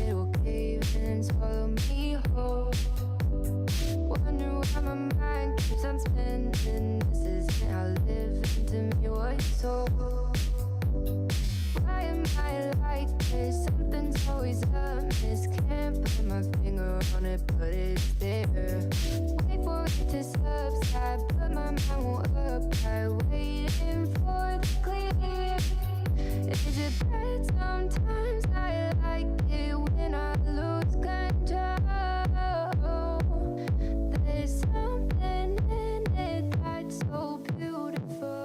it'll cave in and swallow me whole. Wonder why my mind keeps on spinning. This isn't how living to me was told. Why am I like this? Something's always amiss. Can't put my finger on it, but it's there. Wait for it to subside, but my mind won't apply. Waiting for the clear. Is it bad sometimes? I like it when I lose control. There's something in it that's so beautiful.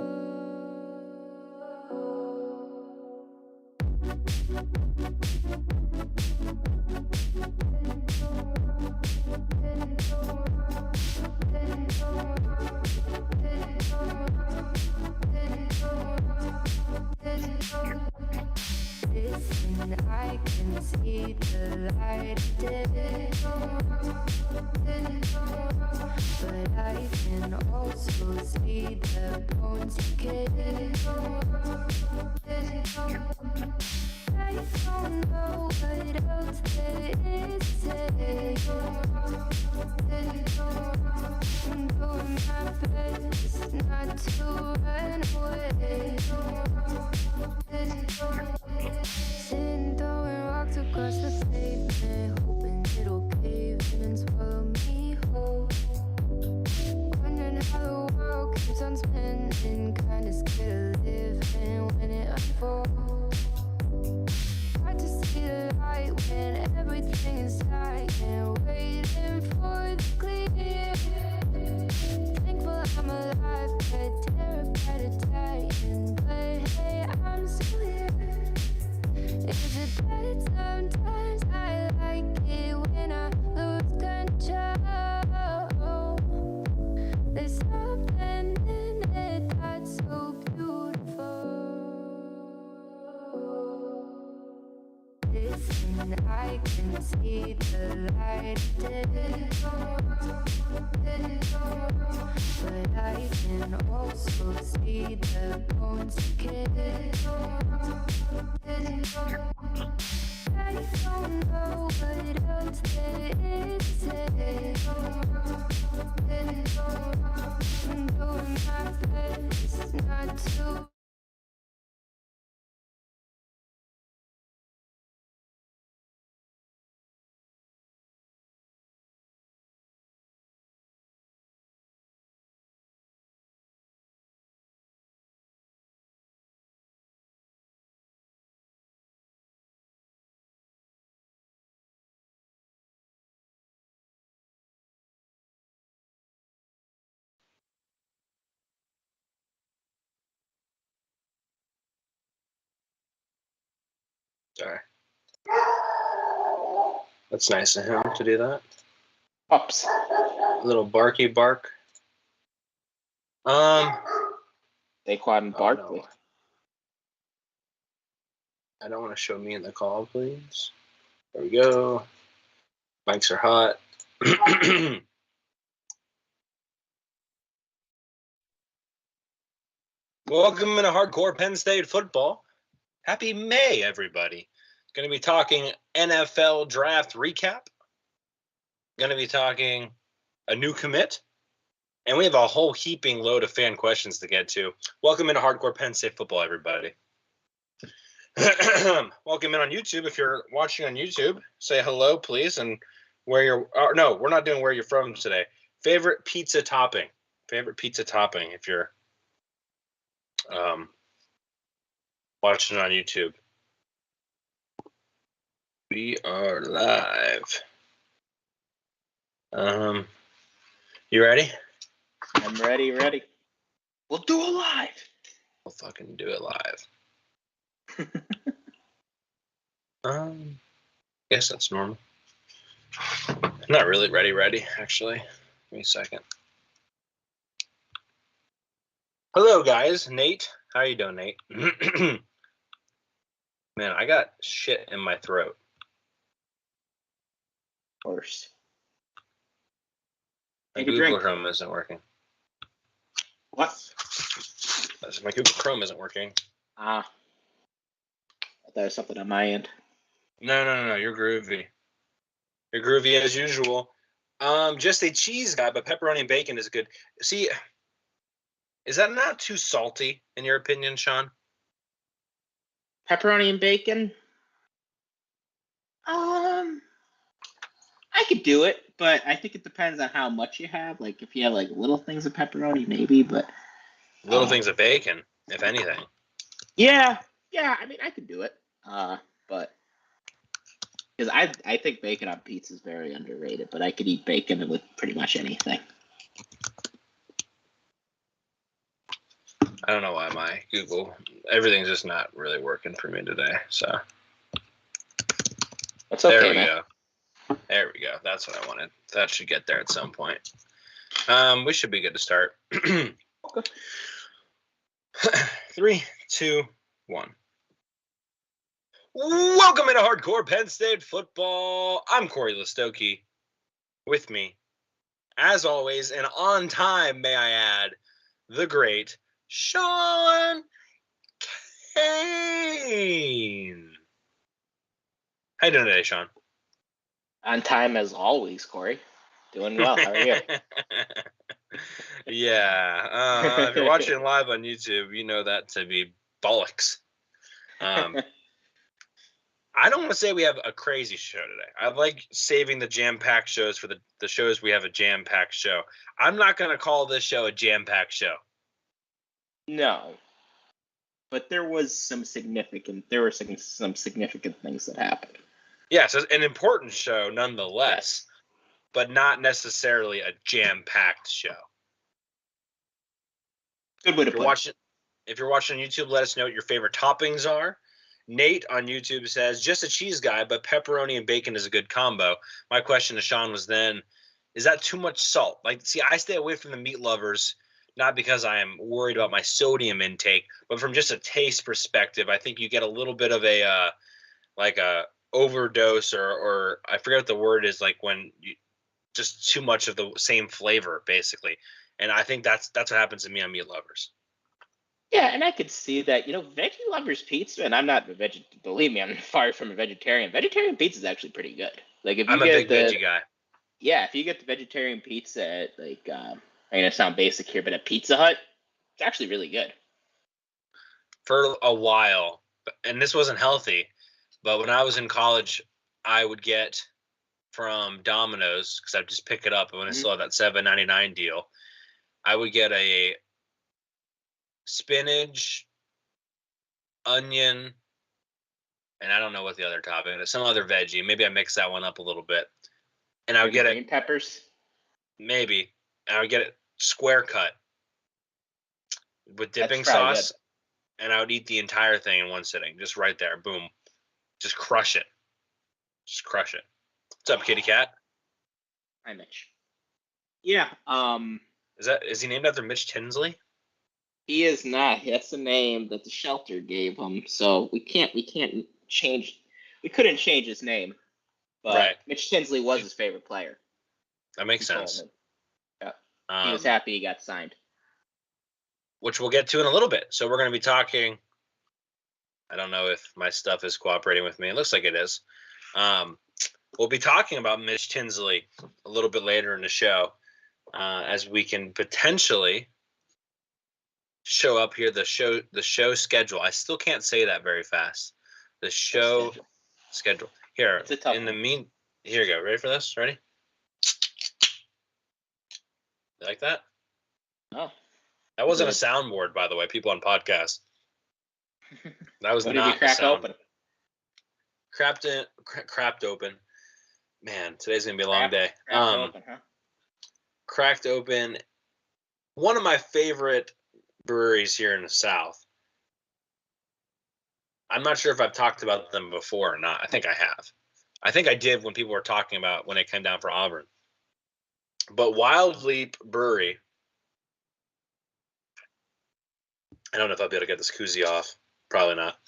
Listen, I can see the light of day, but I can also see the bones decay. I don't know what else there is to say. I'm doing my best not to run away. Sitting throwing rocks across the pavement, hoping it'll cave in and swallow me whole. Wondering how the world keeps on spinning, kinda scared of living when it unfolds. Hard to see the light when everything is silent, waiting for the clear. Thankful I'm alive, but terrified of dying. But hey, I'm still here. Is it bad sometimes? I like it when I lose control. There's something in it that's so beautiful. Listen, I can see the light of day, but I can also see the bones decay. I don't know what else there is to say. I'm doing my best not to. Sorry. That's nice of him to do that. Ups. A little barky bark. Saquon Barkley. No. I don't want to show me in the call, please. There we go. Mics are hot. Welcome to Hardcore Penn State Football. Happy May, everybody. Going to be talking NFL draft recap. Going to be talking a new commit. And we have a whole heaping load of fan questions to get to. Welcome into Hardcore Penn State Football, everybody. Welcome in on YouTube. If you're watching on YouTube, say hello, please. And where you're, no, we're not doing where you're from today. Favorite pizza topping. Favorite pizza topping if you're watching on YouTube. We are live. You ready? I'm ready. We'll do it live. We'll fucking do it live. Guess that's normal. I'm not really ready, actually. Give me a second. Hello, guys. Nate. How you doing, Nate? Man, I got shit in my throat. Worse. My Take a Google drink. Chrome isn't working. What? My Google Chrome isn't working. Ah. There's something on my end. No. You're groovy. You're groovy as usual. Just a cheese guy, but pepperoni and bacon is good. See, is that not too salty in your opinion, Sean? Pepperoni and bacon. I could do it, but I think it depends on how much you have. Like if you have like little things of pepperoni, maybe. But Little things of bacon, if anything. yeah. I mean, I could do it. But because I think bacon on pizza is very underrated. But I could eat bacon with pretty much anything. I don't know why my Google, everything's just not really working for me today. So That's okay, there we man. go. There we go. That's what I wanted. That should get there at some point. We should be good to start. 3, 2, 1. Welcome into Hardcore Penn State Football. I'm Corey Listoki. With me, as always, and on time, may I add, the great Sean Kane. How you doing today, Sean? On time as always, Corey. Doing well. How are you? Yeah. If you're watching live on YouTube, you know that to be bollocks. I don't want to say we have a crazy show today. I like saving the jam-packed shows for the shows we have a jam-packed show. I'm not going to call this show a jam-packed show. No. But there were some significant things that happened. Yes, it's an important show nonetheless, but not necessarily a jam-packed show. Good way to put it. If you're watching on YouTube, let us know what your favorite toppings are. Nate on YouTube says, just a cheese guy, but pepperoni and bacon is a good combo. My question to Sean was then, is that too much salt? Like, see, I stay away from the meat lovers, not because I am worried about my sodium intake, but from just a taste perspective, I think you get a little bit of a overdose or I forget what the word is, like when you just too much of the same flavor, basically. And I think that's what happens to me on meat lovers. Yeah, and I could see that, veggie lovers pizza, and I'm not believe me, I'm far from a vegetarian. Vegetarian pizza is actually pretty good. Like if you I'm a big veggie guy. Yeah, if you get the vegetarian pizza at I'm gonna sound basic here, but at Pizza Hut, it's actually really good. For a while, and this wasn't healthy, but when I was in college, I would get from Domino's because I'd just pick it up when I still had that $7.99 deal. I would get a spinach, onion, and I don't know what the other topping is. Some other veggie. Maybe I mix that one up a little bit, and I would get green peppers. Maybe I would get it square cut with dipping sauce, and I would eat the entire thing in one sitting, just right there, boom, just crush it. What's up, kitty cat? Hi, Mitch. Yeah. Is he named after Mitch Tinsley? He is not. That's the name that the shelter gave him. So we couldn't change his name. But right. Mitch Tinsley was his favorite player. That makes sense. Yeah. He was happy he got signed. Which we'll get to in a little bit. So we're going to be talking. I don't know if my stuff is cooperating with me. It looks like it is. We'll be talking about Mitch Tinsley a little bit later in the show, as we can potentially show up here the show schedule. I still can't say that very fast. The show schedule. Here in the here you go. Ready for this? Ready? You like that? Oh. That wasn't a soundboard, by the way, people on podcast. That was what not did you crack open? Cracked open. Man, today's gonna be a long day. Cracked open. One of my favorite breweries here in the South. I'm not sure if I've talked about them before or not. I think I have. I think I did when people were talking about when they came down for Auburn. But Wild Leap Brewery. I don't know if I'll be able to get this koozie off. Probably not.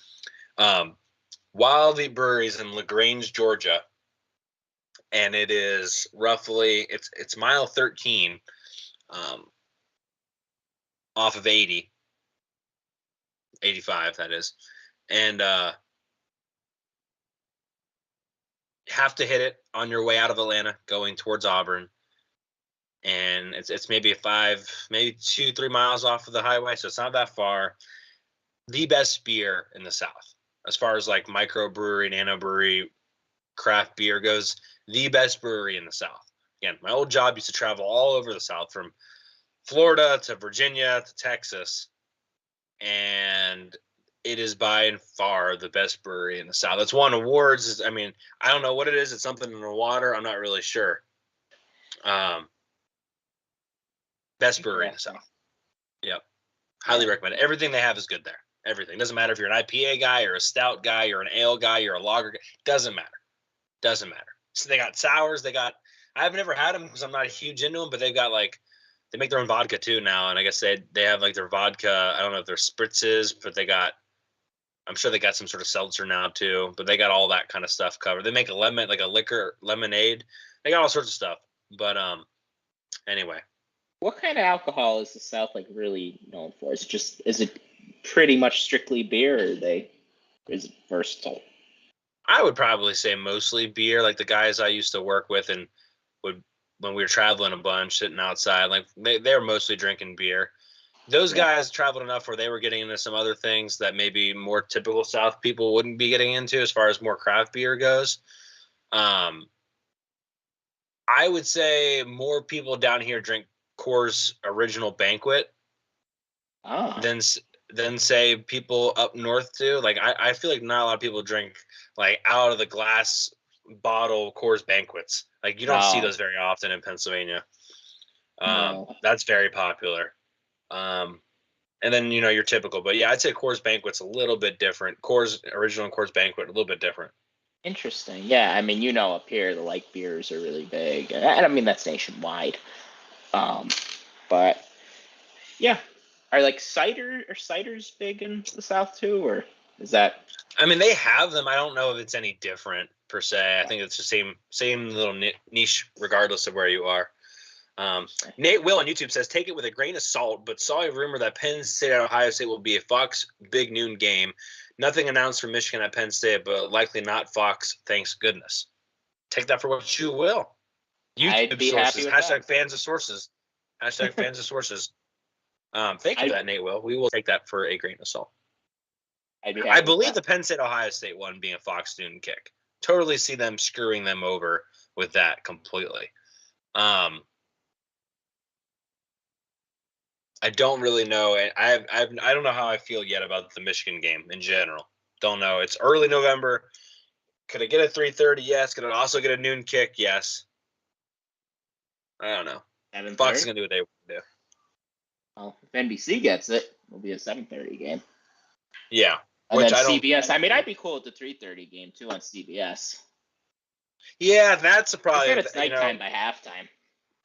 Wild Leap Brewery is in LaGrange, Georgia. And it is roughly, it's mile 13 off of 80. 85, that is. And have to hit it on your way out of Atlanta going towards Auburn. And it's maybe 2-3 miles off of the highway, so it's not that far. The best beer in the South, as far as like microbrewery, nano brewery, craft beer goes, the best brewery in the South. Again, my old job used to travel all over the South, from Florida to Virginia to Texas, and it is by far the best brewery in the South. It's won awards. I mean, I don't know what it is. It's something in the water. I'm not really sure. Best brewery in the South. Yep. Highly recommend it. Everything they have is good there. Everything. Doesn't matter if you're an IPA guy or a stout guy, you're an ale guy, you're a lager guy. Doesn't matter. Doesn't matter. So they got sours. I've never had them because I'm not huge into them, but they've got like, they make their own vodka too now. And I guess they have like their vodka. I don't know if they're spritzes, but I'm sure they got some sort of seltzer now too, but they got all that kind of stuff covered. They make a liquor lemonade. They got all sorts of stuff. But anyway. What kind of alcohol is the South like really known for? Is it pretty much strictly beer, or is it versatile? I would probably say mostly beer. Like the guys I used to work with and when we were traveling a bunch, sitting outside, like they were mostly drinking beer. Those guys traveled enough where they were getting into some other things that maybe more typical South people wouldn't be getting into as far as more craft beer goes. I would say more people down here drink Coors Original Banquet than say people up north do. Like I feel like not a lot of people drink like out of the glass bottle Coors Banquets. Like you don't see those very often in Pennsylvania. That's very popular. And then your typical, but yeah, I'd say Coors Banquet's a little bit different. Coors Original and Coors Banquet a little bit different. Interesting. Yeah, I mean, up here the light beers are really big, and I mean that's nationwide. But yeah, are like ciders big in the South too, or is that? I mean, they have them. I don't know if it's any different per se. I think it's the same little niche, regardless of where you are. Nate Will on YouTube says, take it with a grain of salt, but saw a rumor that Penn State and Ohio State will be a Fox big noon game. Nothing announced for Michigan at Penn State, but likely not Fox. Thanks goodness. Take that for what you will. YouTube sources. Hashtag fans of sources. Hashtag fans of sources. Thank you for that, Nate Will. We will take that for a grain of salt. I believe the Penn State Ohio State one being a Fox noon kick. Totally see them screwing them over with that completely. I don't really know. I don't know how I feel yet about the Michigan game in general. Don't know. It's early November. Could it get a 3:30? Yes. Could it also get a noon kick? Yes. I don't know. Fox is gonna do what they do. Well, if NBC gets it, it'll be a 7:30 game. Yeah. And then CBS. I mean, I'd be cool with the 3:30 game too on CBS. Yeah, that's probably. It's nighttime by halftime.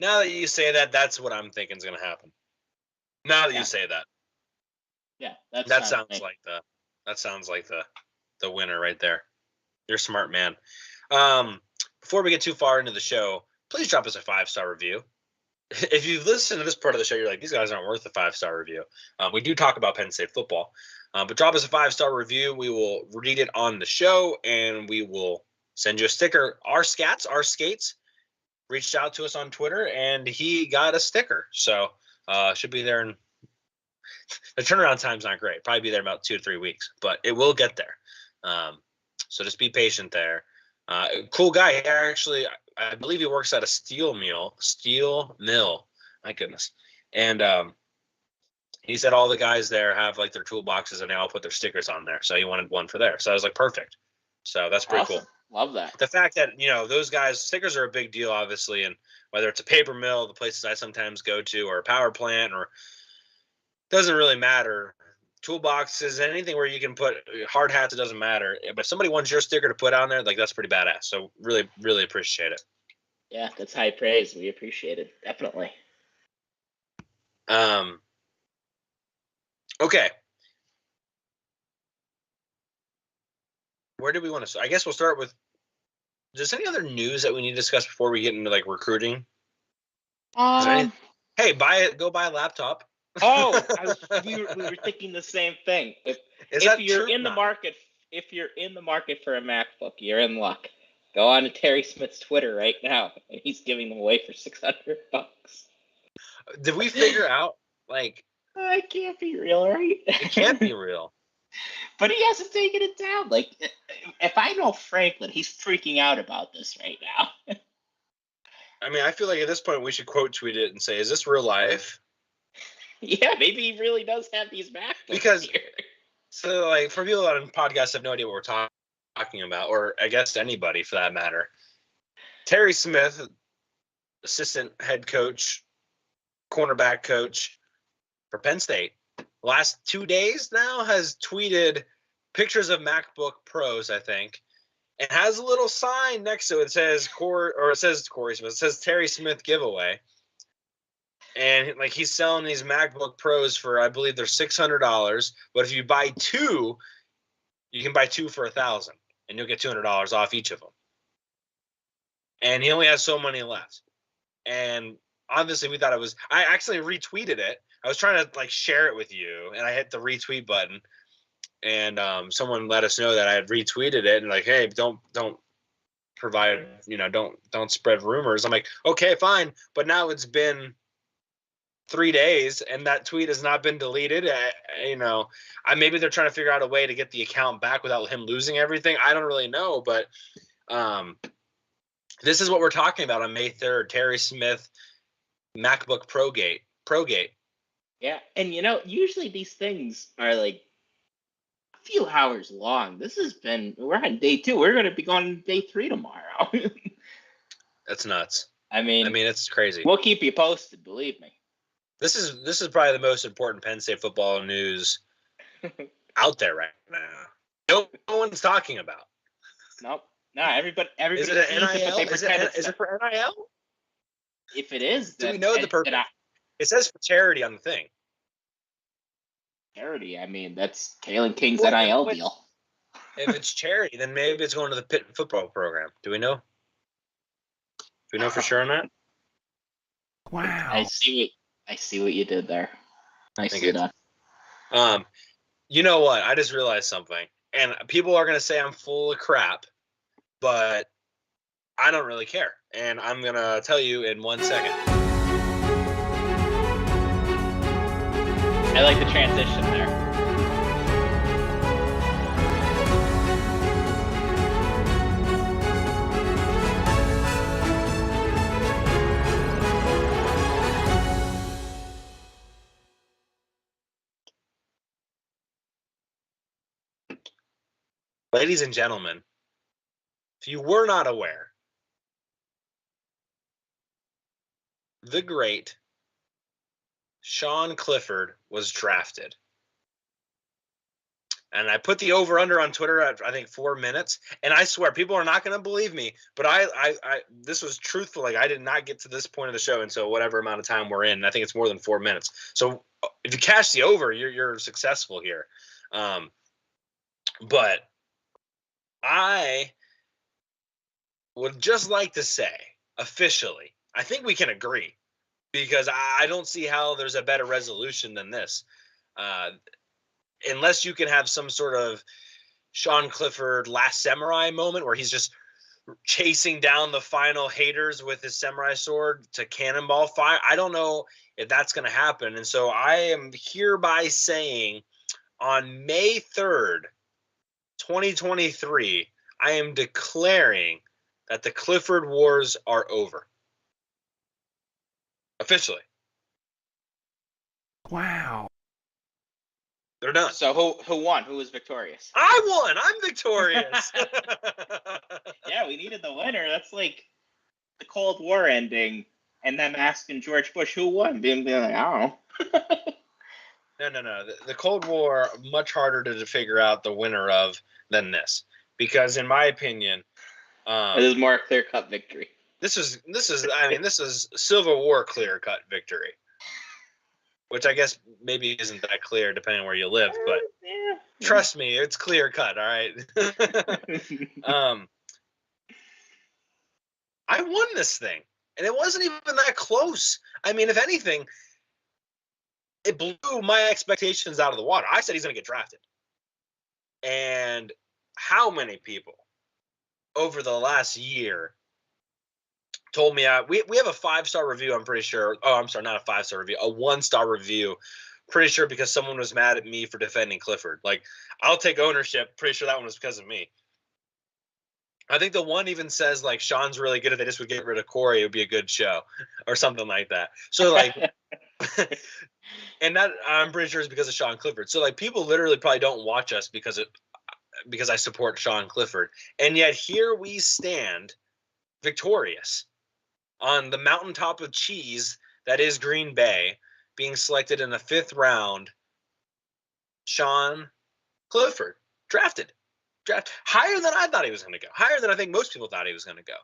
Now that you say that, that's what I'm thinking is going to happen. Now that you say that. Yeah, that sounds like the winner right there. You're a smart man. Before we get too far into the show, please drop us a 5-star review. If you've listened to this part of the show, you're like, these guys aren't worth a 5-star review. We do talk about Penn State football. But drop us a 5-star review. We will read it on the show, and we will send you a sticker. Our Skates reached out to us on Twitter, and he got a sticker. So should be there. The turnaround time's not great. Probably be there about 2 to 3 weeks, but it will get there. So just be patient there. Cool guy. Actually, I believe he works at a steel mill. My goodness. And he said all the guys there have like their toolboxes and they all put their stickers on there. So he wanted one for there. So I was like, perfect. So that's pretty cool. Love that. The fact that, those guys, stickers are a big deal, obviously. And whether it's a paper mill, the places I sometimes go to, or a power plant, or doesn't really matter. Toolboxes, anything where you can put hard hats, it doesn't matter. But if somebody wants your sticker to put on there, like that's pretty badass. So really, really appreciate it. Yeah, that's high praise. We appreciate it. Definitely. Okay. Where do we want to start? I guess we'll start with, is there any other news that we need to discuss before we get into like recruiting? Hey, go buy a laptop. We were thinking the same thing. If you're in the market for a MacBook, you're in luck. Go on to Terry Smith's Twitter right now, and he's giving them away for $600. Did we figure out, like... It can't be real, right? It can't be real. But he hasn't taken it down. Like, if I know Franklin, he's freaking out about this right now. I mean, I feel like at this point we should quote tweet it and say, is this real life? Yeah, maybe he really does have these MacBooks Because, here. so, like, for people on podcasts have no idea what we're talking about, or I guess anybody for that matter, Terry Smith, assistant head coach, cornerback coach for Penn State, last 2 days now has tweeted pictures of MacBook Pros, I think, and has a little sign next to it that says Corey Smith. It says Terry Smith giveaway. And like he's selling these MacBook Pros for, I believe they're $600. But if you buy two, you can buy two for $1,000, and you'll get $200 off each of them. And he only has so many left. And obviously, we thought it was. I actually retweeted it. I was trying to like share it with you, and I hit the retweet button, and someone let us know that I had retweeted it, and like, hey, don't provide, don't spread rumors. I'm like, okay, fine, but now it's been 3 days, and that tweet has not been deleted. Maybe they're trying to figure out a way to get the account back without him losing everything. I don't really know, but this is what we're talking about on May 3rd. Terry Smith, MacBook Progate. Yeah, and usually these things are like a few hours long. We're on day 2. We're going to be going day 3 tomorrow. That's nuts. I mean, it's crazy. We'll keep you posted, believe me. This is probably the most important Penn State football news out there right now. No one's talking about. Nope. No, everybody. Is it an NIL? Is it for NIL? If it is, do we know the purpose? It says for charity on the thing. Charity. I mean, that's Kalen King's NIL deal. If it's charity, then maybe it's going to the Pitt football program. Do we know? Do we know for sure on that? Wow. I see what you did there. Nicely done. You know what? I just realized something. And people are going to say I'm full of crap, but I don't really care. And I'm going to tell you in 1 second. I like the transition there. Ladies and gentlemen, if you were not aware, the great Sean Clifford was drafted. And I put the over-under on Twitter at, I think, 4 minutes. And I swear, people are not going to believe me. But this was truthful. Like, I did not get to this point of the show until whatever amount of time we're in. I think it's more than 4 minutes. So if you cash the over, you're successful here. But I would just like to say, officially, I think we can agree, because I don't see how there's a better resolution than this. Unless you can have some sort of Sean Clifford Last Samurai moment where he's just chasing down the final haters with his samurai sword to cannonball fire. I don't know if that's going to happen. And so I am hereby saying on May 3rd, 2023, I am declaring that the Clifford Wars are over. Officially. Wow. They're done. So who won? Who was victorious? I won. I'm victorious. Yeah, we needed the winner. That's like the Cold War ending and them asking George Bush who won. Being like, I don't know. No. The Cold War, much harder to figure out the winner of than this. Because in my opinion, it is more a clear-cut victory. This is Civil War clear-cut victory. Which I guess maybe isn't that clear depending on where you live, but trust me, it's clear-cut, all right? I won this thing, and it wasn't even that close. I mean, if anything, it blew my expectations out of the water. I said he's going to get drafted. And how many people over the last year told me we have a 5-star review, I'm pretty sure. Oh, I'm sorry, not a 5-star review, a 1-star review. Pretty sure because someone was mad at me for defending Clifford. Like, I'll take ownership. Pretty sure that one was because of me. I think the one even says, like, Sean's really good. If they just would get rid of Corey, it would be a good show or something like that. So, like, and that I'm pretty sure is because of Sean Clifford. So, like, people literally probably don't watch us because I support Sean Clifford. And yet here we stand victorious on the mountaintop of cheese that is Green Bay, being selected in the 5th round. Sean Clifford, drafted higher than I thought he was going to go, higher than I think most people thought he was going to go,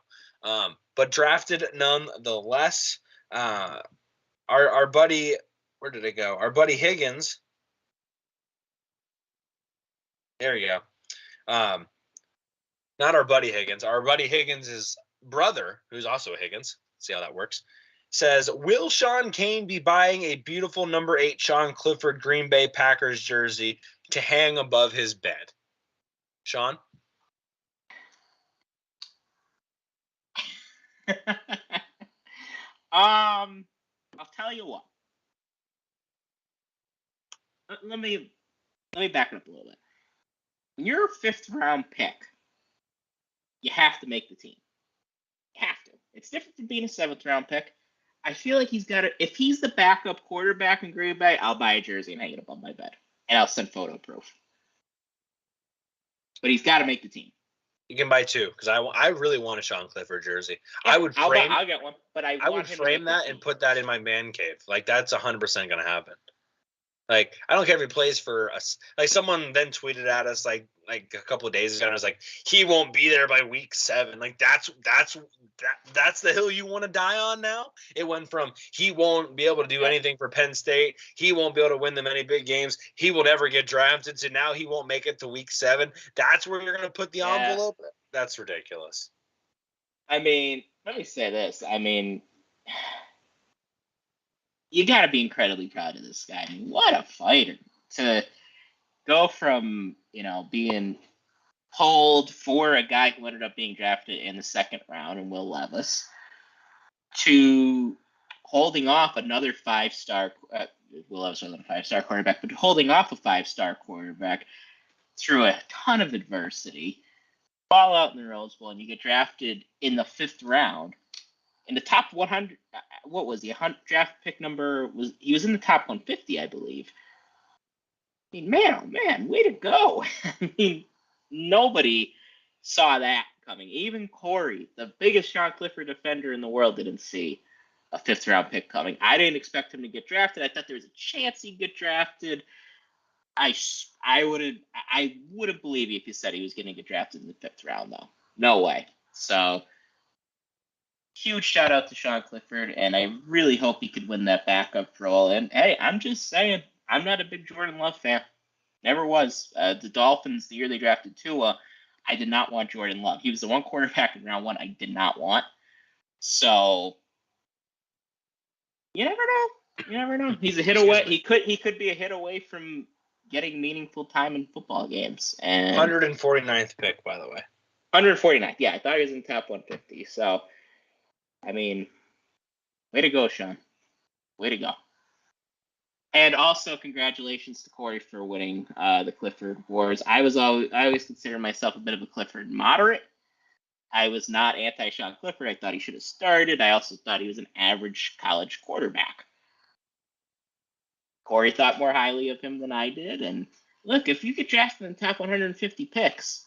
but drafted nonetheless. Our buddy, where did it go? Our buddy Higgins. There you go. Not our buddy Higgins. Our buddy Higgins' brother, who's also a Higgins. See how that works. Says, will Sean Kane be buying a beautiful number 8 Sean Clifford Green Bay Packers jersey to hang above his bed? Sean? I'll tell you what. Let me back it up a little bit. When you're a 5th round pick, you have to make the team. You have to. It's different from being a 7th round pick. I feel like he's got to. If he's the backup quarterback in Green Bay, I'll buy a jersey and hang it above my bed, and I'll send photo proof. But he's got to make the team. You can buy 2 because I really want a Sean Clifford jersey. Yeah, I'll get one, but I would frame that and put that in my man cave. Like, that's 100% going to happen. Like, I don't care if he plays for us. Like, someone then tweeted at us like a couple of days ago, and I was like, he won't be there by week 7. Like, that's the hill you want to die on now? It went from he won't be able to do anything for Penn State, he won't be able to win them any big games, he will never get drafted, to now he won't make it to week 7. That's where you're going to put the envelope? That's ridiculous. I mean, let me say this. I mean, you got to be incredibly proud of this guy. I mean, what a fighter. To go from, being pulled for a guy who ended up being drafted in the 2nd round in Will Levis to holding off another 5-star, Will Levis wasn't a 5-star quarterback, but holding off a 5-star quarterback through a ton of adversity, fall out in the Rose Bowl, and you get drafted in the 5th round. In the top 100, what was he? Draft pick number he was in the top 150, I believe. I mean, man, oh man, way to go! I mean, nobody saw that coming. Even Corey, the biggest Sean Clifford defender in the world, didn't see a 5th round pick coming. I didn't expect him to get drafted. I thought there was a chance he'd get drafted. I wouldn't believe you if you said he was going to get drafted in the 5th round, though. No way. So, huge shout out to Sean Clifford, and I really hope he could win that backup role. And hey, I'm just saying, I'm not a big Jordan Love fan. Never was. The Dolphins, the year they drafted Tua, I did not want Jordan Love. He was the one quarterback in round 1 I did not want. So, you never know. You never know. He's a hit away. He could be a hit away from getting meaningful time in football games. And 149th pick, by the way. 149th. Yeah, I thought he was in top 150. So, I mean, way to go, Sean. Way to go. And also, congratulations to Corey for winning the Clifford Wars. I always consider myself a bit of a Clifford moderate. I was not anti-Sean Clifford. I thought he should have started. I also thought he was an average college quarterback. Corey thought more highly of him than I did. And look, if you get drafted in the top 150 picks,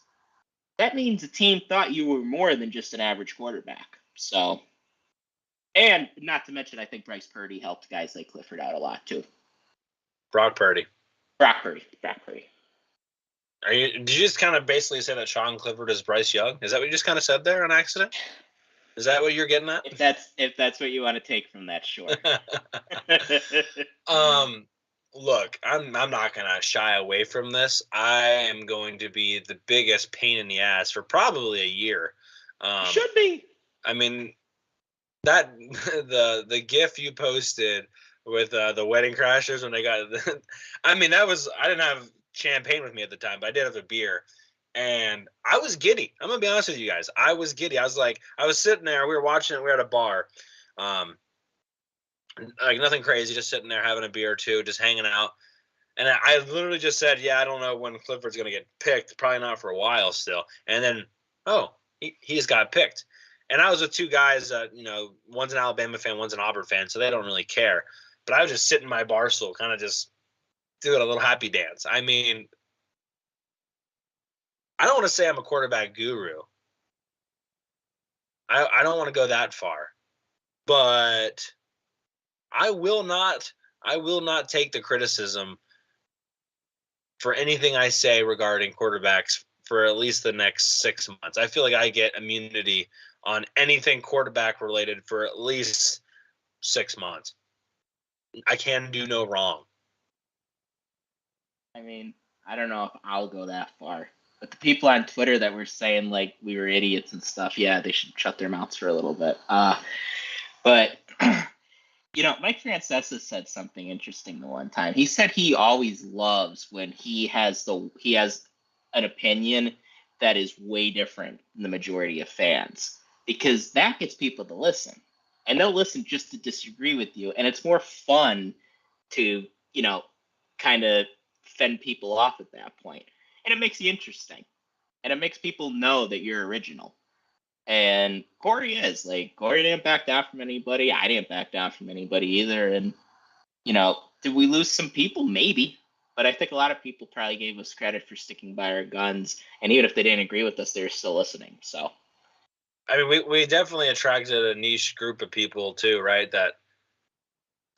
that means the team thought you were more than just an average quarterback. So, and not to mention, I think Bryce Purdy helped guys like Clifford out a lot too. Brock Purdy. Did you just kind of basically say that Sean Clifford is Bryce Young? Is that what you just kind of said there on accident? Is that what you're getting at? If that's what you want to take from that, sure. Look, I'm not gonna shy away from this. I am going to be the biggest pain in the ass for probably a year. Should be. I mean, that the GIF you posted with the Wedding Crashers when they got I mean, that was, I didn't have champagne with me at the time, but I did have a beer. And I was giddy. I'm going to be honest with you guys. I was giddy. I was sitting there. We were watching it. We were at a bar. Like nothing crazy, just sitting there having a beer or two, just hanging out. And I literally just said, yeah, I don't know when Clifford's going to get picked. Probably not for a while still. And then, he just got picked. And I was with two guys, one's an Alabama fan, one's an Auburn fan, so they don't really care. But I was just sitting in my bar stool, kind of just doing a little happy dance. I mean, I don't want to say I'm a quarterback guru. I don't want to go that far. But I will not take the criticism for anything I say regarding quarterbacks for at least the next 6 months. I feel like I get immunity on anything quarterback related for at least 6 months. I can do no wrong. I mean, I don't know if I'll go that far. But the people on Twitter that were saying, like, we were idiots and stuff, yeah, they should shut their mouths for a little bit. But, Mike Francesa said something interesting the one time. He said he always loves when he has an opinion that is way different than the majority of fans, because that gets people to listen. And they'll listen just to disagree with you. And it's more fun to, kind of fend people off at that point. And it makes you interesting. And it makes people know that you're original. And Corey didn't back down from anybody. I didn't back down from anybody either. And, did we lose some people? Maybe. But I think a lot of people probably gave us credit for sticking by our guns. And even if they didn't agree with us, they were still listening. So, I mean, we definitely attracted a niche group of people too, right? That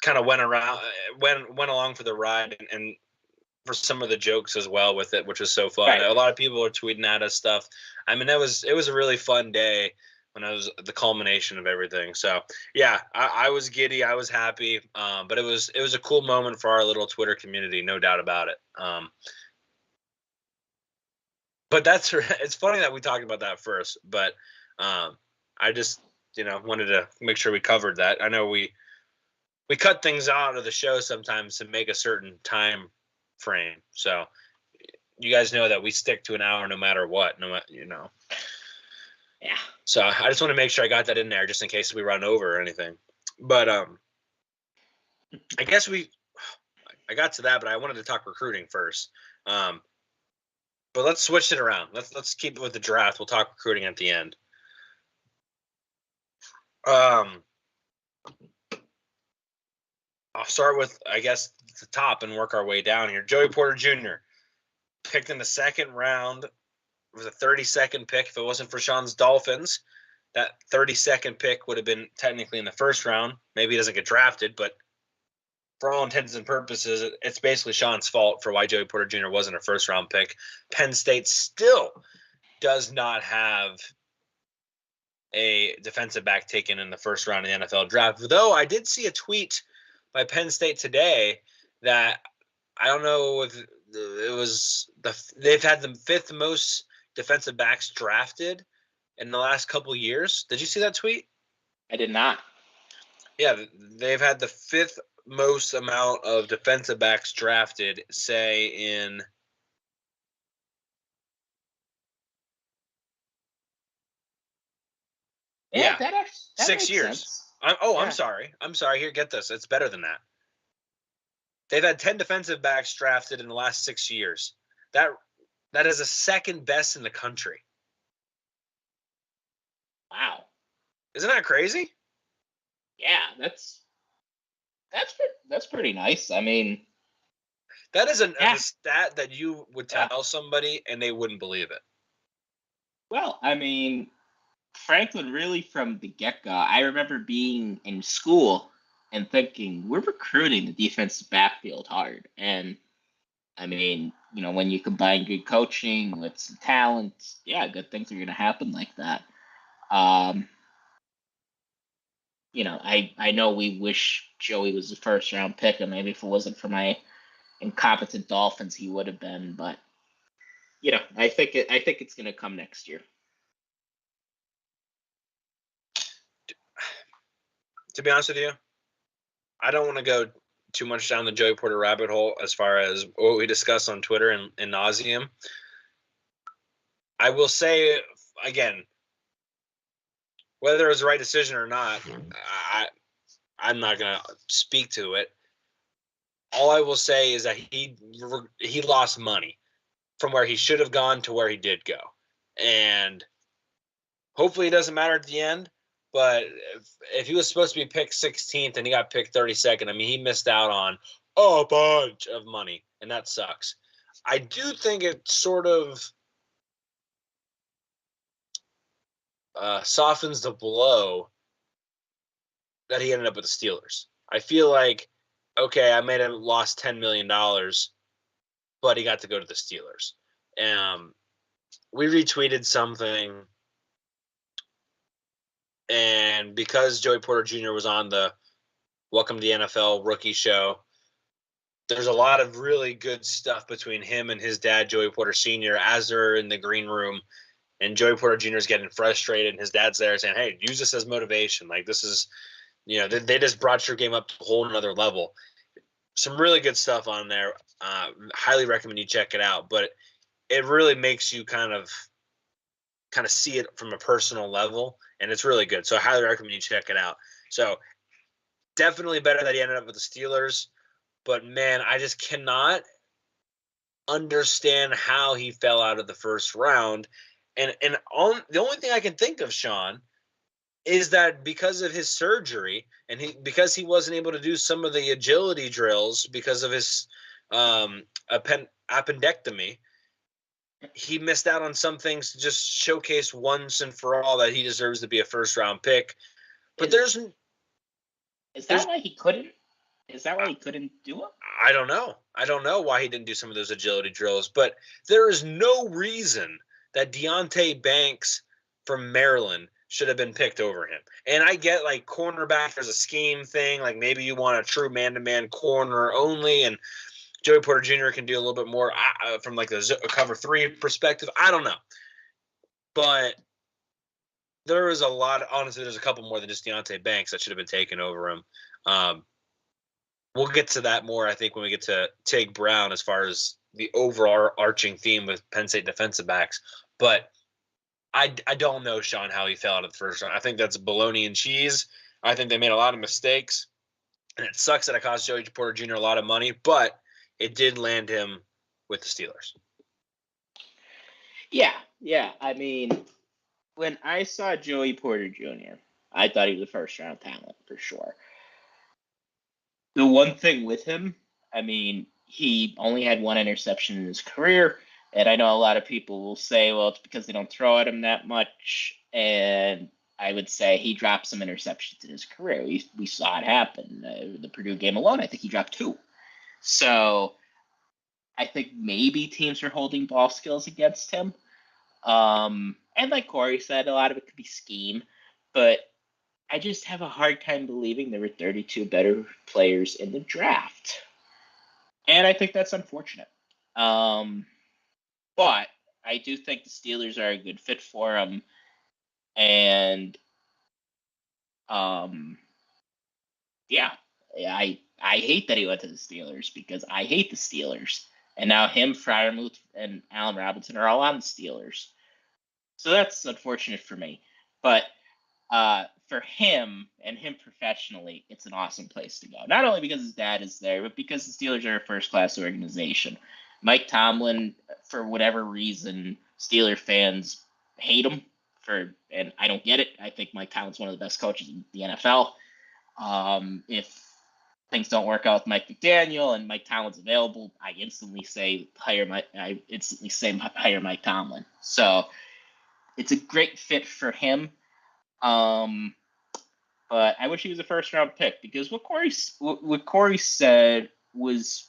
kind of went along for the ride and for some of the jokes as well with it, which was so fun. Right. A lot of people were tweeting at us stuff. I mean, it was a really fun day when I was the culmination of everything. So yeah, I was giddy. I was happy. But it was a cool moment for our little Twitter community, no doubt about it. But it's funny that we talked about that first, but I just, wanted to make sure we covered that. I know we cut things out of the show sometimes to make a certain time frame. So you guys know that we stick to an hour no matter what, Yeah. So I just want to make sure I got that in there just in case we run over or anything. But I guess I got to that, but I wanted to talk recruiting first. But let's switch it around. Let's keep it with the draft. We'll talk recruiting at the end. I'll start with, I guess, the top and work our way down here. Joey Porter Jr. picked in the second round. It was a 32nd pick. If it wasn't for Sean's Dolphins, that 32nd pick would have been technically in the first round. Maybe he doesn't get drafted, but for all intents and purposes, it's basically Sean's fault for why Joey Porter Jr. wasn't a first-round pick. Penn State still does not have a defensive back taken in the first round of the NFL draft, though I did see a tweet by Penn State today that I don't know if it was they've had the 5th most defensive backs drafted in the last couple of years. Did you see that tweet? I did not. Yeah, they've had the 5th most amount of defensive backs drafted, say in That 6 years. Sense. I'm sorry. Here, get this. It's better than that. They've had 10 defensive backs drafted in the last 6 years. That is the second best in the country. Wow. Isn't that crazy? Yeah, that's pretty nice. I mean, that is a stat that you would tell somebody and they wouldn't believe it. Well, I mean, Franklin really from the get-go, I remember being in school and thinking, we're recruiting the defensive backfield hard. And, I mean, when you combine good coaching with some talent, yeah, good things are going to happen like that. I know we wish Joey was the first-round pick, and maybe if it wasn't for my incompetent Dolphins, he would have been. But, I think it's going to come next year. To be honest with you, I don't want to go too much down the Joey Porter rabbit hole as far as what we discussed on Twitter and nauseum. I will say again, whether it was the right decision or not, I'm not going to speak to it. All I will say is that he lost money from where he should have gone to where he did go. And hopefully it doesn't matter at the end, but if he was supposed to be picked 16th and he got picked 32nd, I mean, he missed out on a bunch of money, and that sucks. I do think it sort of softens the blow that he ended up with the Steelers. I feel like, okay, I may have lost $10 million, but he got to go to the Steelers. We retweeted something, and because Joey Porter Jr. was on the Welcome to the NFL rookie show, there's a lot of really good stuff between him and his dad, Joey Porter Sr., as they're in the green room. And Joey Porter Jr. is getting frustrated, and his dad's there saying, hey, use this as motivation. Like, this is, they just brought your game up to a whole another level. Some really good stuff on there. Highly recommend you check it out. But it really makes you kind of see it from a personal level, and it's really good. So I highly recommend you check it out. So definitely better that he ended up with the Steelers. But, man, I just cannot understand how he fell out of the first round. And the only thing I can think of, Sean, is that because of his surgery and because he wasn't able to do some of the agility drills because of his appendectomy, he missed out on some things to just showcase once and for all that he deserves to be a first-round pick. But is that why he couldn't? Is that why he couldn't do it? I don't know. I don't know why he didn't do some of those agility drills, but there is no reason that Deonte Banks from Maryland should have been picked over him. And I get, like, cornerback, there's a scheme thing. Like, maybe you want a true man-to-man corner only, and Joey Porter Jr. can do a little bit more from, like, a cover 3 perspective. I don't know. But there is a lot – honestly, there's a couple more than just Deonte Banks that should have been taken over him. We'll get to that more, I think, when we get to Tig Brown as far as the overall arching theme with Penn State defensive backs. But I don't know, Sean, how he fell out of the first round. I think that's bologna and cheese. I think they made a lot of mistakes. And it sucks that it cost Joey Porter Jr. a lot of money, but it did land him with the Steelers. Yeah. I mean, when I saw Joey Porter Jr., I thought he was a first-round talent for sure. The one thing with him, I mean, he only had one interception in his career, and I know a lot of people will say, well, it's because they don't throw at him that much, and I would say he dropped some interceptions in his career. We saw it happen. The Purdue game alone, I think he dropped 2. So I think maybe teams are holding ball skills against him. And like Corey said, a lot of it could be scheme, but I just have a hard time believing there were 32 better players in the draft. And I think that's unfortunate. But I do think the Steelers are a good fit for him. And I hate that he went to the Steelers because I hate the Steelers. And now him, Freiermuth, and Allen Robinson are all on the Steelers. So that's unfortunate for me. But for him and him professionally, it's an awesome place to go. Not only because his dad is there, but because the Steelers are a first-class organization. Mike Tomlin, for whatever reason, Steeler fans hate him and I don't get it. I think Mike Tomlin's one of the best coaches in the NFL. If things don't work out with Mike McDaniel and Mike Tomlin's available, I instantly say hire Mike Tomlin. So it's a great fit for him. But I wish he was a first round pick because what Corey said was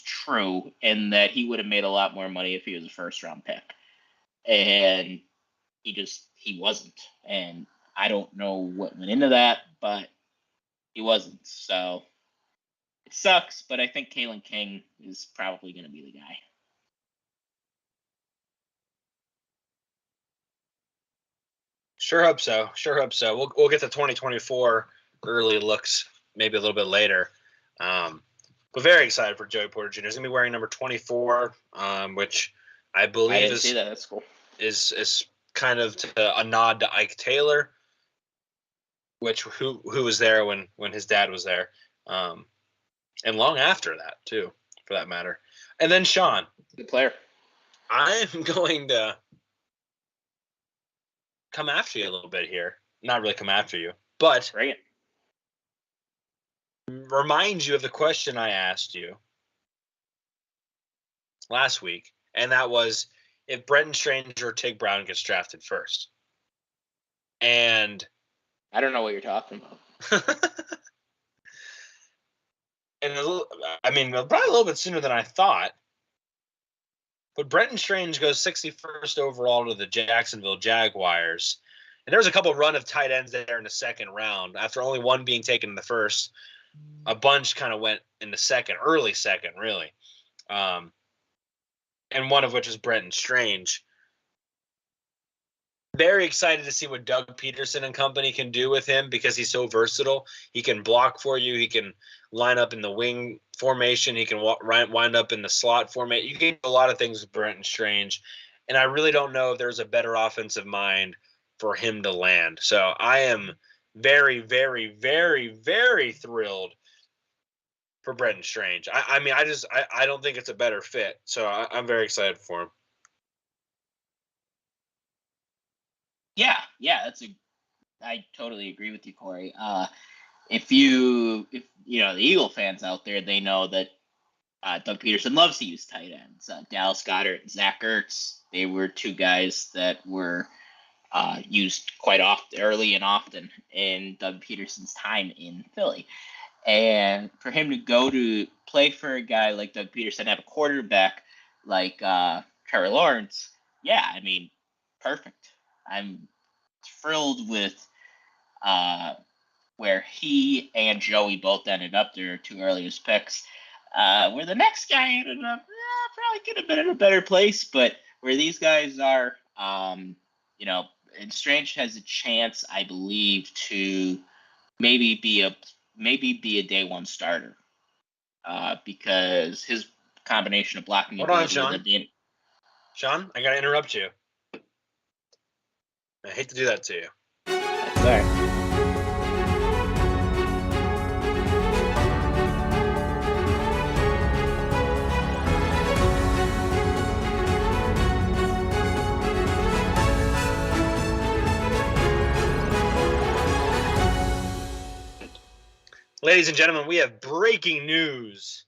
true, and that he would have made a lot more money if he was a first round pick, and he wasn't, and I don't know what went into that, but he wasn't. So it sucks, but I think Kalen King is probably going to be the guy. Sure hope so. We'll get to 2024 early looks maybe a little bit later. But very excited for Joey Porter Jr. He's going to be wearing number 24, which I believe didn't see that. That's cool. Is kind of a nod to Ike Taylor, who was there when his dad was there, and long after that too, for that matter. And then Sean, good player. I am going to come after you a little bit here. Not really come after you, but remind you of the question I asked you last week, and that was if Brenton Strange or Tig Brown gets drafted first. And I don't know what you're talking about. And probably a little bit sooner than I thought. But Brenton Strange goes 61st overall to the Jacksonville Jaguars. And there was a couple run of tight ends there in the second round. After only one being taken in the first, a bunch kind of went in the second, early second, really. And one of which is Brenton Strange. Very excited to see what Doug Peterson and company can do with him because he's so versatile. He can block for you. He can line up in the wing formation. He can wind up in the slot formation. You can do a lot of things with Brenton Strange. And I really don't know if there's a better offensive mind for him to land. So I am very, very, very, very thrilled for Brenton Strange. I don't think it's a better fit. So I'm very excited for him. Yeah, I totally agree with you, Corey. If the Eagle fans out there, they know that Doug Peterson loves to use tight ends. Dallas Goedert and Zach Ertz, they were two guys that were used quite often, early and often in Doug Peterson's time in Philly. And for him to go to play for a guy like Doug Peterson, have a quarterback like Trevor Lawrence, perfect. I'm thrilled with where he and Joey both ended up, their two earliest picks. Where the next guy ended up, probably could have been in a better place, but where these guys are, and Strange has a chance, I believe, to maybe be a day one starter, because his combination of blocking. Hold on, Sean. Sean, I gotta interrupt you. I hate to do that to you. That's all right. Ladies and gentlemen, we have breaking news.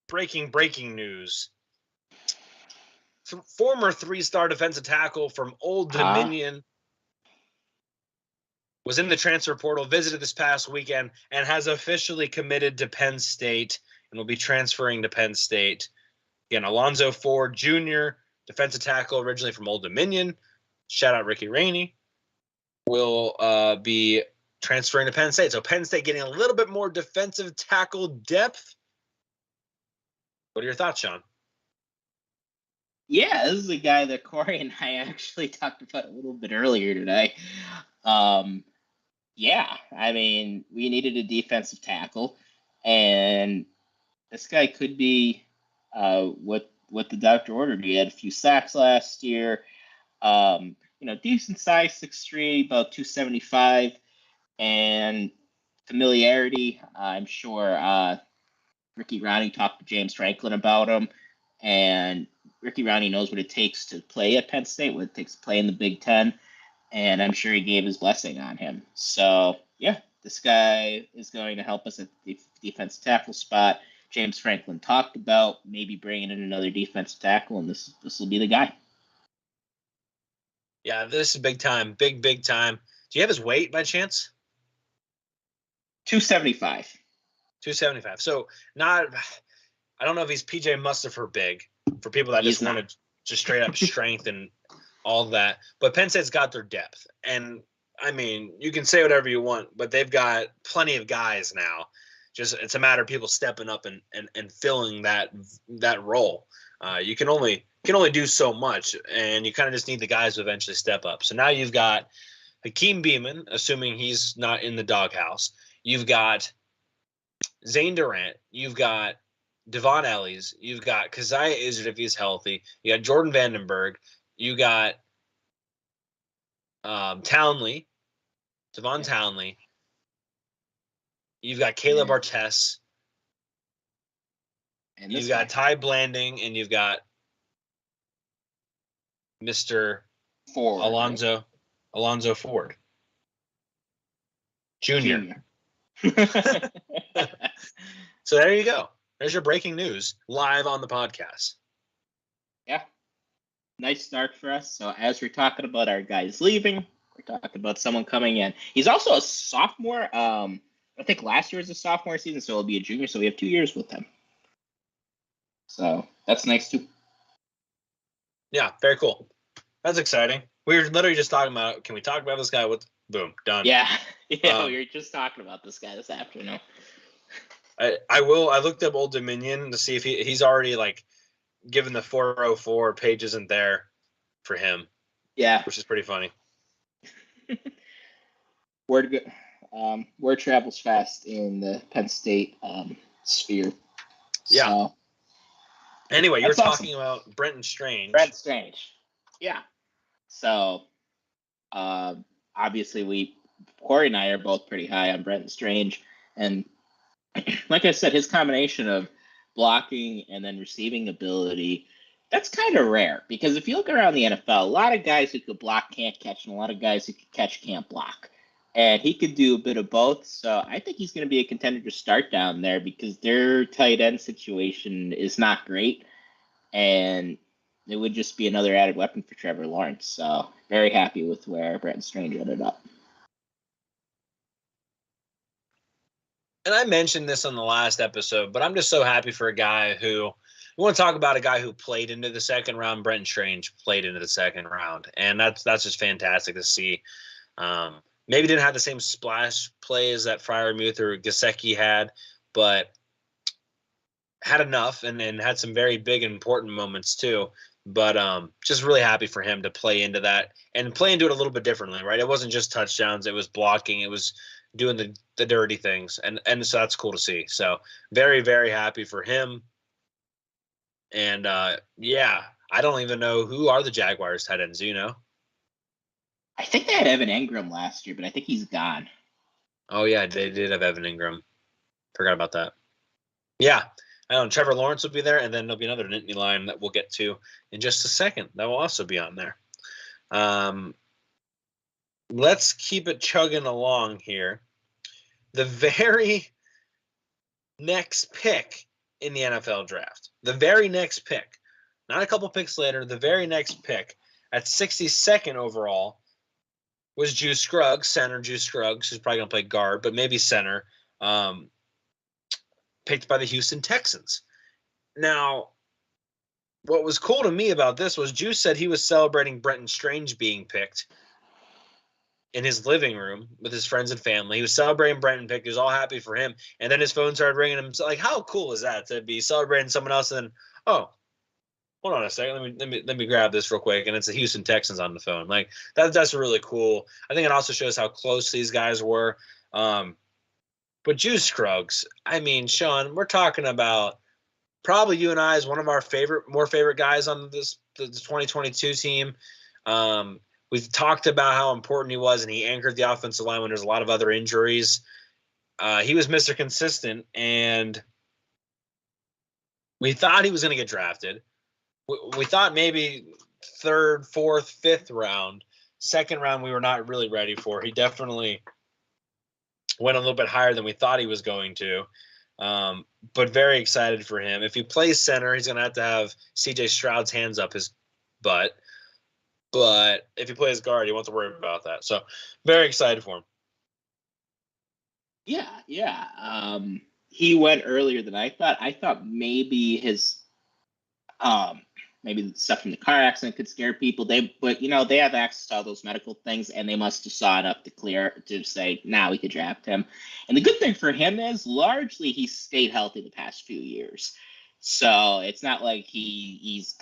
Breaking news. Former three-star defensive tackle from Old Dominion was in the transfer portal, visited this past weekend, and has officially committed to Penn State and will be transferring to Penn State. Again, Alonzo Ford Jr., defensive tackle originally from Old Dominion. Shout out Ricky Rainey. Will be transferring to Penn State. So Penn State getting a little bit more defensive tackle depth. What are your thoughts, Sean? Yeah, this is a guy that Corey and I actually talked about a little bit earlier today. We needed a defensive tackle, and this guy could be what the doctor ordered. He had a few sacks last year. Decent size, 6'3", about 275, and familiarity. I'm sure Ricky Ronnie talked to James Franklin about him, and Ricky Ronnie knows what it takes to play at Penn State, what it takes to play in the Big Ten, and I'm sure he gave his blessing on him. So, yeah, this guy is going to help us at the defensive tackle spot. James Franklin talked about maybe bringing in another defensive tackle, and this will be the guy. Yeah, this is big time. Big time. Do you have his weight by chance? 275. 275. So I don't know if he's PJ Mustipher big for people that just want to just straight up strength and all that. But Penn State's got their depth. And, you can say whatever you want, but they've got plenty of guys now. Just it's a matter of people stepping up and filling that role. You can only do so much, and you kind of just need the guys to eventually step up. So now you've got Hakeem Beamon, assuming he's not in the doghouse. You've got Zane Durant. You've got Devon Ellies. You've got Keziah Izzard if he's healthy. You got Jordan Vandenberg. You got Townley, Devon Townley. You've got Caleb Artest. And you've got Ty Blanding, and you've got Mr. Ford, Alonzo Ford. Junior. So there you go. There's your breaking news live on the podcast. Yeah. Nice start for us. So as we're talking about our guys leaving, we're talking about someone coming in. He's also a sophomore. I think last year was a sophomore season, so he'll be a junior. So we have 2 years with him. So that's nice too. Yeah, very cool. That's exciting. We were literally just talking about, can we talk about this guy? Boom, done. Yeah. Yeah, we were just talking about this guy this afternoon. I looked up Old Dominion to see if he's already like given the 404 pages in there for him. Yeah. Which is pretty funny. Word travels fast in the Penn State sphere. Yeah. So, anyway, you were talking about Brenton Strange. Brenton Strange. Yeah. So, obviously Corey and I are both pretty high on Brenton Strange. And like I said, his combination of blocking and then receiving ability, that's kind of rare. Because if you look around the NFL, a lot of guys who could block can't catch, and a lot of guys who could catch can't block. And he could do a bit of both. So I think he's going to be a contender to start down there because their tight end situation is not great. And it would just be another added weapon for Trevor Lawrence. So very happy with where Brenton Strange ended up. And I mentioned this on the last episode, but I'm just so happy for a guy who, we want to talk about a guy who played into the second round. Brenton Strange played into the second round. And that's just fantastic to see. Maybe didn't have the same splash plays that Freiermuth or Gesicki had, but had enough and had some very big and important moments too. But just really happy for him to play into that and play into it a little bit differently, right? It wasn't just touchdowns. It was blocking. It was doing the dirty things. And so that's cool to see. So very, very happy for him. And yeah, I don't even know who are the Jaguars tight ends. Do you know? I think they had Evan Ingram last year, but I think he's gone. Oh, yeah, they did have Evan Ingram. Forgot about that. Yeah, I know Trevor Lawrence will be there, and then there'll be another Nittany line that we'll get to in just a second. That will also be on there. Let's keep it chugging along here. The very next pick in the NFL draft, the very next pick, not a couple picks later, the very next pick at 62nd overall, was Juice Scruggs, center Juice Scruggs, who's probably going to play guard, but maybe center, picked by the Houston Texans. Now, what was cool to me about this was Juice said he was celebrating Brenton Strange being picked in his living room with his friends and family. He was celebrating Brenton pick. He was all happy for him. And then his phone started ringing him. So, like, how cool is that to be celebrating someone else and then, oh, hold on a second. Let me grab this real quick. And it's the Houston Texans on the phone. Like that's really cool. I think it also shows how close these guys were. But Juice Scruggs, I mean, Sean, we're talking about probably you and I is one of our more favorite guys on the 2022 team. We've talked about how important he was, and he anchored the offensive line when there's a lot of other injuries. He was Mr. Consistent, and we thought he was going to get drafted. We thought maybe third, fourth, fifth round. Second round, we were not really ready for. He definitely went a little bit higher than we thought he was going to. But very excited for him. If he plays center, he's going to have C.J. Stroud's hands up his butt. But if he plays guard, he won't have to worry about that. So very excited for him. Yeah. He went earlier than I thought. I thought maybe his maybe the stuff from the car accident could scare people. But they have access to all those medical things, and they must have saw enough to say, now we could draft him. And the good thing for him is largely he's stayed healthy the past few years. So it's not like he's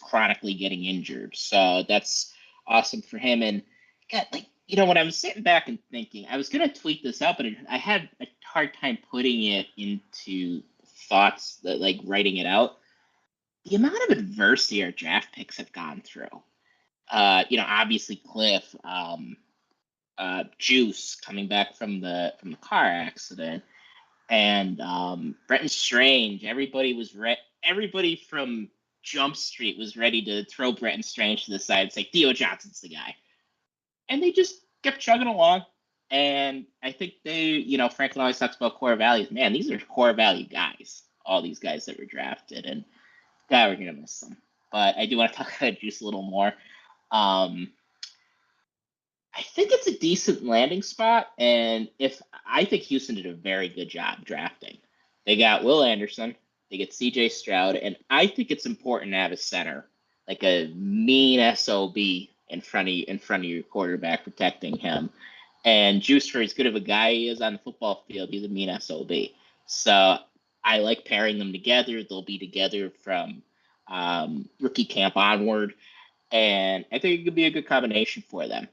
chronically getting injured. So that's awesome for him. And God, when I was sitting back and thinking, I was gonna tweet this out, but I had a hard time putting it into thoughts that like writing it out. The amount of adversity our draft picks have gone through. Obviously Cliff, Juice coming back from the car accident, and Brenton Strange. Everybody from Jump Street was ready to throw Brenton Strange to the side and say Theo Johnson's the guy, and they just kept chugging along. And I think Franklin always talks about core values. Man, these are core value guys. All these guys that were drafted, and God, we're gonna miss them. But I do want to talk about Juice a little more. I think it's a decent landing spot, and I think Houston did a very good job drafting. They got Will Anderson, they get C.J. Stroud, and I think it's important to have a center, like a mean SOB in front of your quarterback protecting him. And Juice, for as good of a guy he is on the football field, he's a mean SOB. So I like pairing them together. They'll be together from rookie camp onward, and I think it could be a good combination for them.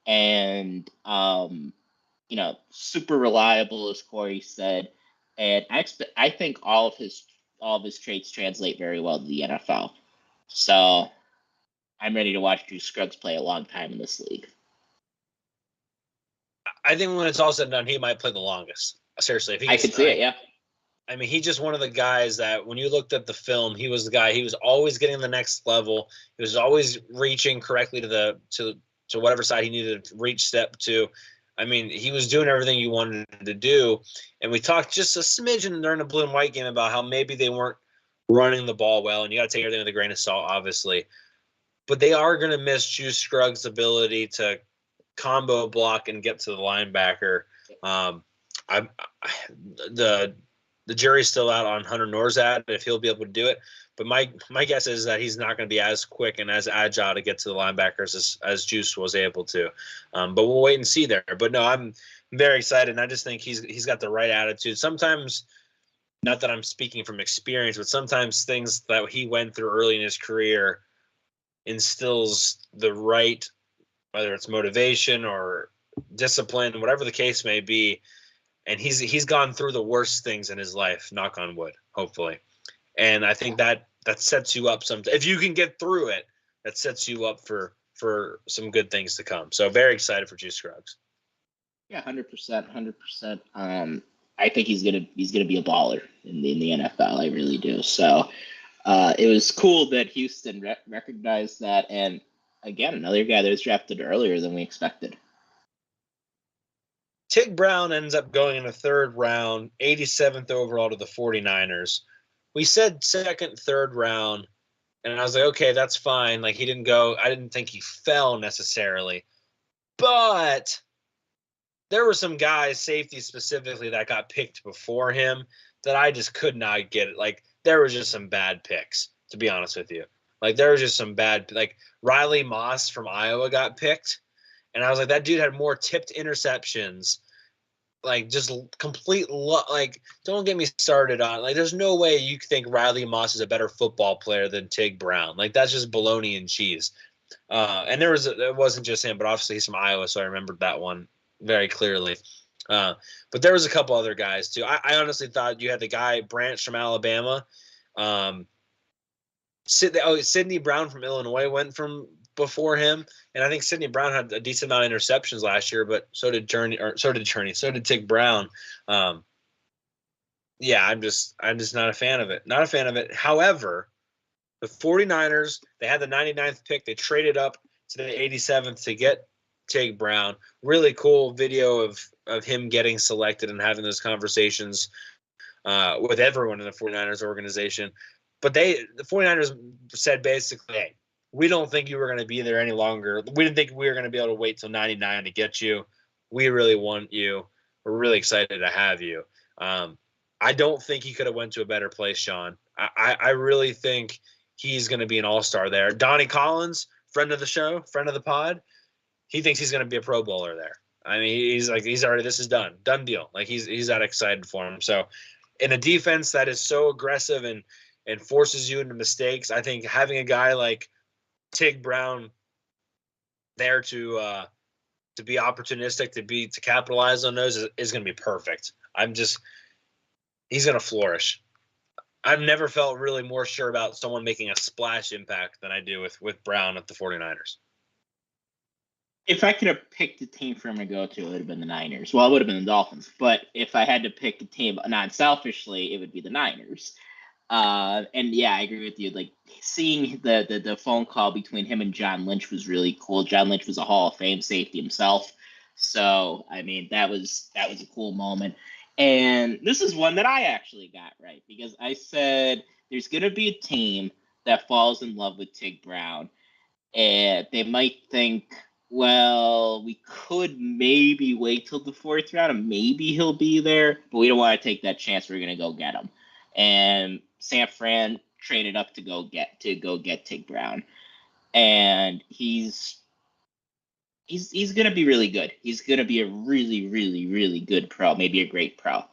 And super reliable, as Corey said, and I think all of his traits translate very well to the NFL. So I'm ready to watch Drew Scruggs play a long time in this league. I think when it's all said and done, he might play the longest. Seriously, if he I could see it, yeah. I mean, he's just one of the guys that when you looked at the film, he was the guy. He was always getting the next level. He was always reaching correctly to whatever side he needed to reach step to. I mean, he was doing everything you wanted to do. And we talked just a smidgen during the blue and white game about how maybe they weren't running the ball well, and you got to take everything with a grain of salt, obviously. But they are going to miss Juice Scruggs' ability to combo block and get to the linebacker. The jury's still out on Hunter Norzad if he'll be able to do it. But my guess is that he's not going to be as quick and as agile to get to the linebackers as Juice was able to. But we'll wait and see there. But no, I'm very excited, and I just think he's got the right attitude. Sometimes, not that I'm speaking from experience, but sometimes things that he went through early in his career instills the right, whether it's motivation or discipline, whatever the case may be. And he's gone through the worst things in his life, knock on wood, hopefully. And I think that sets you up if you can get through it, that sets you up for some good things to come. So very excited for Juice Scruggs. Yeah, 100%. I think he's gonna be a baller in the NFL. I really do. So it was cool that Houston recognized that. And again, another guy that was drafted earlier than we expected. Tig Brown ends up going in the third round, 87th overall to the 49ers. We said second, third round, and I was like, okay, that's fine. Like, he didn't go. I didn't think he fell necessarily. But there were some guys, safety specifically, that got picked before him that I just could not get it. Like, there was just some bad picks, to be honest with you. Like, there was just some bad – like, Riley Moss from Iowa got picked. And I was like, that dude had more tipped interceptions. Like, just complete like, don't get me started on, like, there's no way you think Riley Moss is a better football player than Tig Brown. Like, that's just bologna and cheese. And it wasn't just him, but obviously he's from Iowa, so I remembered that one very clearly. But there was a couple other guys too. I honestly thought you had the guy Branch from Alabama. Sidney Brown from Illinois went from before him, and I think Sidney Brown had a decent amount of interceptions last year, but so did Tig Brown. Yeah, I'm just not a fan of it. However, the 49ers, they had the 99th pick. They traded up to the 87th to get Tig Brown. Really cool video of him getting selected and having those conversations with everyone in the 49ers organization. But the 49ers said basically, hey, we don't think you were going to be there any longer. We didn't think we were going to be able to wait till 99 to get you. We really want you. We're really excited to have you. I don't think he could have went to a better place, Sean. I really think he's going to be an all-star there. Donnie Collins, friend of the show, friend of the pod, he thinks he's going to be a Pro Bowler there. I mean, he's already, this is done deal. Like, he's that excited for him. So in a defense that is so aggressive and forces you into mistakes, I think having a guy like Tig Brown there to be opportunistic, to capitalize on those is going to be perfect. He's going to flourish. I've never felt really more sure about someone making a splash impact than I do with Brown at the 49ers. If I could have picked a team for him to go to, it would have been the Niners. Well, it would have been the Dolphins. But if I had to pick a team, non-selfishly, it would be the Niners. And yeah, I agree with you. Like seeing the phone call between him and John Lynch was really cool. John Lynch was a Hall of Fame safety himself. So, I mean, that was a cool moment. And this is one that I actually got right because I said there's going to be a team that falls in love with Tig Brown. And they might think, well, we could maybe wait till the 4th round and maybe he'll be there, but we don't want to take that chance. We're going to go get him. And San Fran traded up to go get Tig Brown. And he's going to be really good. He's going to be a really, really, really good pro, maybe a great pro.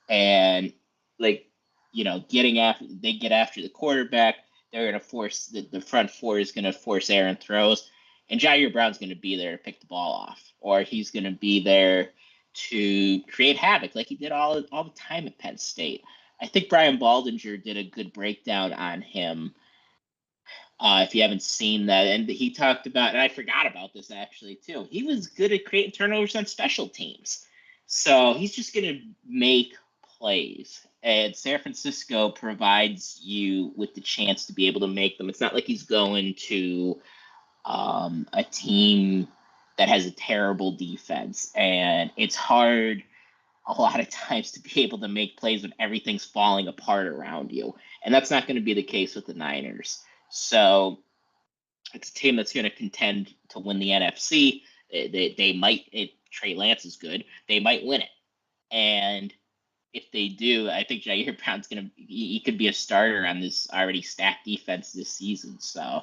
And like, they get after the quarterback. They're going to force the front four is going to force errant throws. And Jair Brown's going to be there to pick the ball off, or he's going to be there to create havoc like he did all the time at Penn State. I think Brian Baldinger did a good breakdown on him. If you haven't seen that, and he talked about, and I forgot about this actually too. He was good at creating turnovers on special teams, so he's just going to make plays. And San Francisco provides you with the chance to be able to make them. It's not like he's going to a team that has a terrible defense, and it's hard a lot of times to be able to make plays when everything's falling apart around you, and that's not going to be the case with the Niners. So it's a team that's going to contend to win the NFC. They might, if Trey Lance is good, they might win it, and if they do, I think Jair Brown's he could be a starter on this already stacked defense this season. So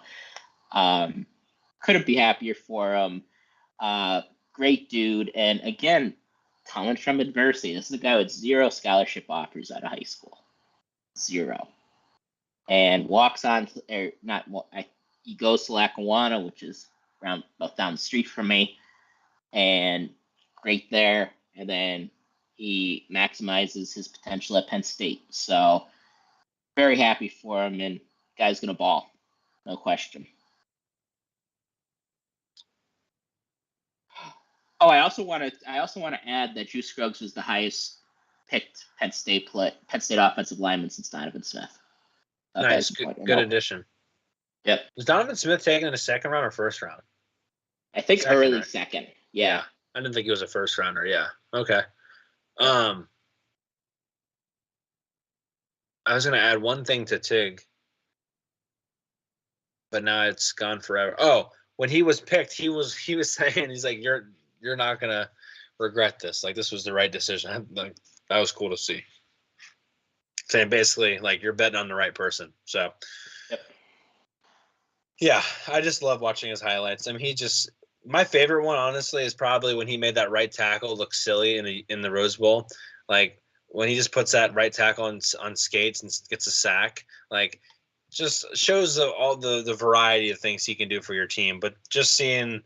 couldn't be happier for him. Great dude. And again, coming from adversity. This is a guy with 0 scholarship offers out of high school. 0. And walks on, he goes to Lackawanna, which is about down the street from me. And great there. And then he maximizes his potential at Penn State. So very happy for him, and guy's going to ball. No question. Oh, I also want to add that Juice Scruggs was the highest picked Penn State offensive lineman since Donovan Smith. Nice, good addition. Yep. Was Donovan Smith taken in the 2nd round or 1st round? I think early second. Yeah. I didn't think he was a 1st rounder. Yeah. Okay. I was going to add one thing to Tig, but now it's gone forever. Oh, when he was picked, he was saying, he's like, you're not going to regret this. Like, this was the right decision. Like, that was cool to see. Saying basically, like, you're betting on the right person. So, yep. Yeah, I just love watching his highlights. I mean, my favorite one, honestly, is probably when he made that right tackle look silly in the Rose Bowl. Like, when he just puts that right tackle on skates and gets a sack. Like, just shows all the variety of things he can do for your team. But just seeing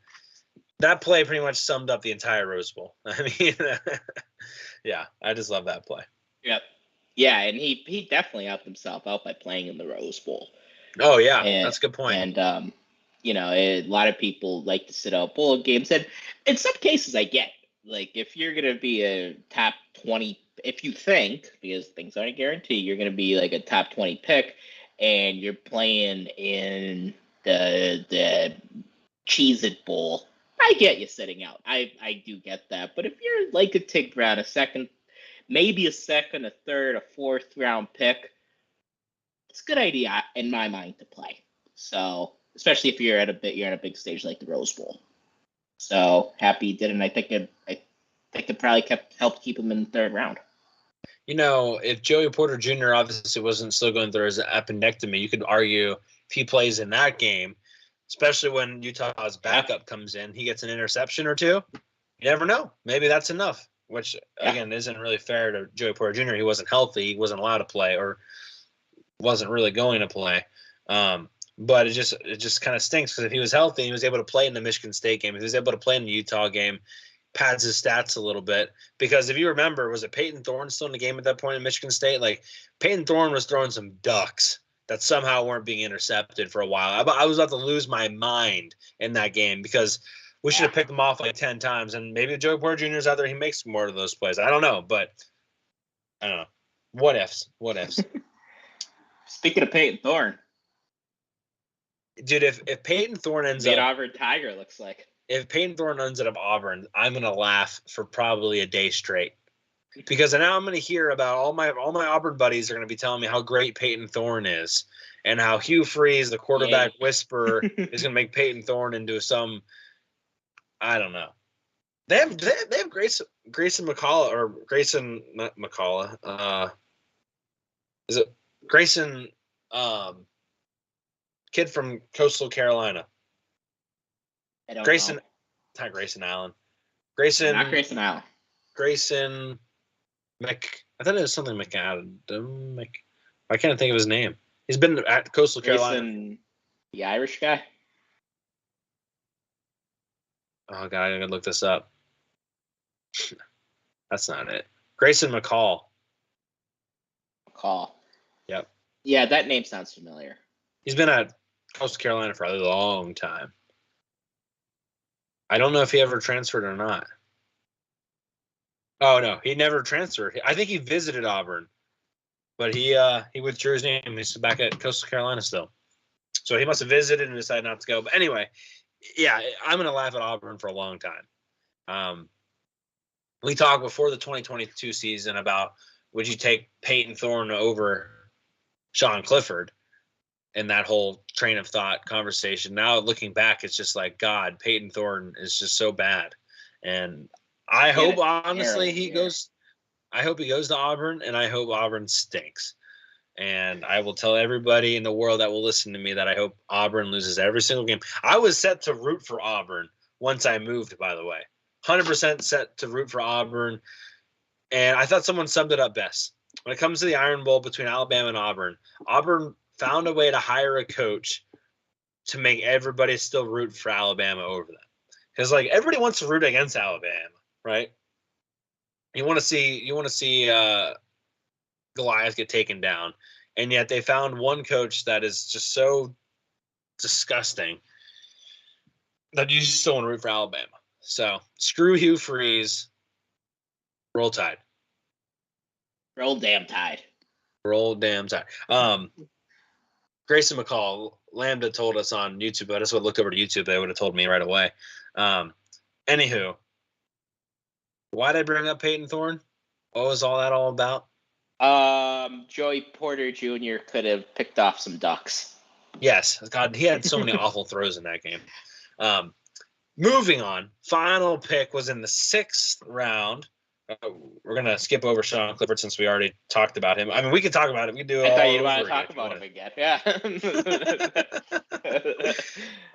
that play pretty much summed up the entire Rose Bowl. I mean, yeah, I just love that play. Yep. Yeah, and he definitely helped himself out by playing in the Rose Bowl. Oh, yeah, that's a good point. And, a lot of people like to sit out bowl games. And in some cases, I get, like, if you're going to be a top 20, if you think, because things aren't guaranteed, you're going to be like a top 20 pick, and you're playing in the Cheez-It Bowl, I get you sitting out. I do get that. But if you're like a Tig Brown, maybe a 2nd, a 3rd, a 4th round pick, it's a good idea in my mind to play. So, especially if you're at a big stage like the Rose Bowl. So happy he did, and I think it probably helped keep him in the 3rd round. If Joey Porter Jr. obviously wasn't still going through his appendectomy, you could argue if he plays in that game, especially when Utah's backup comes in, he gets an interception or two. You never know. Maybe that's enough, which, again, isn't really fair to Joey Porter Jr. He wasn't healthy. He wasn't allowed to play or wasn't really going to play. But it just kind of stinks because if he was healthy and he was able to play in the Michigan State game, if he was able to play in the Utah game, pads his stats a little bit. Because if you remember, was it Peyton Thorne still in the game at that point in Michigan State? Like, Peyton Thorne was throwing some ducks that somehow weren't being intercepted for a while. I was about to lose my mind in that game because we should have picked him off like 10 times. And maybe Joey Porter Jr. is out there. He makes more of those plays. I don't know, but I don't know. What ifs? What ifs? Speaking of Peyton Thorne. Dude, if Peyton Thorne ends up... Auburn Tiger looks like. If Peyton Thorne ends up Auburn, I'm going to laugh for probably a day straight. Because now I'm going to hear about all my Auburn buddies are going to be telling me how great Peyton Thorne is and how Hugh Freeze, the quarterback whisperer, is going to make Peyton Thorne into some, I don't know. They have Grayson McCullough, or Grayson, not McCullough. Is it Grayson, kid from Coastal Carolina? I don't Grayson, know. not Grayson Allen. Not Grayson Allen. Grayson I thought it was something McAdam. I can't think of his name. He's been at Coastal Carolina. Grayson, the Irish guy? Oh, God, I gotta look this up. That's not it. Grayson McCall. McCall. Yep. Yeah, that name sounds familiar. He's been at Coastal Carolina for a long time. I don't know if he ever transferred or not. Oh, no, he never transferred. I think he visited Auburn, but he withdrew his name. He's back at Coastal Carolina still. So he must have visited and decided not to go. But anyway, yeah, I'm going to laugh at Auburn for a long time. We talked before the 2022 season about would you take Peyton Thorne over Sean Clifford in that whole train of thought conversation. Now looking back, it's just like, God, Peyton Thorne is just so bad. And I hope, honestly, he goes to Auburn, and I hope Auburn stinks. And I will tell everybody in the world that will listen to me that I hope Auburn loses every single game. I was set to root for Auburn once I moved, by the way. 100% set to root for Auburn. And I thought someone summed it up best. When it comes to the Iron Bowl between Alabama and Auburn found a way to hire a coach to make everybody still root for Alabama over them. Because, like, everybody wants to root against Alabama, right? You want to see Goliath get taken down, and yet they found one coach that is just so disgusting that you still want to root for Alabama. So screw Hugh Freeze. Roll Tide. Roll damn Tide. Roll damn Tide. Grayson McCall, Lambda told us on YouTube, but I just would have looked over to YouTube, they would have told me right away. Anywho, why did I bring up Peyton Thorne? What was all that all about? Joey Porter Jr. could have picked off some ducks. Yes. God, he had so many awful throws in that game. Moving on, final pick was in the 6th round. We're going to skip over Sean Clifford since we already talked about him. I mean, we could talk about it. We can do it all over again. I thought you'd want to talk about him again.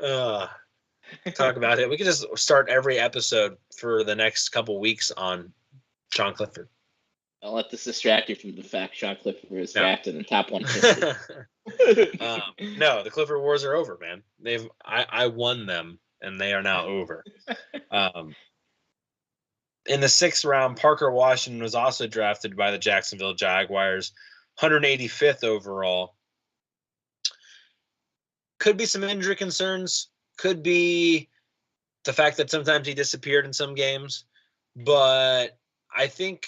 Yeah. Talk about it. We could just start every episode for the next couple weeks on Sean Clifford. Don't let this distract you from the fact Sean Clifford was drafted in the top 150. No, the Clifford Wars are over, man. I won them, and they are now over. In the 6th round, Parker Washington was also drafted by the Jacksonville Jaguars, 185th overall. Could be some injury concerns. Could be the fact that sometimes he disappeared in some games. But I think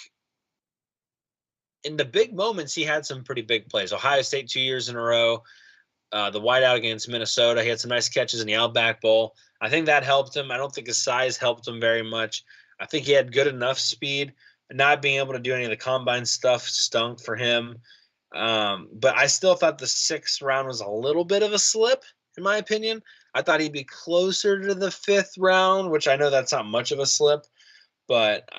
in the big moments, he had some pretty big plays. Ohio State 2 years in a row. The whiteout against Minnesota. He had some nice catches in the Outback Bowl. I think that helped him. I don't think his size helped him very much. I think he had good enough speed. Not being able to do any of the combine stuff stunk for him. But I still thought the 6th round was a little bit of a slip, in my opinion. I thought he'd be closer to the 5th round, which I know that's not much of a slip. But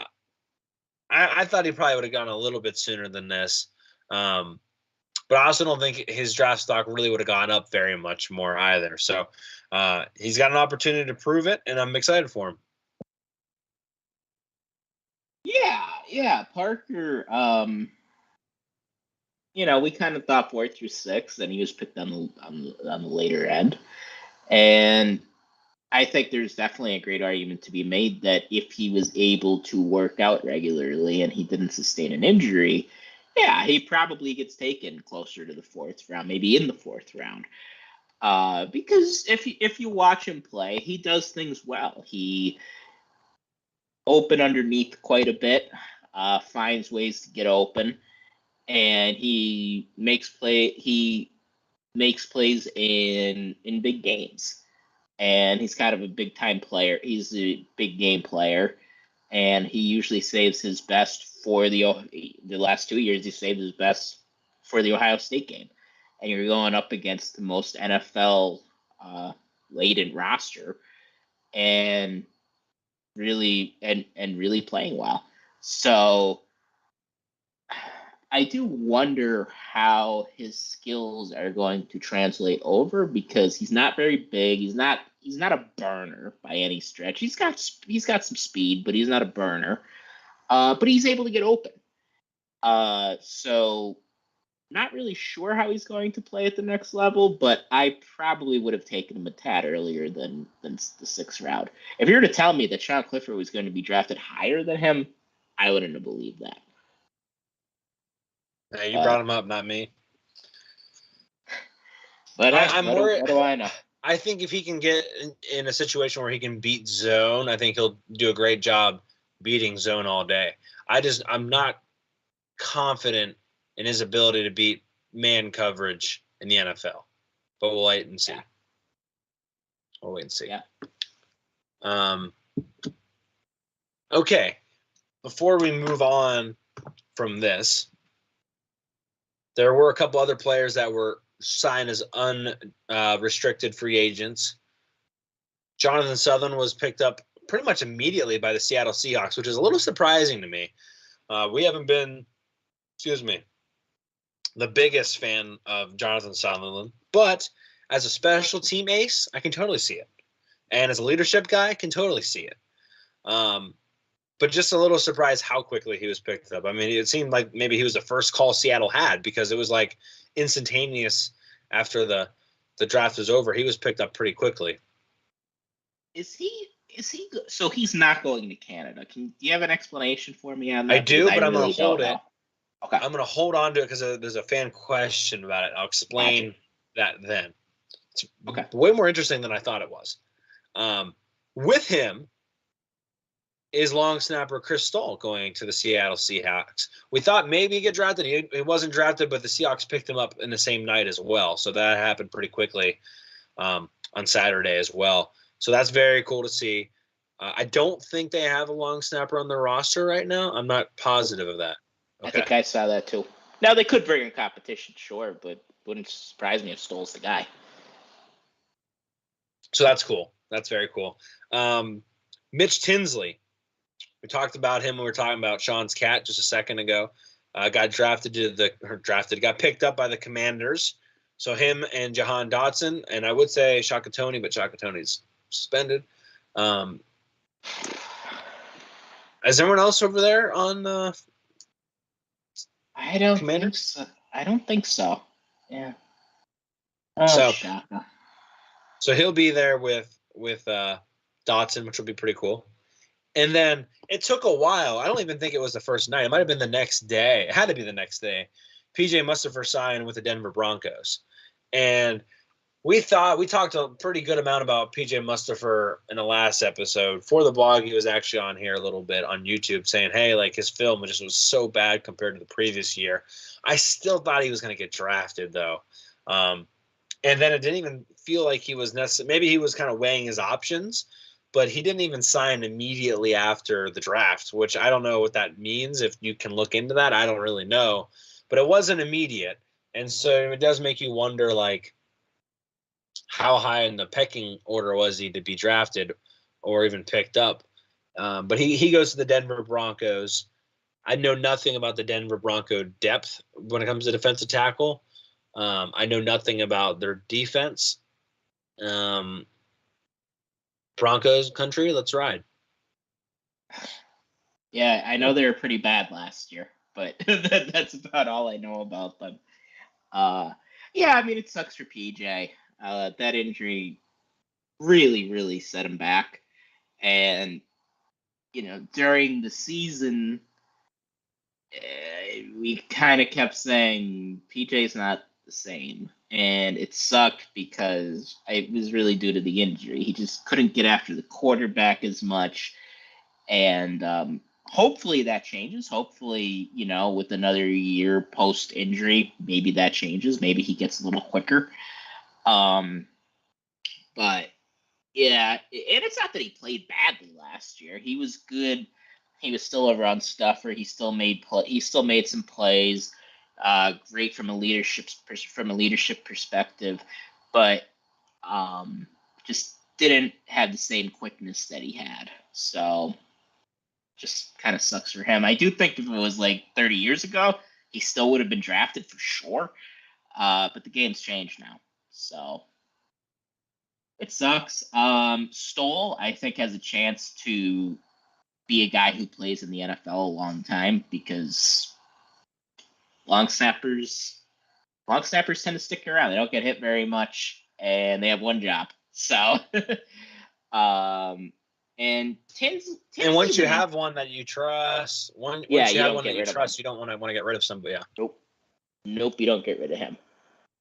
I thought he probably would have gone a little bit sooner than this. But I also don't think his draft stock really would have gone up very much more either. So he's got an opportunity to prove it, and I'm excited for him. Yeah, Parker. We kind of thought 4th through 6th, and he was picked on the later end. And I think there's definitely a great argument to be made that if he was able to work out regularly and he didn't sustain an injury, yeah, he probably gets taken closer to the fourth round, maybe in the fourth round. Because if you watch him play, he does things well. He open underneath quite a bit, finds ways to get open, and he makes plays in big games. And he's kind of a big time player. He's a big game player, and he usually saves his best for the last 2 years. He saved his best for the Ohio State game, and you're going up against the most NFL laden roster, and really really playing well. So I do wonder how his skills are going to translate over, because he's not very big. He's not a burner by any stretch. He's got some speed, but he's not a burner. But he's able to get open. So not really sure how he's going to play at the next level, but I probably would have taken him a tad earlier than the 6th round. If you were to tell me that Sean Clifford was going to be drafted higher than him, I wouldn't have believed that. Hey, you brought him up, not me. But I'm worried. What do I know? I think if he can get in a situation where he can beat zone, I think he'll do a great job beating zone all day. I'm not confident in his ability to beat man coverage in the NFL, but we'll wait and see. Yeah. We'll wait and see. Yeah. Okay. Before we move on from this, there were a couple other players that were signed as unrestricted free agents. Jonathan Sutherland was picked up pretty much immediately by the Seattle Seahawks, which is a little surprising to me. We haven't been, the biggest fan of Jonathan Sutherland, but as a special team ace, I can totally see it. And as a leadership guy, I can totally see it. But just a little surprised how quickly he was picked up. I mean, it seemed like maybe he was the first call Seattle had, because it was like instantaneous after the draft was over. He was picked up pretty quickly. Is he so he's not going to Canada? Do you have an explanation for me on that? I do, but I'm really going to hold it. Okay. I'm going to hold on to it because there's a fan question about it. I'll explain that then. It's way more interesting than I thought it was. With him is long snapper Chris Stoll going to the Seattle Seahawks. We thought maybe he'd get drafted. He wasn't drafted, but the Seahawks picked him up in the same night as well. So that happened pretty quickly on Saturday as well. So that's very cool to see. I don't think they have a long snapper on their roster right now. I'm not positive of that. Okay. I think I saw that too. Now, they could bring in competition, sure, but wouldn't surprise me if Stoll's the guy. So that's cool. That's very cool. Mitch Tinsley. We talked about him when we were talking about Sean's cat just a second ago. Got got picked up by the Commanders. So him and Jahan Dotson, and I would say Shaka Toney, but Shaka Toney's suspended. Is anyone else over there on I don't Commanders? think so. I don't think so. Yeah. Shaka. So he'll be there with Dotson, which will be pretty cool. And then it took a while. I don't even think it was the first night. It might have been the next day. It had to be the next day. PJ Mustipher signed with the Denver Broncos. And we talked a pretty good amount about PJ Mustipher in the last episode. For the blog, he was actually on here a little bit on YouTube saying, hey, like his film just was so bad compared to the previous year. I still thought he was going to get drafted, though. And then it didn't even feel like he was necessary. Maybe he was kind of weighing his options, but he didn't even sign immediately after the draft, which I don't know what that means. If you can look into that, I don't really know. But it wasn't immediate. And so it does make you wonder, like, how high in the pecking order was he to be drafted or even picked up? But he goes to the Denver Broncos. I know nothing about the Denver Bronco depth when it comes to defensive tackle. I know nothing about their defense. Broncos country, let's ride. Yeah, I know they were pretty bad last year, but that's about all I know about them. Yeah, I mean, it sucks for PJ. That injury really, really set him back. And, during the season, we kind of kept saying PJ's not the same. And it sucked because it was really due to the injury. He just couldn't get after the quarterback as much. And hopefully that changes. Hopefully, with another year post-injury, maybe that changes. Maybe he gets a little quicker. But yeah, and it's not that he played badly last year. He was good. He was still a run stuffer. He still made some plays. Great from a leadership perspective, but just didn't have the same quickness that he had. So just kind of sucks for him. I do think if it was like 30 years ago, he still would have been drafted for sure. But the game's changed now, so it sucks. Stoll, I think, has a chance to be a guy who plays in the NFL a long time because long snappers tend to stick around. They don't get hit very much, and they have one job. So, and And once you have one that you trust, you don't want to get rid of somebody. Yeah. Nope, you don't get rid of him.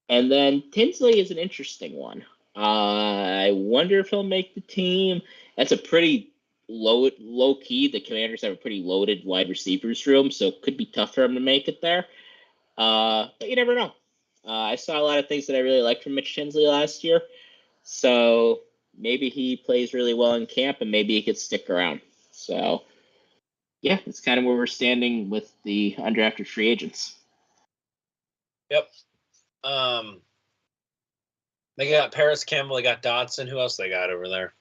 And then Tinsley is an interesting one. I wonder if he'll make the team. That's a pretty low key. The Commanders have a pretty loaded wide receivers room, so it could be tough for him to make it there. But you never know. I saw a lot of things that I really liked from Mitch Tinsley last year, so maybe he plays really well in camp, and maybe he could stick around. So, yeah, that's kind of where we're standing with the undrafted free agents. Yep. They got Paris Campbell. They got Dotson. Who else they got over there?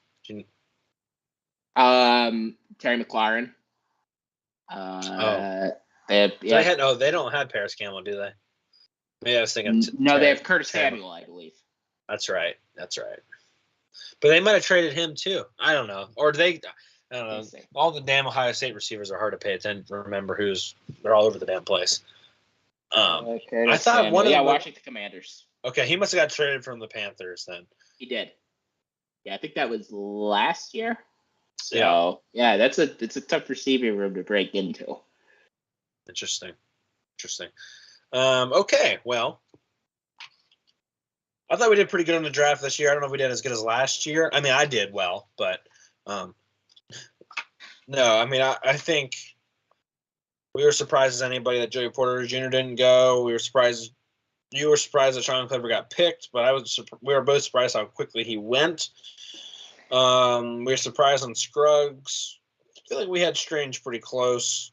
Terry McLaurin. They don't have Paris Campbell, do they? Maybe I was thinking. No, they have Curtis Samuel, I believe. That's right. But they might have traded him too. I don't know. Or I don't know. All the damn Ohio State receivers are hard to pay attention to remember they're all over the damn place. I thought one of them. Washington Commanders. Okay, he must have got traded from the Panthers then. He did. Yeah, I think that was last year. So yeah, it's a tough receiving room to break into. Interesting. Okay, well, I thought we did pretty good on the draft this year. I don't know if we did as good as last year. I mean, I did well, but no. I mean, I think we were surprised as anybody that Joey Porter Jr. didn't go. We were surprised. You were surprised that Sean Clifford got picked, but we were both surprised how quickly he went. We were surprised on Scruggs. I feel like we had Strange pretty close.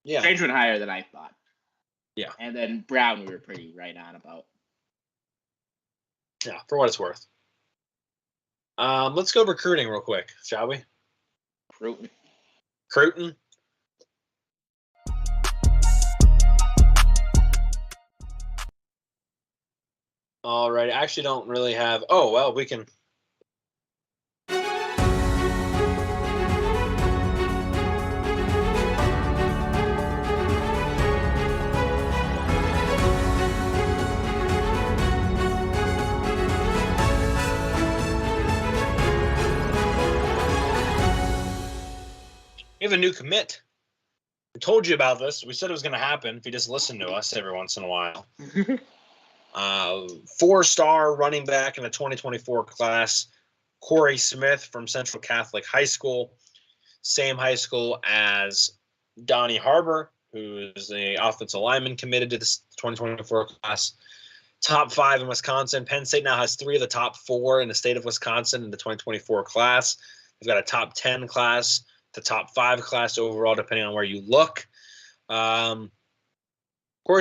Yeah. Strange went higher than I thought. Yeah. And then Brown we were pretty right on about. Yeah, for what it's worth. Let's go recruiting real quick, shall we? Cruton. All right. I actually don't really have. Oh, well, we can. We have a new commit. We told you about this. We said it was going to happen if you just listen to us every once in a while. 4-star running back in the 2024 class, Corey Smith from Central Catholic High School, same high school as Donnie Harbor, who is the offensive lineman committed to this 2024 class. Top 5 in Wisconsin. Penn State now has 3 of the top 4 in the state of Wisconsin in the 2024 class. We've got a top 10 class, the top 5 class overall, depending on where you look. Corey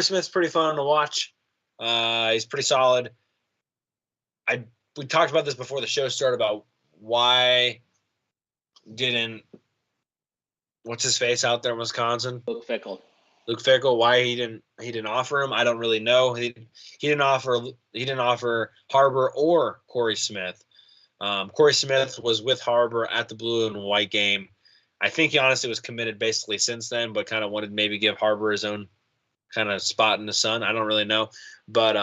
Smith's pretty fun to watch. He's pretty solid. We talked about this before the show started about why didn't what's his face out there in Wisconsin? Luke Fickell. Why he didn't offer him? I don't really know. He didn't offer Harbor or Corey Smith. Corey Smith was with Harbor at the blue and white game. I think he honestly was committed basically since then, but kind of wanted to maybe give Harbor his own kind of spot in the sun. I don't really know. But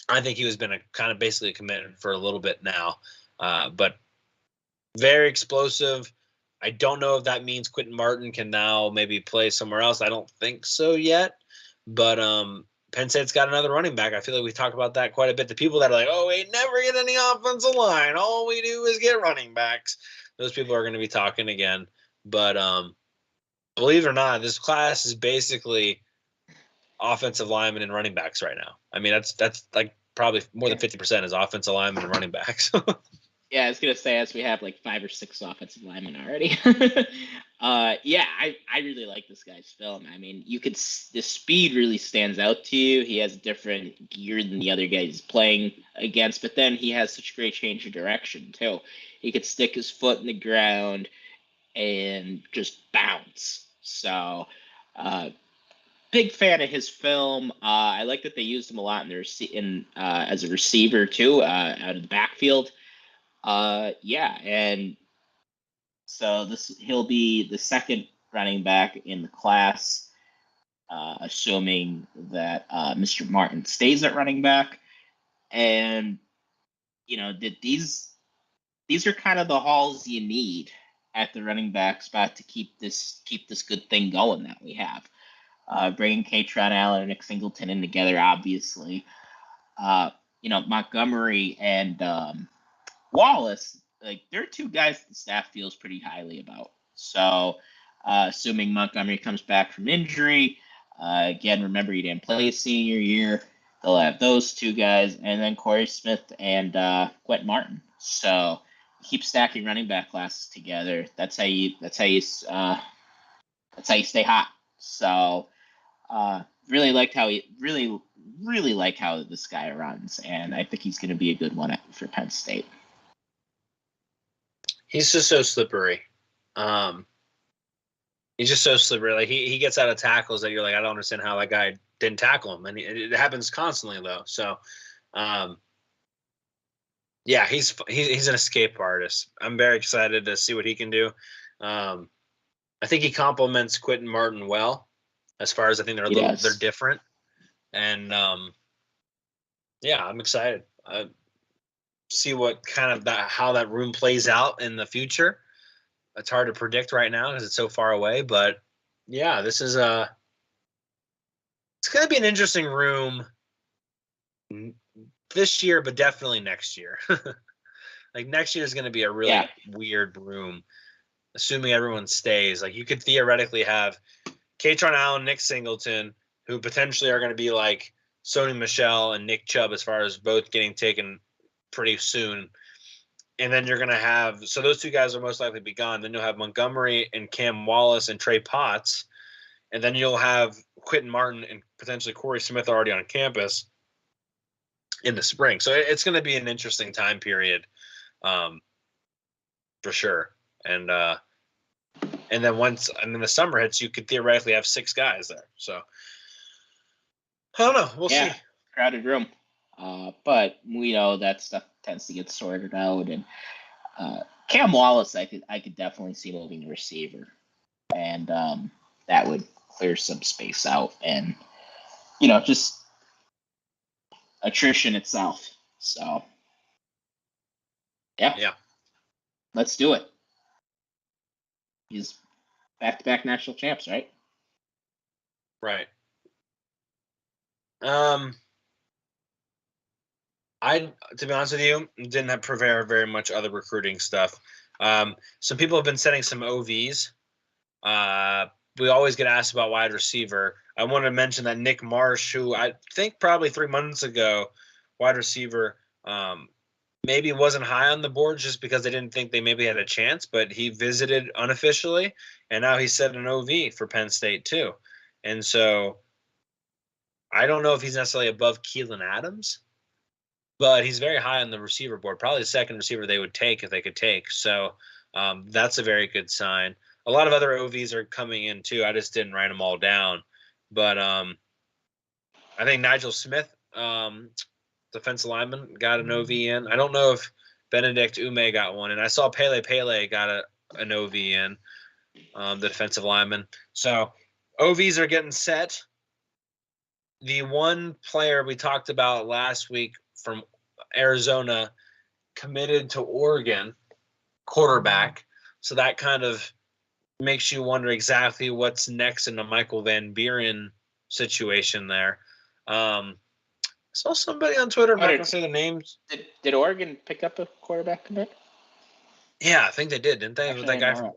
I I think he was been a kind of basically a commitment for a little bit now, but very explosive. I don't know if that means Quentin Martin can now maybe play somewhere else. I don't think so yet, but Penn State's got another running back. I feel like we talk about that quite a bit. The people that are like, oh, we never get any offensive line. All we do is get running backs. Those people are going to be talking again. But believe it or not, this class is basically offensive linemen and running backs right now. I mean, that's like probably more than 50% is offensive linemen and running backs. Yeah, I was gonna say, as we have like 5 or 6 offensive linemen already. Yeah, I really like this guy's film. I mean, the speed really stands out to you. He has different gear than the other guys he's playing against, but then he has such great change of direction too. He could stick his foot in the ground and just bounce. So, big fan of his film. I like that they used him a lot as a receiver too, out of the backfield. Yeah, and so he'll be the second running back in the class, assuming that Mr. Martin stays at running back. And that these are kind of the hauls you need at the running back spot to keep this good thing going that we have. Bringing Katron Allen and Nick Singleton in together, obviously. Montgomery and Wallace, like, they're two guys the staff feels pretty highly about. So, assuming Montgomery comes back from injury, again, remember he didn't play his senior year. They'll have those two guys, and then Corey Smith and Quentin Martin. So, keep stacking running back classes together. That's how you stay hot. So, really like how this guy runs, and I think he's going to be a good one for Penn State. He's just so slippery. He's just so slippery. Like he gets out of tackles that you're like, I don't understand how that guy didn't tackle him, and it happens constantly though. So, yeah, he's an escape artist. I'm very excited to see what he can do. I think he complements Quentin Martin well, as far as I think they're different, and yeah, I'm excited. See what kind of how that room plays out in the future. It's hard to predict right now because it's so far away, but yeah, this is it's going to be an interesting room this year, but definitely next year. Like next year is going to be a really weird room, assuming everyone stays. Like you could theoretically have Katron Allen, Nick Singleton, who potentially are going to be like Sony Michel and Nick Chubb as far as both getting taken pretty soon. And then you're going to have, so those two guys will most likely be gone. Then you'll have Montgomery and Cam Wallace and Trey Potts. And then you'll have Quentin Martin and potentially Corey Smith already on campus in the spring. So it's going to be an interesting time period, for sure. And then the summer hits, you could theoretically have 6 guys there. So I don't know. We'll see. Crowded room. But we know that stuff tends to get sorted out, and Cam Wallace, I could definitely see moving to receiver, and that would clear some space out, and just attrition itself. So yeah, let's do it. He's back-to-back national champs, right? Right. To be honest with you, didn't have prepare very much other recruiting stuff. Some people have been sending some OVs. We always get asked about wide receiver. I want to mention that Nick Marsh, who I think probably 3 months ago, wide receiver, maybe wasn't high on the board just because they didn't think they maybe had a chance, but he visited unofficially, and now he's set an OV for Penn State too. And so I don't know if he's necessarily above Keelan Adams, but he's very high on the receiver board, probably the second receiver they would take if they could take. So that's a very good sign. A lot of other OVs are coming in too. I just didn't write them all down. But I think Nigel Smith, defensive lineman, got an OV in. I don't know if Benedict Ume got one. And I saw Pele got an OV in, the defensive lineman. So OVs are getting set. The one player we talked about last week from Arizona committed to Oregon, quarterback. So that kind of makes you wonder exactly what's next in the Michael Van Buren situation there. I saw somebody on Twitter, I'm not going to say the names. Did Oregon pick up a quarterback commit? Yeah, I think they did, didn't they? Actually,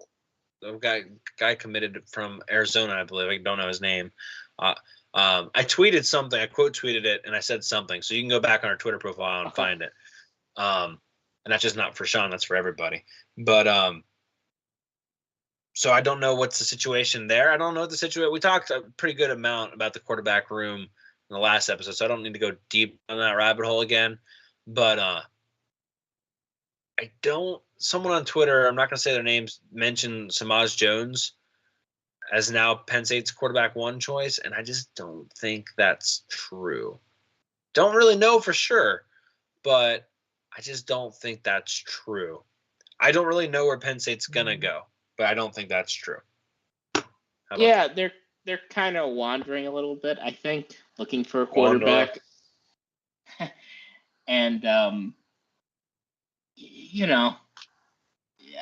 The guy committed from Arizona, I believe. I don't know his name. I tweeted something. I quote tweeted it, and I said something. So you can go back on our Twitter profile and find it. And that's just not for Sean. That's for everybody. But so I don't know what's the situation there. I don't know what the situation. We talked a pretty good amount about the quarterback room in the last episode, so I don't need to go deep on that rabbit hole again. But I don't. Someone on Twitter, I'm not going to say their names, mentioned Samaj Jones as now Penn State's quarterback one choice, and I just don't think that's true. Don't really know for sure, but I just don't think that's true. I don't really know where Penn State's going to go, but I don't think that's true. Yeah, they're kind of wandering a little bit, I think, looking for a quarterback. And,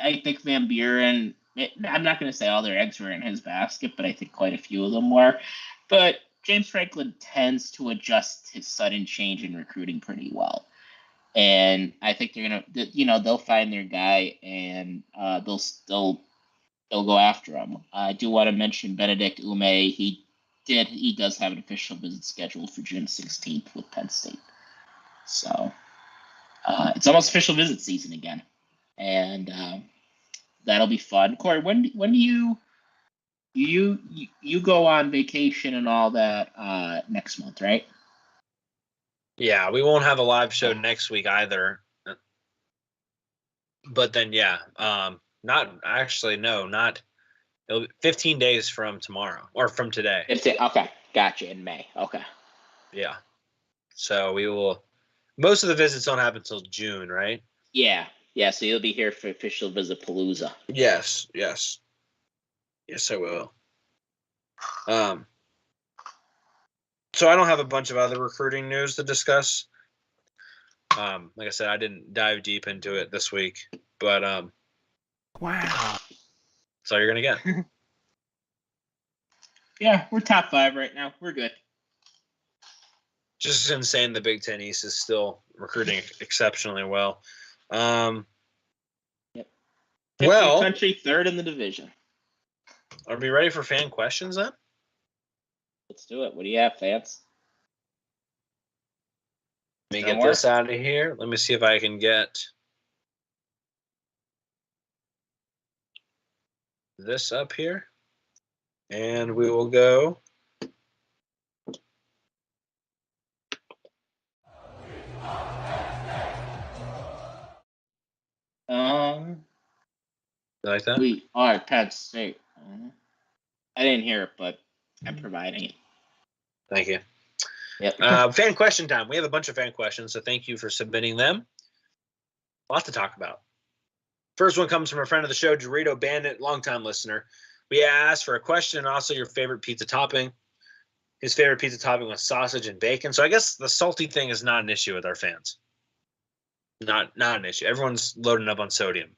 I think Van Buren, I'm not going to say all their eggs were in his basket, but I think quite a few of them were. But James Franklin tends to adjust his sudden change in recruiting pretty well. And I think they're going to, they'll find their guy and they'll go after him. I do want to mention Benedict Ume. He does have an official visit scheduled for June 16th with Penn State. So it's almost official visit season again. And that'll be fun. Corey, when do you go on vacation and all that next month, right? Yeah, we won't have a live show next week either. But then, not 15 days from tomorrow or from today. Okay, gotcha. In May. Okay. Yeah. So we will. Most of the visits don't happen until June, right? Yeah. Yeah, so you'll be here for official visit Palooza. Yes, I will. So I don't have a bunch of other recruiting news to discuss. Like I said, I didn't dive deep into it this week, but wow. That's all you're gonna get. Yeah, we're top 5 right now. We're good. Just insane. The Big Ten East is still recruiting exceptionally well. Yep. Well, country 3rd in the division. Are we ready for fan questions then? Let's do it. What do you have, fans? Let me get this out of here. Let me see if I can get this up here. And we will go. You like that? We are Penn State. I didn't hear it, but I'm providing it. Thank you. Yep. Fan question time. We have a bunch of fan questions, so thank you for submitting them. A lot to talk about. First one comes from a friend of the show, Dorito Bandit, longtime listener. We asked for a question and also your favorite pizza topping. His favorite pizza topping was sausage and bacon. So I guess the salty thing is not an issue with our fans. Not an issue. Everyone's loading up on sodium.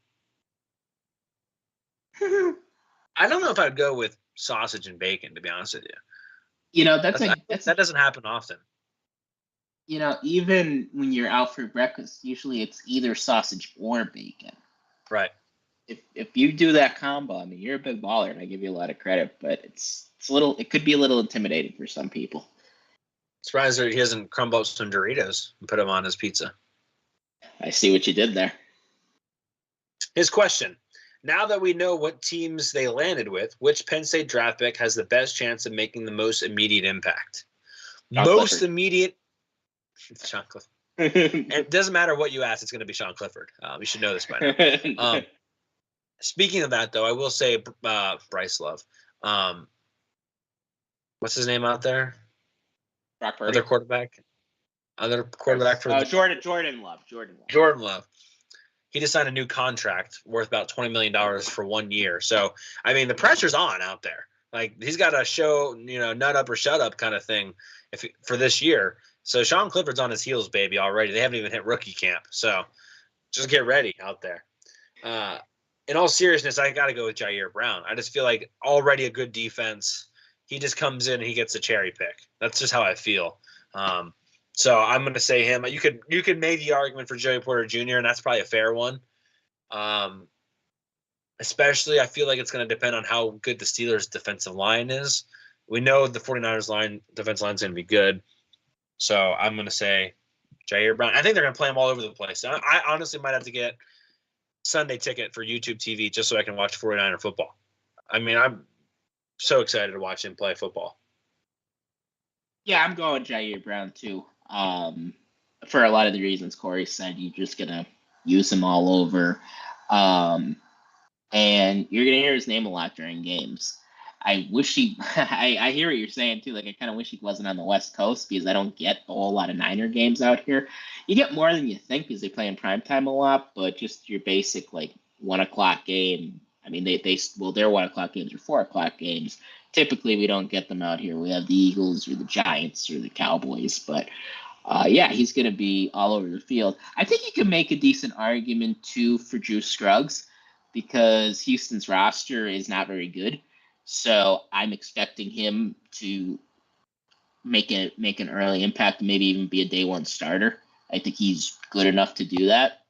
I don't know if I'd go with sausage and bacon, to be honest with you. That doesn't happen often. Even when you're out for breakfast, usually it's either sausage or bacon. Right. If you do that combo, I mean, you're a big baller, and I give you a lot of credit. But it could be a little intimidating for some people. Surprised that he hasn't crumbled up some Doritos and put them on his pizza. I see what you did there. His question. Now that we know what teams they landed with, which Penn State draft pick has the best chance of making the most immediate impact? Most immediate. Sean Clifford. And it doesn't matter what you ask, it's going to be Sean Clifford. You should know this by now. Speaking of that, though, I will say Bryce Love. What's his name out there? Brock Purdy. Other quarterback for Jordan Love. Jordan Love. He just signed a new contract worth about $20 million for 1 year. So, I mean, the pressure's on out there. Like, he's got a show, nut up or shut up kind of thing for this year. So Sean Clifford's on his heels, baby, already. They haven't even hit rookie camp. So just get ready out there. In all seriousness, I got to go with Jair Brown. I just feel like already a good defense. He just comes in and he gets the cherry pick. That's just how I feel. So I'm going to say him. You could make the argument for Joey Porter Jr., and that's probably a fair one. Especially, I feel like it's going to depend on how good the Steelers' defensive line is. We know the 49ers' defensive line is going to be good. So I'm going to say Jair Brown. I think they're going to play him all over the place. I honestly might have to get Sunday ticket for YouTube TV just so I can watch 49er football. I mean, I'm so excited to watch him play football. Yeah, I'm going Jair Brown too. For a lot of the reasons Corey said, you're just going to use him all over. And you're going to hear his name a lot during games. I wish I hear what you're saying too. Like, I kind of wish he wasn't on the West Coast because I don't get a whole lot of Niner games out here. You get more than you think because they play in primetime a lot, but just your basic, like, 1 o'clock game. I mean, their 1 o'clock games are 4 o'clock games. Typically, we don't get them out here. We have the Eagles or the Giants or the Cowboys, but yeah, he's going to be all over the field. I think you can make a decent argument too for Drew Scruggs because Houston's roster is not very good. So I'm expecting him to make an early impact, maybe even be a day one starter. I think he's good enough to do that.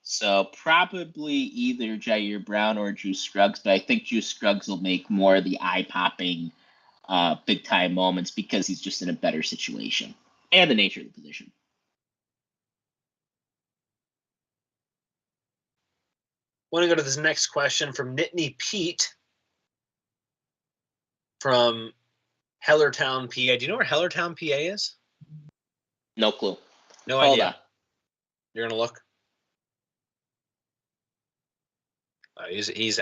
So probably either Jair Brown or Drew Scruggs, but I think Drew Scruggs will make more of the eye-popping big-time moments because he's just in a better situation and the nature of the position. I want to go to this next question from Nittany Pete from Hellertown, PA. Do you know where Hellertown, PA is? No clue. No Hold idea. on. You're gonna look. He's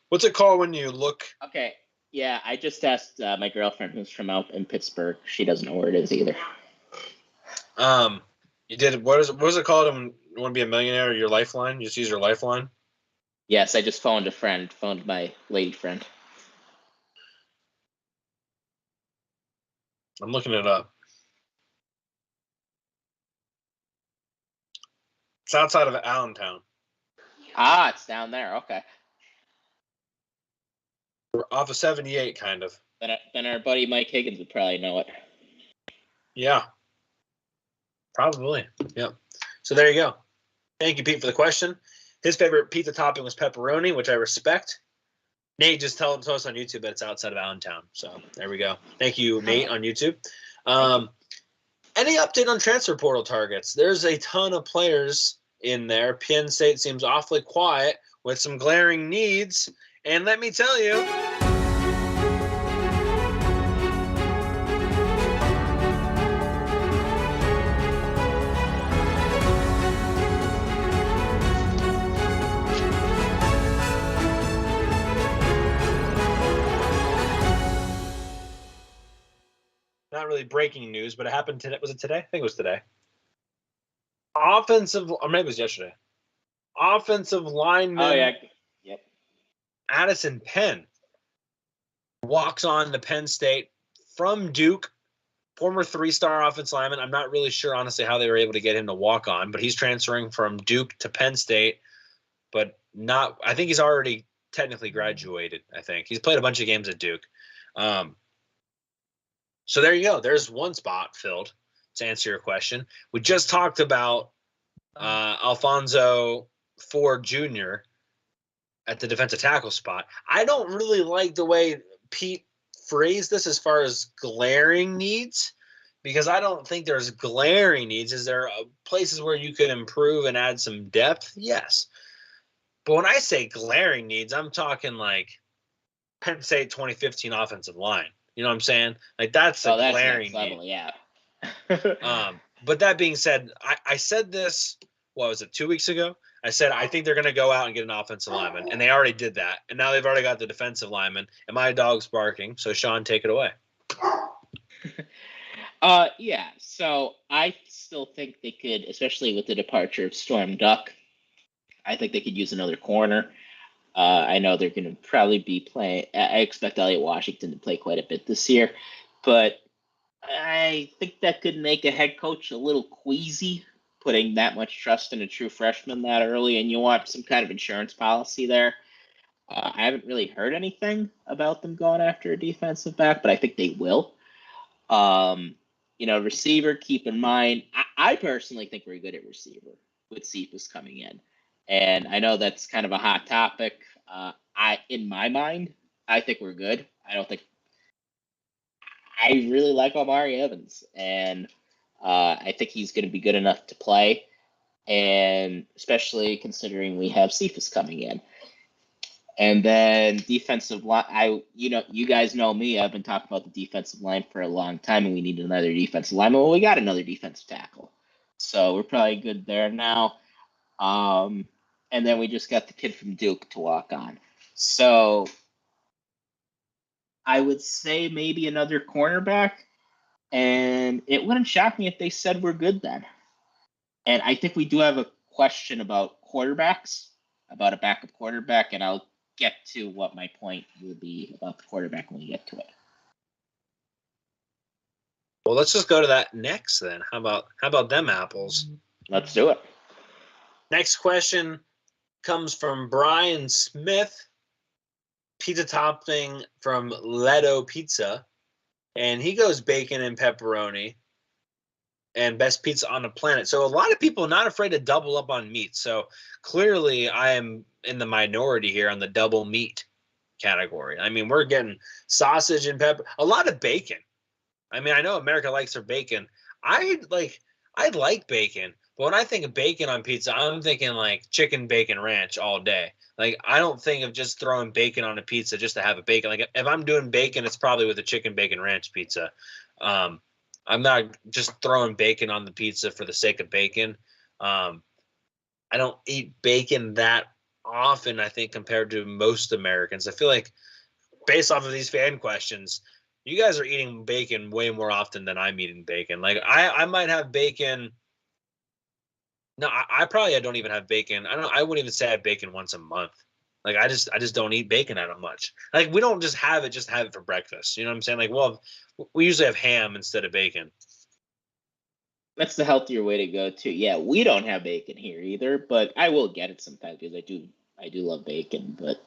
what's it called when you look? Okay. Yeah, I just asked my girlfriend who's from out in Pittsburgh. She doesn't know where it is either. You did what is it called when you want to be a millionaire? Your lifeline? You just use your lifeline? Yes, I just phoned my lady friend. I'm looking it up. It's outside of Allentown. Ah, it's down there. Okay. We're off of 78, kind of. Then our buddy Mike Higgins would probably know it. Yeah. Probably. Yep. So there you go. Thank you, Pete, for the question. His favorite pizza topping was pepperoni, which I respect. Nate just told us on YouTube that it's outside of Allentown. So there we go. Thank you, Nate, on YouTube. Any update on transfer portal targets? There's a ton of players in there. Penn State seems awfully quiet with some glaring needs. And let me tell you, not really breaking news, but it happened today. Was it today? I think it was today. Offensive, or maybe it was yesterday. Offensive lineman. Oh, yeah. Yep. Addison Penn walks on to Penn State from Duke, former 3-star offensive lineman. I'm not really sure, honestly, how they were able to get him to walk on, but he's transferring from Duke to Penn State, but not. I think he's already technically graduated. I think he's played a bunch of games at Duke. So there you go. There's one spot filled, to answer your question. We just talked about Alfonso Ford Jr. at the defensive tackle spot. I don't really like the way Pete phrased this as far as glaring needs, because I don't think there's glaring needs. Is there places where you could improve and add some depth? Yes. But when I say glaring needs, I'm talking like Penn State 2015 offensive line. You know what I'm saying? Like that's a glaring level, need. Yeah. But that being said, I said this, what was it, 2 weeks ago? I said I think they're going to go out and get an offensive lineman, and they already did that. And now they've already got the defensive lineman, and my dog's barking. So, Sean, take it away. Yeah, so I still think they could, especially with the departure of Storm Duck, I think they could use another corner. I know they're going to probably be playing. I expect Elliott Washington to play quite a bit this year, but I think that could make a head coach a little queasy, putting that much trust in a true freshman that early, and you want some kind of insurance policy there. I haven't really heard anything about them going after a defensive back, but I think they will. Receiver, keep in mind, I personally think we're good at receiver with Cephas coming in. And I know that's kind of a hot topic. In my mind, I think we're good. I really like Omari Evans, and I think he's going to be good enough to play, and especially considering we have Cephas coming in. And then defensive line, you guys know me. I've been talking about the defensive line for a long time, and we need another defensive lineman. Well, we got another defensive tackle, so we're probably good there now. And then we just got the kid from Duke to walk on. So I would say maybe another cornerback, and it wouldn't shock me if they said we're good then. And I think we do have a question about quarterbacks, about a backup quarterback, and I'll get to what my point will be about the quarterback when we get to it. Well, let's just go to that next then. How about them apples? Let's do it. Next question comes from Brian Smith, pizza topping from Ledo Pizza, and he goes bacon and pepperoni and best pizza on the planet. So a lot of people are not afraid to double up on meat. So clearly I am in the minority here on the double meat category. I mean, we're getting sausage and pepper, a lot of bacon. I mean, I know America likes their bacon. I like bacon, but when I think of bacon on pizza, I'm thinking like chicken bacon ranch all day. Like, I don't think of just throwing bacon on a pizza just to have a bacon. Like, if I'm doing bacon, it's probably with a chicken bacon ranch pizza. I'm not just throwing bacon on the pizza for the sake of bacon. I don't eat bacon that often, I think, compared to most Americans. I feel like, based off of these fan questions, you guys are eating bacon way more often than I'm eating bacon. Like, I might have bacon. No, I probably don't even have bacon. I wouldn't even say I have bacon once a month. Like, I just don't eat bacon that much. Like, we don't just have it for breakfast. You know what I'm saying? Like, well, we usually have ham instead of bacon. That's the healthier way to go too. Yeah, we don't have bacon here either, but I will get it sometimes because I do love bacon, but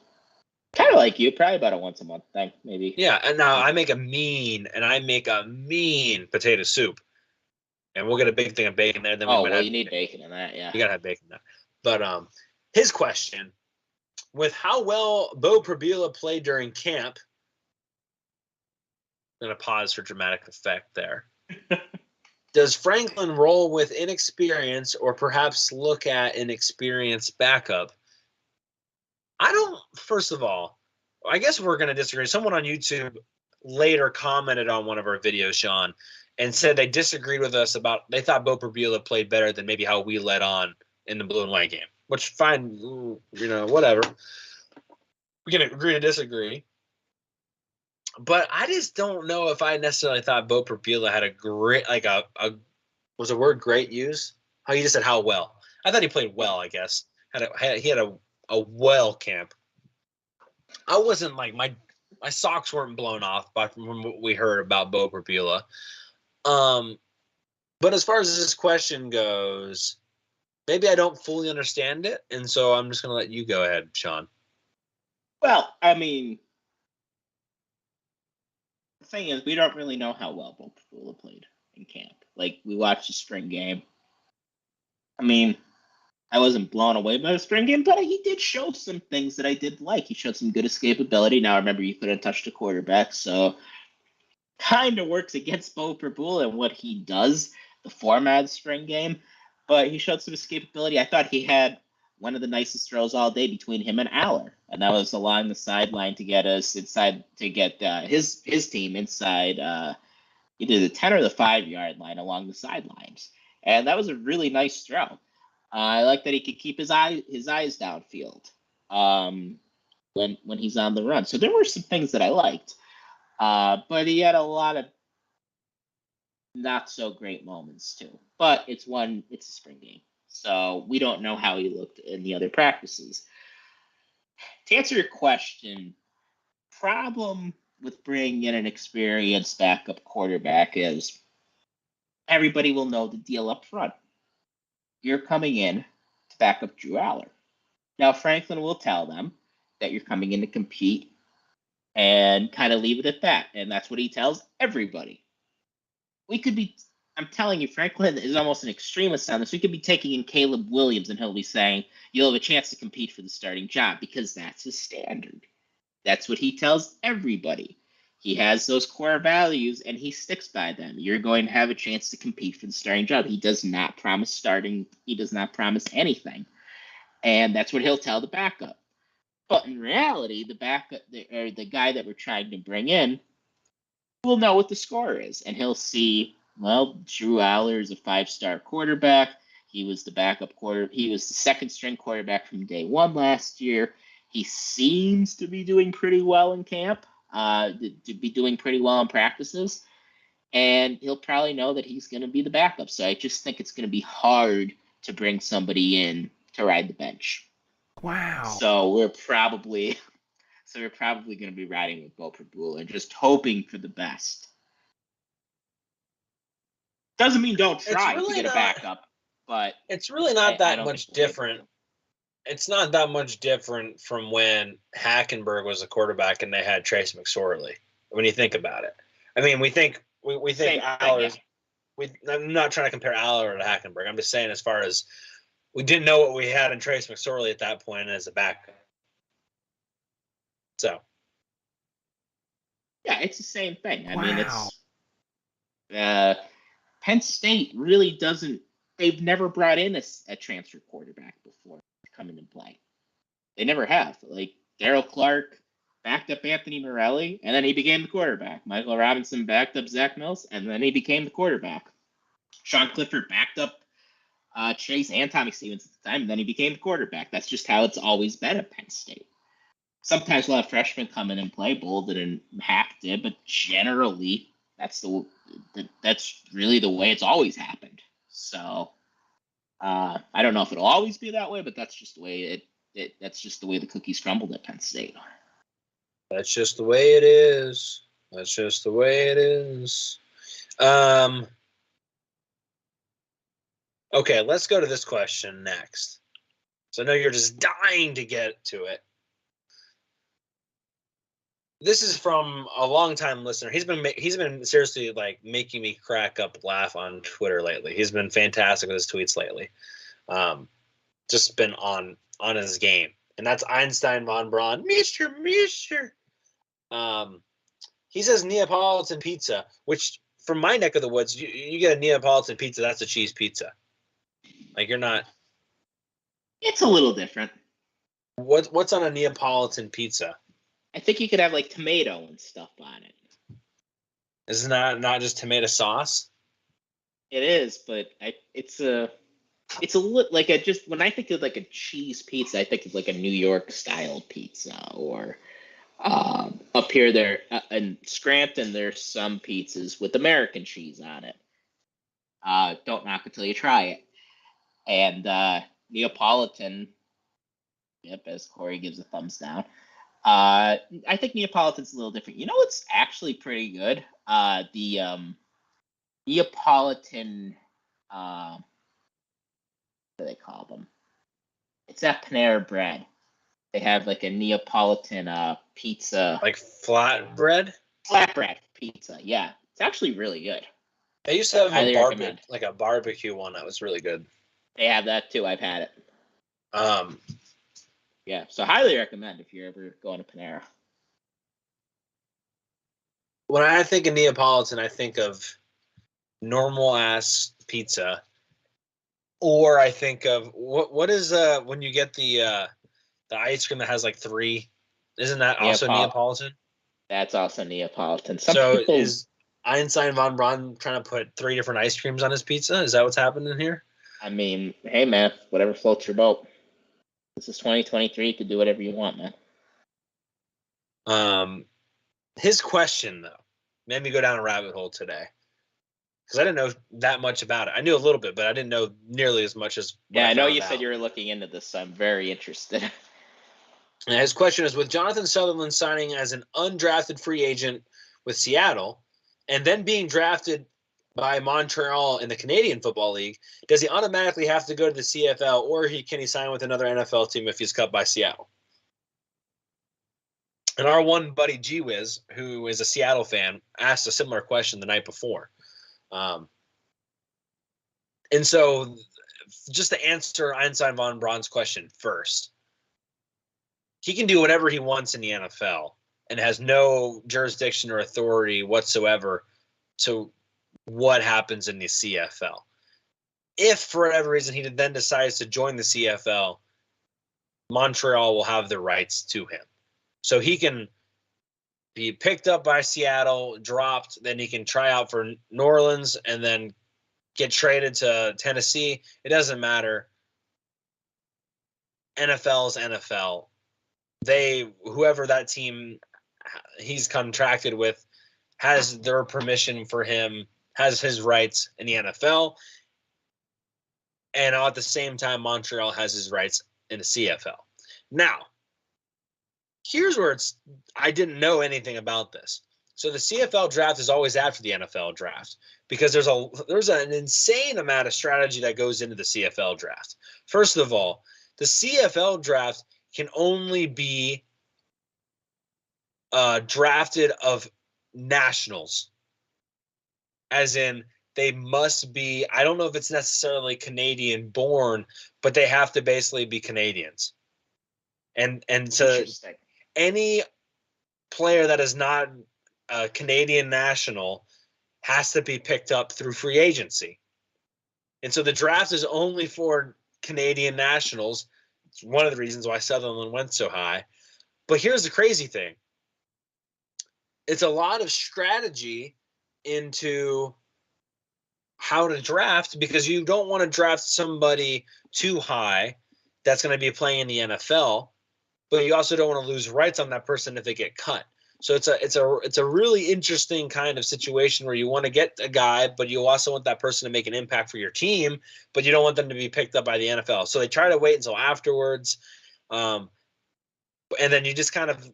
kind of like you, probably about a once a month thing, maybe. Yeah, and now I make a mean potato soup, and we'll get a big thing of bacon there. Then you need bacon in that, yeah. You gotta have bacon there. But his question, with how well Bo Prabila played during camp, I'm gonna pause for dramatic effect there. Does Franklin roll with inexperience or perhaps look at an experienced backup? First of all, I guess we're going to disagree. Someone on YouTube later commented on one of our videos, Sean, and said they disagreed with us they thought Bo Prabila played better than maybe how we led on in the blue and white game, which fine, whatever. We can agree to disagree. But I just don't know if I necessarily thought Bo Prabila had a great, was the word great used? How you just said how well. I thought he played well, I guess. He had a well camp. I wasn't like, my socks weren't blown off from what we heard about Bo Prabila. But as far as this question goes, maybe I don't fully understand it, and so I'm just going to let you go ahead, Sean. Well, I mean, the thing is, we don't really know how well Bo Prabila played in camp. Like, we watched the spring game. I mean, I wasn't blown away by the spring game, but he did show some things that I did like. He showed some good escapability. Now, remember, you couldn't touch the quarterback, so kind of works against Bo Prabila and what he does, the format of the spring game. But he showed some escapability. I thought he had one of the nicest throws all day between him and Aller, and that was along the sideline to get us inside, to get his team inside either the 10 or the 5-yard line along the sidelines. And that was a really nice throw. I like that he could keep his eyes downfield when he's on the run. So there were some things that I liked, but he had a lot of not so great moments too. But it's a spring game, so we don't know how he looked in the other practices. To answer your question, problem with bringing in an experienced backup quarterback is everybody will know the deal up front. You're coming in to back up Drew Aller. Now, Franklin will tell them that you're coming in to compete and kind of leave it at that. And that's what he tells everybody. I'm telling you, Franklin is almost an extremist on this. We could be taking in Caleb Williams and he'll be saying, you'll have a chance to compete for the starting job because that's his standard. That's what he tells everybody. He has those core values and he sticks by them. You're going to have a chance to compete for the starting job. He does not promise starting. He does not promise anything. And that's what he'll tell the backup. But in reality, the backup, or the guy that we're trying to bring in, will know what the score is. And he'll see, well, Drew Aller is a 5-star quarterback. He was the He was the second string quarterback from day one last year. He seems to be doing pretty well in camp, to be doing pretty well in practices. And he'll probably know that he's going to be the backup. So I just think it's going to be hard to bring somebody in to ride the bench. Wow. So we're probably going to be riding with Bo Prabula and just hoping for the best. Doesn't mean don't try to get a backup, but it's really not that much different. It's not that much different from when Hackenberg was a quarterback and they had Trace McSorley. When you think about it, I mean, we think Aller. I'm not trying to compare Aller to Hackenberg. I'm just saying, as far as we didn't know what we had in Trace McSorley at that point as a backup. So, yeah, it's the same thing. I mean, it's Penn State really doesn't. They've never brought in a transfer quarterback before to come in and play. They never have. Like Daryl Clark backed up Anthony Morelli, and then he became the quarterback. Michael Robinson backed up Zach Mills, and then he became the quarterback. Sean Clifford backed up Chase and Tommy Stevens at the time, and then he became the quarterback. That's just how it's always been at Penn State. Sometimes we'll have freshmen come in and play. Bolden and Hack did, but generally that's really the way it's always happened. So I don't know if it'll always be that way, but that's just the way that's just the way the cookies crumbled at Penn State. That's just the way it is. That's just the way it is. Okay, let's go to this question next. So I know you're just dying to get to it. This is from a longtime listener. He's been seriously like making me crack up, laugh on Twitter lately. He's been fantastic with his tweets lately. Just been on his game, and that's Einstein von Braun, Mister. He says Neapolitan pizza, which from my neck of the woods, you get a Neapolitan pizza, that's a cheese pizza. Like you're not. It's a little different. What's on a Neapolitan pizza? I think you could have like tomato and stuff on it. Isn't that not just tomato sauce? It is, but it's a like just when I think of like a cheese pizza, I think of like a New York style pizza, or up here there in Scranton, there's some pizzas with American cheese on it. Don't knock it till you try it. And Neapolitan, yep, as Corey gives a thumbs down. I think Neapolitan's a little different. You know what's actually pretty good? The Neapolitan, what do they call them? It's that Panera Bread. They have like a Neapolitan pizza. Like flatbread? Flatbread pizza, yeah. It's actually really good. They used to have a barbecue one that was really good. They have that too. I've had it. Yeah, so highly recommend if you're ever going to Panera. When I think of Neapolitan, I think of normal ass pizza, or I think of what is when you get the ice cream that has like 3. Isn't that also Neapolitan? That's also Neapolitan. Is Einstein von Braun trying to put 3 different ice creams on his pizza? Is that what's happening here? I mean, hey man, whatever floats your boat. This is 2023. You can do whatever you want, man. His question, though, made me go down a rabbit hole today. Because I didn't know that much about it. I knew a little bit, but I didn't know nearly as much as... Yeah, I know you said you were looking into this, so I'm very interested. And his question is, with Jonathan Sutherland signing as an undrafted free agent with Seattle and then being drafted by Montreal in the Canadian Football League, does he automatically have to go to the CFL, or can he sign with another NFL team if he's cut by Seattle? And our one buddy G-Wiz, who is a Seattle fan, asked a similar question the night before. And so just to answer Einstein von Braun's question first, he can do whatever he wants in the NFL and has no jurisdiction or authority whatsoever to what happens in the CFL. If for whatever reason he then decides to join the CFL, Montreal will have the rights to him. So he can be picked up by Seattle, dropped, then he can try out for New Orleans and then get traded to Tennessee. It doesn't matter. NFL's NFL. Whoever that team he's contracted with has their permission for him, has his rights in the NFL. And at the same time, Montreal has his rights in the CFL. Now, here's where I didn't know anything about this. So the CFL draft is always after the NFL draft because there's an insane amount of strategy that goes into the CFL draft. First of all, the CFL draft can only be drafted of nationals, as in they must be, I don't know if it's necessarily Canadian born, but they have to basically be Canadians. And so any player that is not a Canadian national has to be picked up through free agency. And so the draft is only for Canadian nationals. It's one of the reasons why Sutherland went so high. But here's the crazy thing. It's a lot of strategy into how to draft because you don't want to draft somebody too high that's going to be playing in the NFL, but you also don't want to lose rights on that person if they get cut. So it's a really interesting kind of situation where you want to get a guy, but you also want that person to make an impact for your team, but you don't want them to be picked up by the NFL. So they try to wait until afterwards, and then you just kind of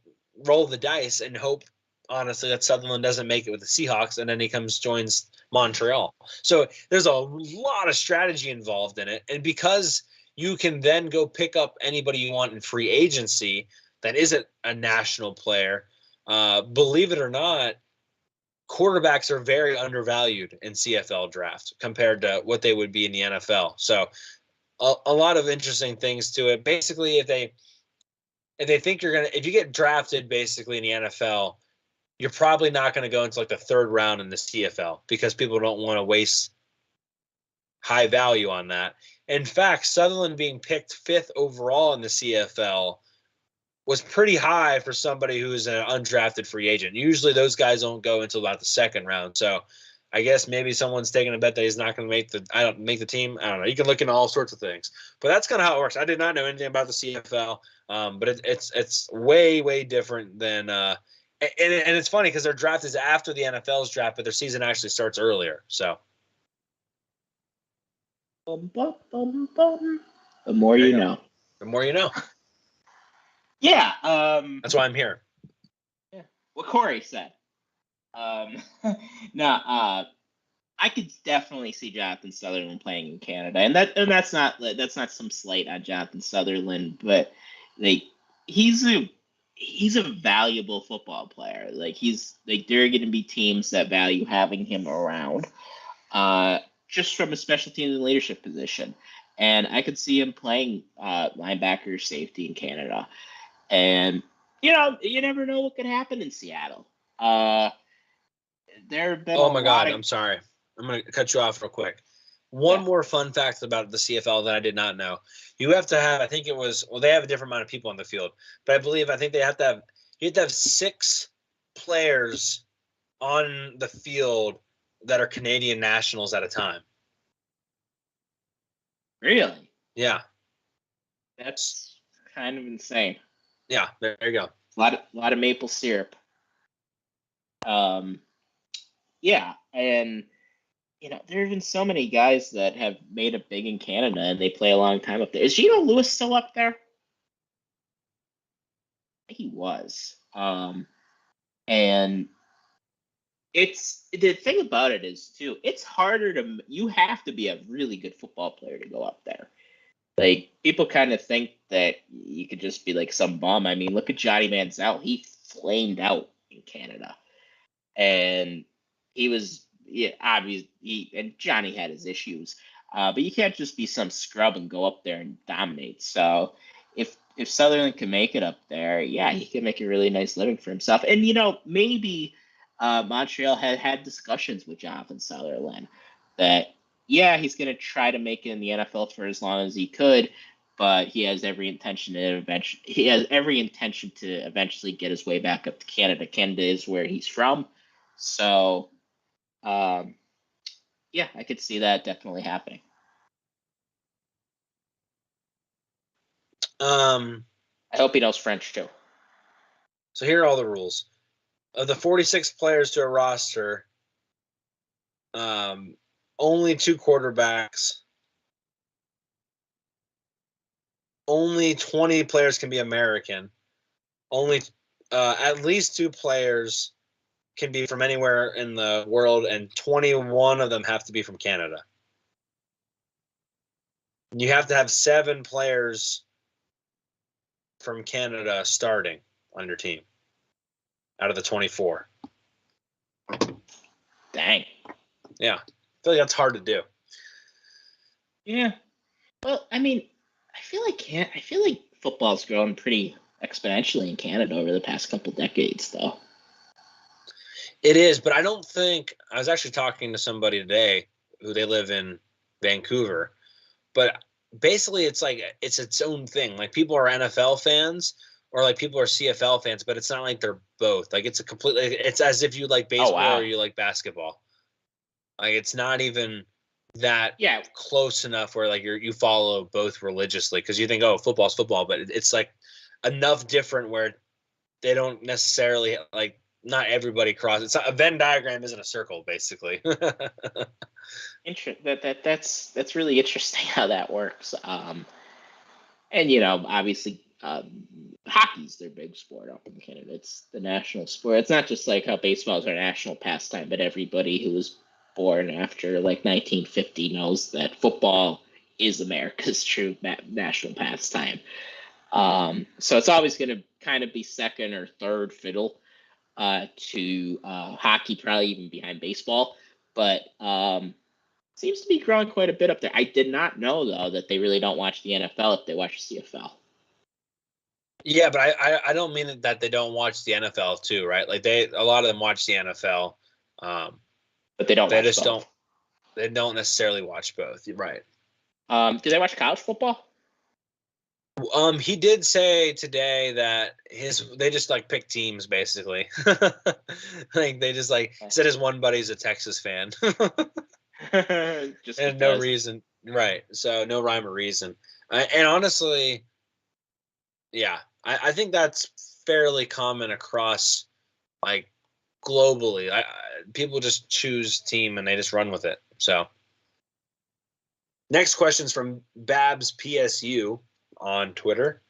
roll the dice and hope, honestly, that Sutherland doesn't make it with the Seahawks, and then he joins Montreal. So there's a lot of strategy involved in it, and because you can then go pick up anybody you want in free agency that isn't a national player. Believe it or not, quarterbacks are very undervalued in CFL draft compared to what they would be in the NFL. So a lot of interesting things to it. Basically, if they think if you get drafted basically in the NFL, you're probably not going to go into like the third round in the CFL because people don't want to waste high value on that. In fact, Sutherland being picked 5th overall in the CFL was pretty high for somebody who's an undrafted free agent. Usually those guys don't go until about the 2nd round. So I guess maybe someone's taking a bet that he's not going to make the team. I don't know. You can look into all sorts of things, but that's kind of how it works. I did not know anything about the CFL, but it's way, way different than and it's funny because their draft is after the NFL's draft, but their season actually starts earlier. So. The more you know. The more you know. Yeah. That's why I'm here. Yeah. What Corey said. I could definitely see Jonathan Sutherland playing in Canada, and that's not some slight on Jonathan Sutherland, but he's a valuable football player. There are going to be teams that value having him around. Just from a special teams and leadership position. And I could see him playing linebacker safety in Canada. And, you never know what could happen in Seattle. There have been I'm sorry. I'm going to cut you off real quick. One more fun fact about the CFL that I did not know. You have to have, they have a different amount of people on the field. But you have to have 6 players on the field that are Canadian nationals at a time. Really? Yeah. That's kind of insane. Yeah, there you go. A lot of maple syrup. Yeah, and there have been so many guys that have made it big in Canada and they play a long time up there. Is Geno Lewis still up there? he was. And it's the thing about it is too. It's harder to. You have to be a really good football player to go up there. Like people kind of think that you could just be like some bum. I mean, look at Johnny Manziel. He flamed out in Canada, and he was obviously. And Johnny had his issues, but you can't just be some scrub and go up there and dominate. So if Sutherland can make it up there, yeah, he can make a really nice living for himself. And maybe Montreal had discussions with Jonathan Sutherland that he's going to try to make it in the NFL for as long as he could, but he has every intention to eventually get his way back up to Canada. Canada is where he's from, so I could see that definitely happening. I hope he knows French too. So here are all the rules. Of the 46 players to a roster, only 2 quarterbacks. Only 20 players can be American. Only at least 2 players can be from anywhere in the world, and 21 of them have to be from Canada. You have to have 7 players from Canada starting on your team out of the 24. Dang. Yeah. I feel like that's hard to do. Yeah. Well, I mean, I feel like football's grown pretty exponentially in Canada over the past couple decades, though. It is, but I don't think – I was actually talking to somebody today who they live in Vancouver, but basically it's like it's its own thing. Like people are NFL fans or like people are CFL fans, but it's not like they're both. Like it's as if you like baseball or you like basketball. Like it's not even that close enough where like you follow both religiously because you think, oh, football's football, but it's like enough different where they don't necessarily like not everybody crosses. It's not, a Venn diagram isn't a circle, basically. That's really interesting how that works. And obviously, hockey's their big sport up in Canada. It's the national sport. It's not just like how baseball is our national pastime, but everybody who was born after like 1950 knows that football is America's true national pastime. So it's always going to kind of be second or third fiddle to hockey, probably even behind baseball. But seems to be growing quite a bit up there. I did not know, though, that they really don't watch the NFL if they watch the CFL. Yeah, but I don't mean that they don't watch the NFL too, right? Like a lot of them watch the NFL, but they don't. They just both. They don't necessarily watch both. You're right. Do they watch college football? He did say today that they just like pick teams basically. Like they just like said his one buddy's a Texas fan. Just and no reason, right? So no rhyme or reason. And honestly, yeah, I think that's fairly common across like globally. People just choose team and they just run with it. So next question's from Babs PSU on Twitter.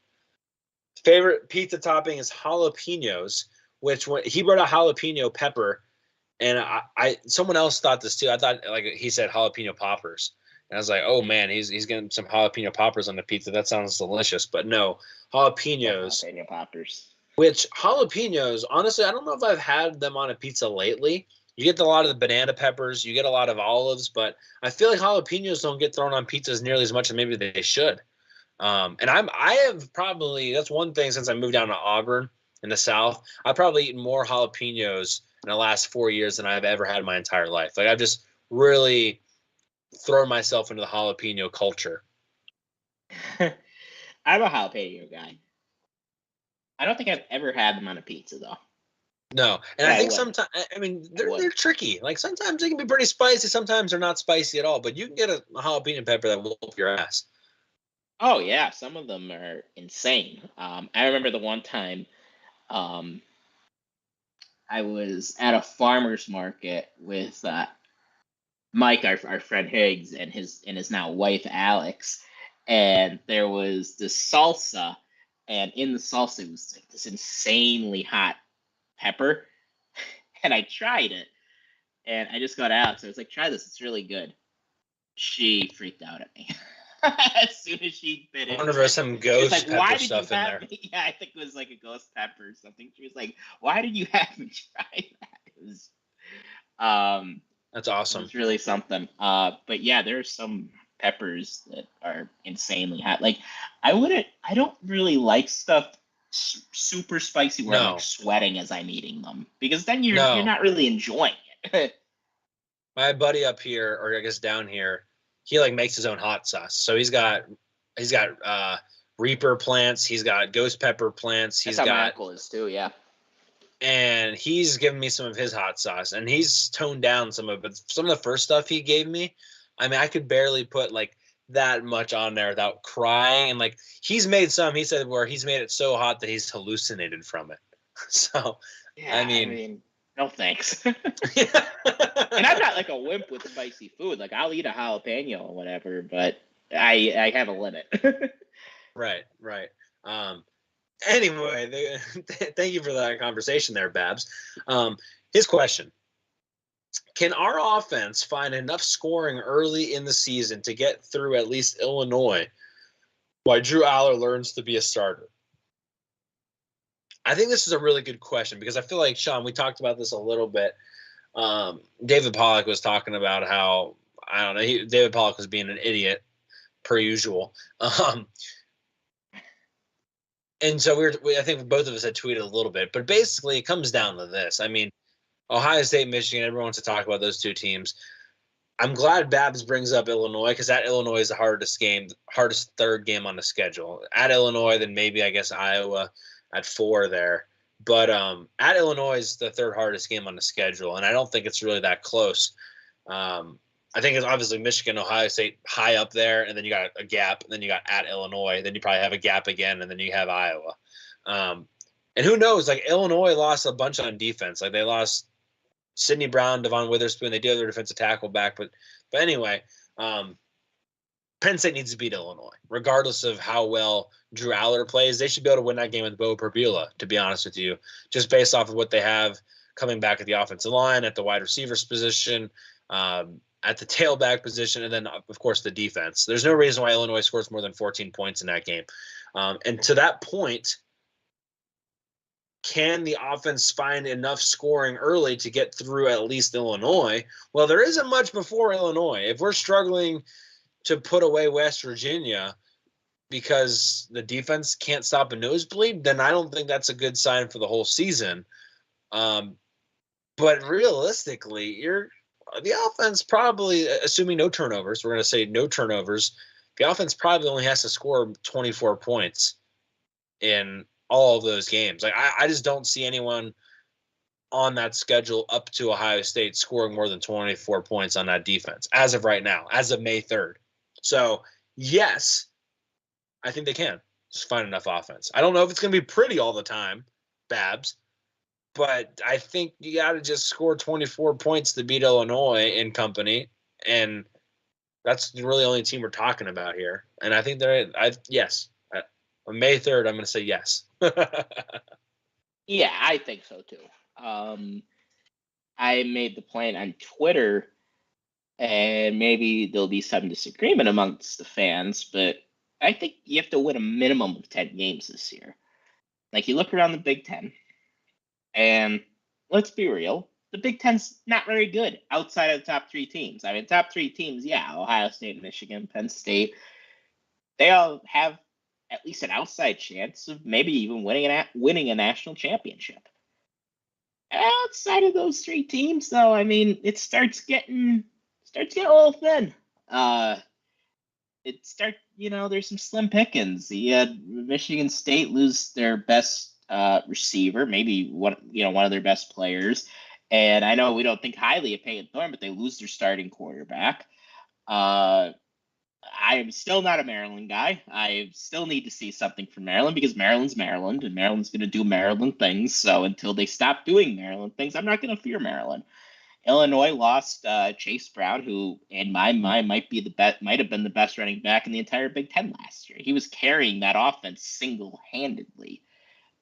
Favorite pizza topping is jalapenos, which he brought a jalapeno pepper. And I someone else thought this too. I thought like he said jalapeno poppers. And I was like, oh man, he's getting some jalapeno poppers on the pizza. That sounds delicious. But no, jalapenos. Jalapeno poppers. Which jalapenos, honestly, I don't know if I've had them on a pizza lately. You get a lot of the banana peppers, you get a lot of olives, but I feel like jalapenos don't get thrown on pizzas nearly as much as maybe they should. And I have probably, that's one thing since I moved down to Auburn in the South, I've probably eaten more jalapenos in the last 4 years than I've ever had in my entire life. Like I've just really thrown myself into the jalapeno culture. I'm a jalapeno guy. I don't think I've ever had them on a pizza though. No, and I think sometimes, I mean, they're tricky. Like sometimes they can be pretty spicy, sometimes they're not spicy at all. But you can get a jalapeno pepper that will whoop your ass. Oh yeah, some of them are insane. I remember the one time, I was at a farmer's market with Mike, our friend Higgs, and his now wife Alex, and there was this salsa and in the salsa it was like this insanely hot pepper, and I tried it, and I just got out. So I was like, "Try this; it's really good." She freaked out at me as soon as she bit I into wonder if there's it. some It was ghost like, pepper "Why did you stuff in have there. me?" Yeah, I think it was like a ghost pepper or something. She was like, "Why did you have me try that?" That's It awesome. was really something. But yeah, there's some peppers that are insanely hot. Like I don't really like stuff super spicy where I'm No. like sweating as I'm eating them, because then you're No. not really enjoying it. My buddy up here, or I guess down here, he like makes his own hot sauce. So he's got Reaper plants, he's got ghost pepper plants, That's how my uncle is too. Yeah. and he's given me some of his hot sauce, and he's toned down some of it. But some of the first stuff he gave me, I mean, I could barely put like that much on there without crying. And like he's made some, he said, where he's made it so hot that he's hallucinated from it. So, Yeah. I mean no thanks. And I'm not like a wimp with spicy food. Like I'll eat a jalapeno or whatever, but I have a limit. right. Anyway, thank you for that conversation there, Babs. His question: can our offense find enough scoring early in the season to get through at least Illinois while Drew Aller learns to be a starter? I think this is a really good question because I feel like, Sean, we talked about this a little bit. David Pollack was talking about how, I don't know, David Pollack was being an idiot per usual. And so I think both of us had tweeted a little bit, but basically it comes down to this. I mean, Ohio State, Michigan, everyone wants to talk about those two teams. I'm glad Babs brings up Illinois because at Illinois is the hardest third game on the schedule. At Illinois, then maybe I guess Iowa at 4 there. But at Illinois is the third hardest game on the schedule, and I don't think it's really that close. I think it's obviously Michigan, Ohio State high up there, and then you got a gap, and then you got at Illinois, then you probably have a gap again, and then you have Iowa. And who knows? Like Illinois lost a bunch on defense. Like they lost Sidney Brown, Devon Witherspoon. They do have their defensive tackle back, but anyway, Penn State needs to beat Illinois, regardless of how well Drew Aller plays. They should be able to win that game with Bo Perbula, to be honest with you, just based off of what they have coming back at the offensive line, at the wide receivers position, at the tailback position, and then, of course, the defense. There's no reason why Illinois scores more than 14 points in that game. And to that point, can the offense find enough scoring early to get through at least Illinois? Well, there isn't much before Illinois. If we're struggling to put away West Virginia because the defense can't stop a nosebleed, then I don't think that's a good sign for the whole season. But realistically, the offense probably, assuming no turnovers, we're going to say no turnovers, the offense probably only has to score 24 points in all of those games. Like I just don't see anyone on that schedule up to Ohio State scoring more than 24 points on that defense as of right now, as of May 3rd. So, yes, I think they can just find enough offense. I don't know if it's going to be pretty all the time, Babs, but I think you got to just score 24 points to beat Illinois and company, and that's really the only team we're talking about here. And I think yes. On May 3rd, I'm going to say yes. Yeah, I think so too. I made the point on Twitter, and maybe there'll be some disagreement amongst the fans, but I think you have to win a minimum of 10 games this year. Like, you look around the Big Ten, and let's be real, the Big Ten's not very good outside of the top 3 teams. I mean, top 3 teams, yeah, Ohio State, Michigan, Penn State, they all have at least an outside chance of maybe even winning a national championship. Outside of those 3 teams, though, I mean, it starts getting a little thin. There's some slim pickings. Michigan State lose their best receiver, maybe one of their best players. And I know we don't think highly of Peyton Thorne, but they lose their starting quarterback. I am still not a Maryland guy. I still need to see something from Maryland because Maryland's Maryland, and Maryland's going to do Maryland things. So until they stop doing Maryland things, I'm not going to fear Maryland. Illinois lost Chase Brown, who in my mind might have been the best running back in the entire Big Ten last year. He was carrying that offense single-handedly.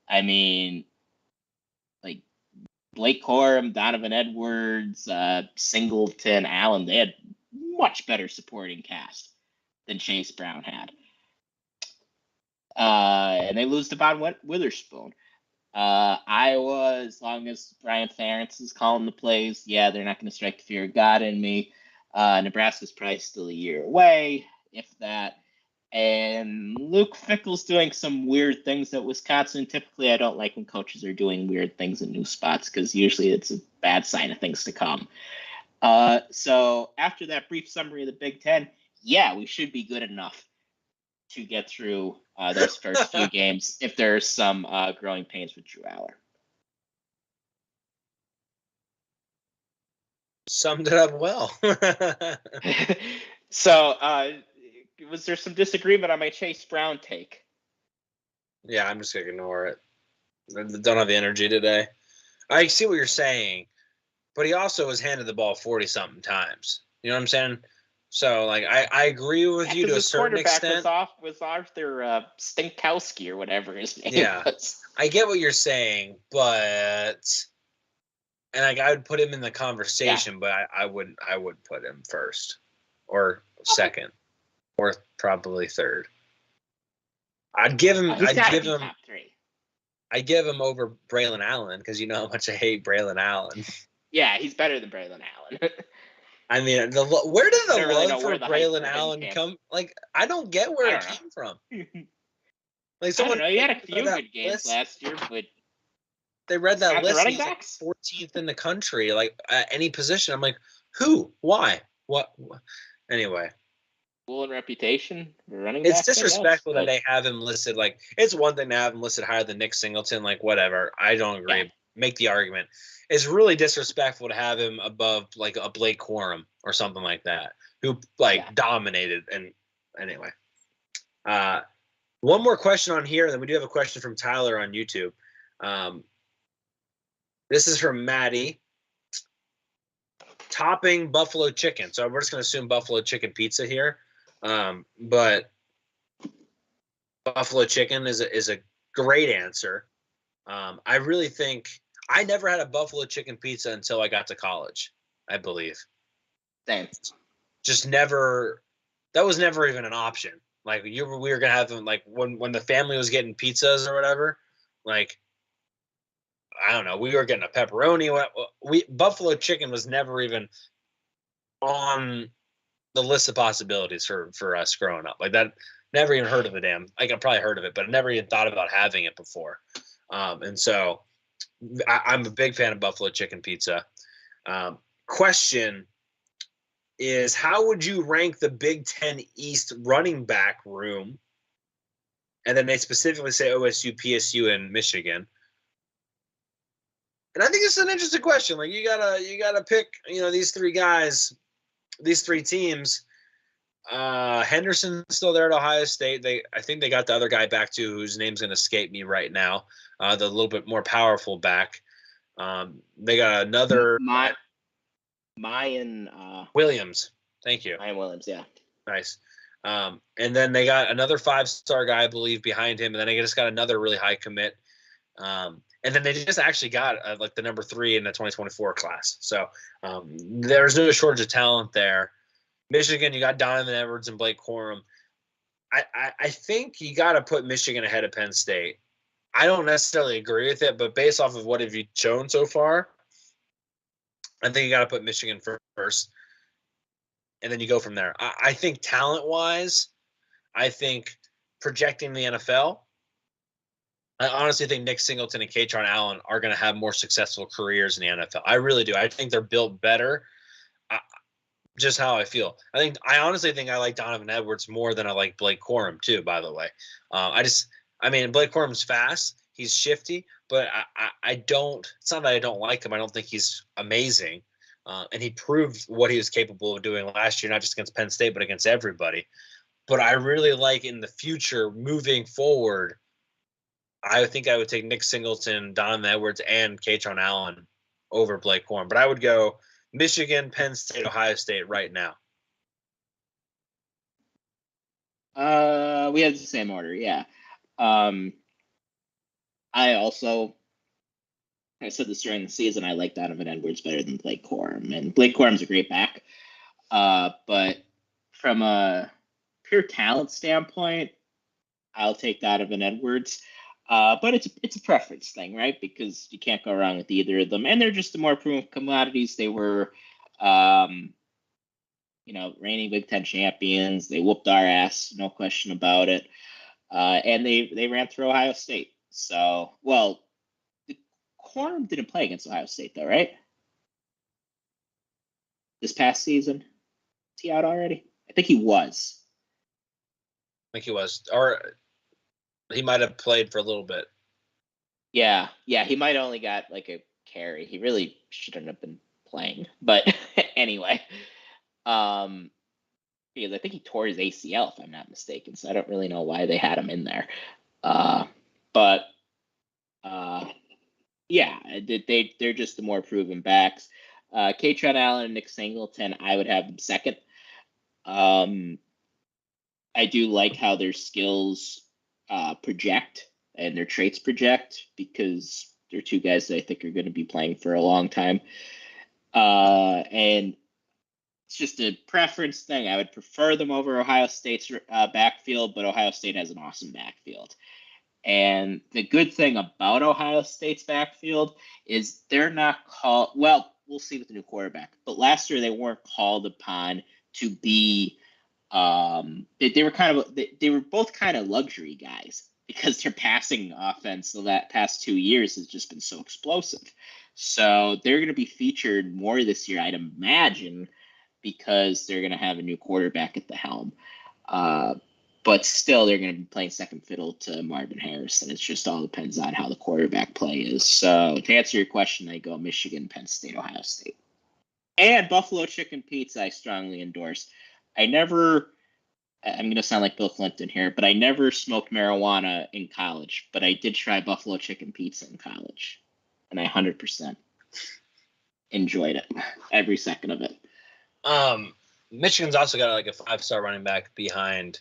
I mean, like Blake Corum, Donovan Edwards, Singleton, Allen, they had much better supporting cast than Chase Brown had. And they lose to Von Witherspoon. Iowa, as long as Brian Ferentz is calling the plays, yeah, they're not going to strike the fear of God in me. Nebraska's probably still a year away, if that. And Luke Fickell's doing some weird things at Wisconsin. Typically, I don't like when coaches are doing weird things in new spots because usually it's a bad sign of things to come. So after that brief summary of the Big Ten, yeah, we should be good enough to get through those first few games if there's some growing pains with Drew Aller. Summed it up well. So was there some disagreement on my Chase Brown take? Yeah, I'm just going to ignore it. I don't have the energy today. I see what you're saying, but he also was handed the ball 40-something times. You know what I'm saying? So, like, I agree with you to a certain extent. Was Arthur Stinkowski or whatever his name was. I get what you're saying, but I would put him in the conversation, but I would put him first or second or probably third. I'd give him top three. I'd give him over Braylon Allen because you know how much I hate Braylon Allen. Yeah, he's better than Braylon Allen. I mean, where did the love for Braylon Allen come? Like, I don't get where it came from. Like, someone, I don't know. He had a few good games last year, but they read that list. Running he's backs? Like 14th in the country, like at any position. I'm like, who? Why? What? Anyway, school and reputation running it's backs, disrespectful that they have him listed. Like, it's one thing to have him listed higher than Nick Singleton. Like, whatever. I don't agree. Yeah. Make the argument. It's really disrespectful to have him above like a Blake Corum or something like that, who dominated. And anyway, one more question on here. Then we do have a question from Tyler on YouTube. This is from Maddie. Topping buffalo chicken. So we're just going to assume buffalo chicken pizza here. But buffalo chicken is a great answer. I really think I never had a buffalo chicken pizza until I got to college, I believe. Same. Just never. That was never even an option. Like we were going to have them like when the family was getting pizzas or whatever. Like I don't know. We were getting a pepperoni. Buffalo chicken was never even on the list of possibilities for us growing up. Like that. Never even heard of the damn. Like I probably heard of it, but I never even thought about having it before. And so I'm a big fan of buffalo chicken pizza. Question is, how would you rank the Big Ten East running back room? And then they specifically say OSU, PSU, and Michigan. And I think it's an interesting question. Like you gotta pick, these three guys, these three teams. Henderson's still there at Ohio State. I think they got the other guy back too, whose name's going to escape me right now. The little bit more powerful back. They got another Mayan Williams. Thank you. Mayan Williams, yeah. Nice. And then they got another 5-star guy, I believe, behind him, and then they just got another really high commit. And then they just actually got like the number 3 in the 2024 class. So there's no shortage of talent there. Michigan, you got Donovan Edwards and Blake Corum. I think you got to put Michigan ahead of Penn State. I don't necessarily agree with it, but based off of what have you shown so far, I think you got to put Michigan first, and then you go from there. I think talent-wise, I think projecting the NFL, I honestly think Nick Singleton and Katron Allen are going to have more successful careers in the NFL. I really do. I think they're built better. Just how I feel. I honestly think I like Donovan Edwards more than I like Blake Corum too, by the way. Blake Corum's fast. He's shifty, but I don't, it's not that I don't like him. I don't think he's amazing. And he proved what he was capable of doing last year, not just against Penn State, but against everybody. But I really like in the future, moving forward, I think I would take Nick Singleton, Donovan Edwards, and Katron Allen over Blake Corum. But I would go Michigan, Penn State, Ohio State right now. We have the same order, yeah. I said this during the season, I like Donovan Edwards better than Blake Corum. And Blake Corum's a great back. But from a pure talent standpoint, I'll take Donovan Edwards. But it's a preference thing, right? Because you can't go wrong with either of them. And they're just the more proven commodities. They were, reigning Big Ten champions. They whooped our ass, no question about it. And they ran through Ohio State. So, Corum didn't play against Ohio State, though, right? This past season? Is he out already? I think he was. Or he might have played for a little bit. Yeah, he might have only got like a carry. He really shouldn't have been playing. But anyway, because I think he tore his ACL, if I'm not mistaken. So I don't really know why they had him in there. They're just the more proven backs. Katron Allen and Nick Singleton, I would have them second. I do like how their skills project and their traits project, because they're two guys that I think are going to be playing for a long time. And it's just a preference thing. I would prefer them over Ohio State's backfield, but Ohio State has an awesome backfield. And the good thing about Ohio State's backfield is they're not called, well, we'll see with the new quarterback, but last year they weren't called upon to be, they were both kind of luxury guys, because their passing offense the past 2 years has just been so explosive. So they're going to be featured more this year, I'd imagine, because they're going to have a new quarterback at the helm. But still, they're going to be playing second fiddle to Marvin Harrison. It's just all depends on how the quarterback play is. So to answer your question, I go Michigan, Penn State, Ohio State. And Buffalo Chicken Pizza, I strongly endorse. I'm going to sound like Bill Clinton here, but I never smoked marijuana in college. But I did try Buffalo Chicken Pizza in college. And I 100% enjoyed it. Every second of it. Michigan's also got like a 5-star running back behind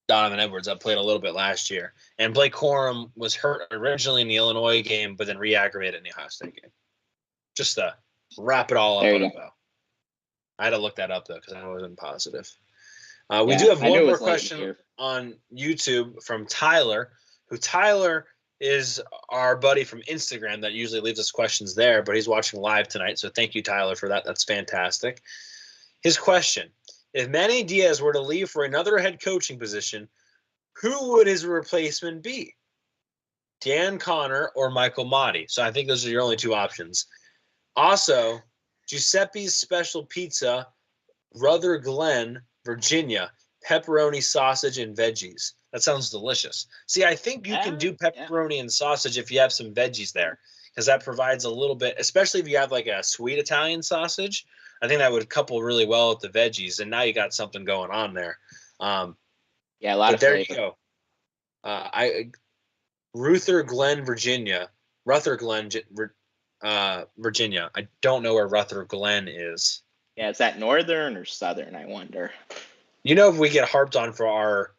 Donovan Edwards that played a little bit last year. And Blake Corum was hurt originally in the Illinois game, but then re-aggravated in the Ohio State game. Just to wrap it all up on a bow. I had to look that up, though, because I wasn't positive. We do have one more question on YouTube from Tyler, Tyler is our buddy from Instagram that usually leaves us questions there, but he's watching live tonight, so thank you, Tyler, for that. That's fantastic. His question: if Manny Diaz were to leave for another head coaching position, who would his replacement be? Dan Connor or Michael Motti? So I think those are your only two options. Also, Giuseppe's Special Pizza, Ruther Glen, Virginia, pepperoni, sausage, and veggies. That sounds delicious. See, I think you can do pepperoni and sausage if you have some veggies there, because that provides a little bit, especially if you have like a sweet Italian sausage. I think that would couple really well with the veggies, and now you got something going on there. A lot of there flavor. You go. Ruther Glen, Virginia. Virginia. I don't know where Ruther Glen is. Yeah, is that northern or southern, I wonder? You know, if we get harped on for our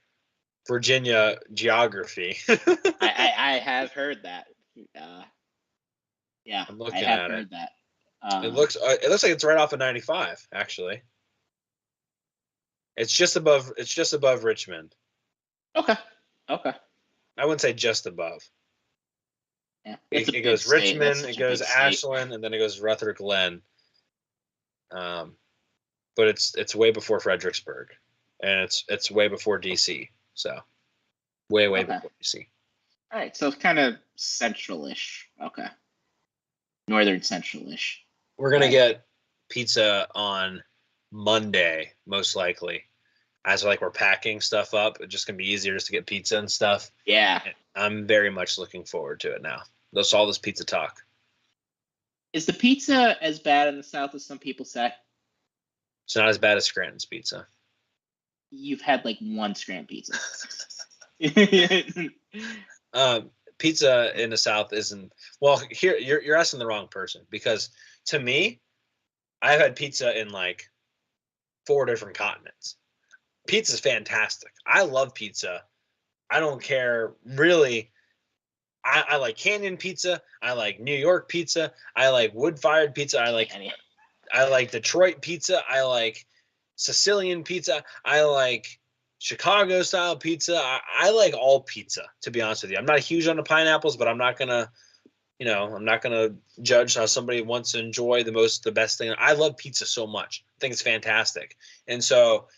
Virginia geography. I have heard that. I'm looking I have at heard that. It looks like it's right off of 95, actually. It's just above Richmond. Okay. I wouldn't say just above. Yeah. It goes Richmond, it goes Ashland, and then it goes Ruther Glen. But it's way before Fredericksburg, and it's way before DC. So way before DC. All right, so it's kind of central-ish. Okay. Northern central-ish. We're gonna get pizza on Monday, most likely. As we're packing stuff up, it's just gonna be easier just to get pizza and stuff. Yeah. I'm very much looking forward to it now. That's all this pizza talk. Is the pizza as bad in the South as some people say? It's not as bad as Scranton's pizza. You've had like one Scranton pizza. Pizza in the South isn't. Well, here you're asking the wrong person, because to me, I've had pizza in like 4 different continents. Pizza's fantastic. I love pizza. I don't care really. I like Canyon pizza. I like New York pizza. I like wood-fired pizza. I like Detroit pizza. I like Sicilian pizza. I like Chicago style pizza. I like all pizza, to be honest with you. I'm not huge on the pineapples, but I'm not gonna judge how somebody wants to enjoy the best thing. I love pizza so much. I think it's fantastic. And so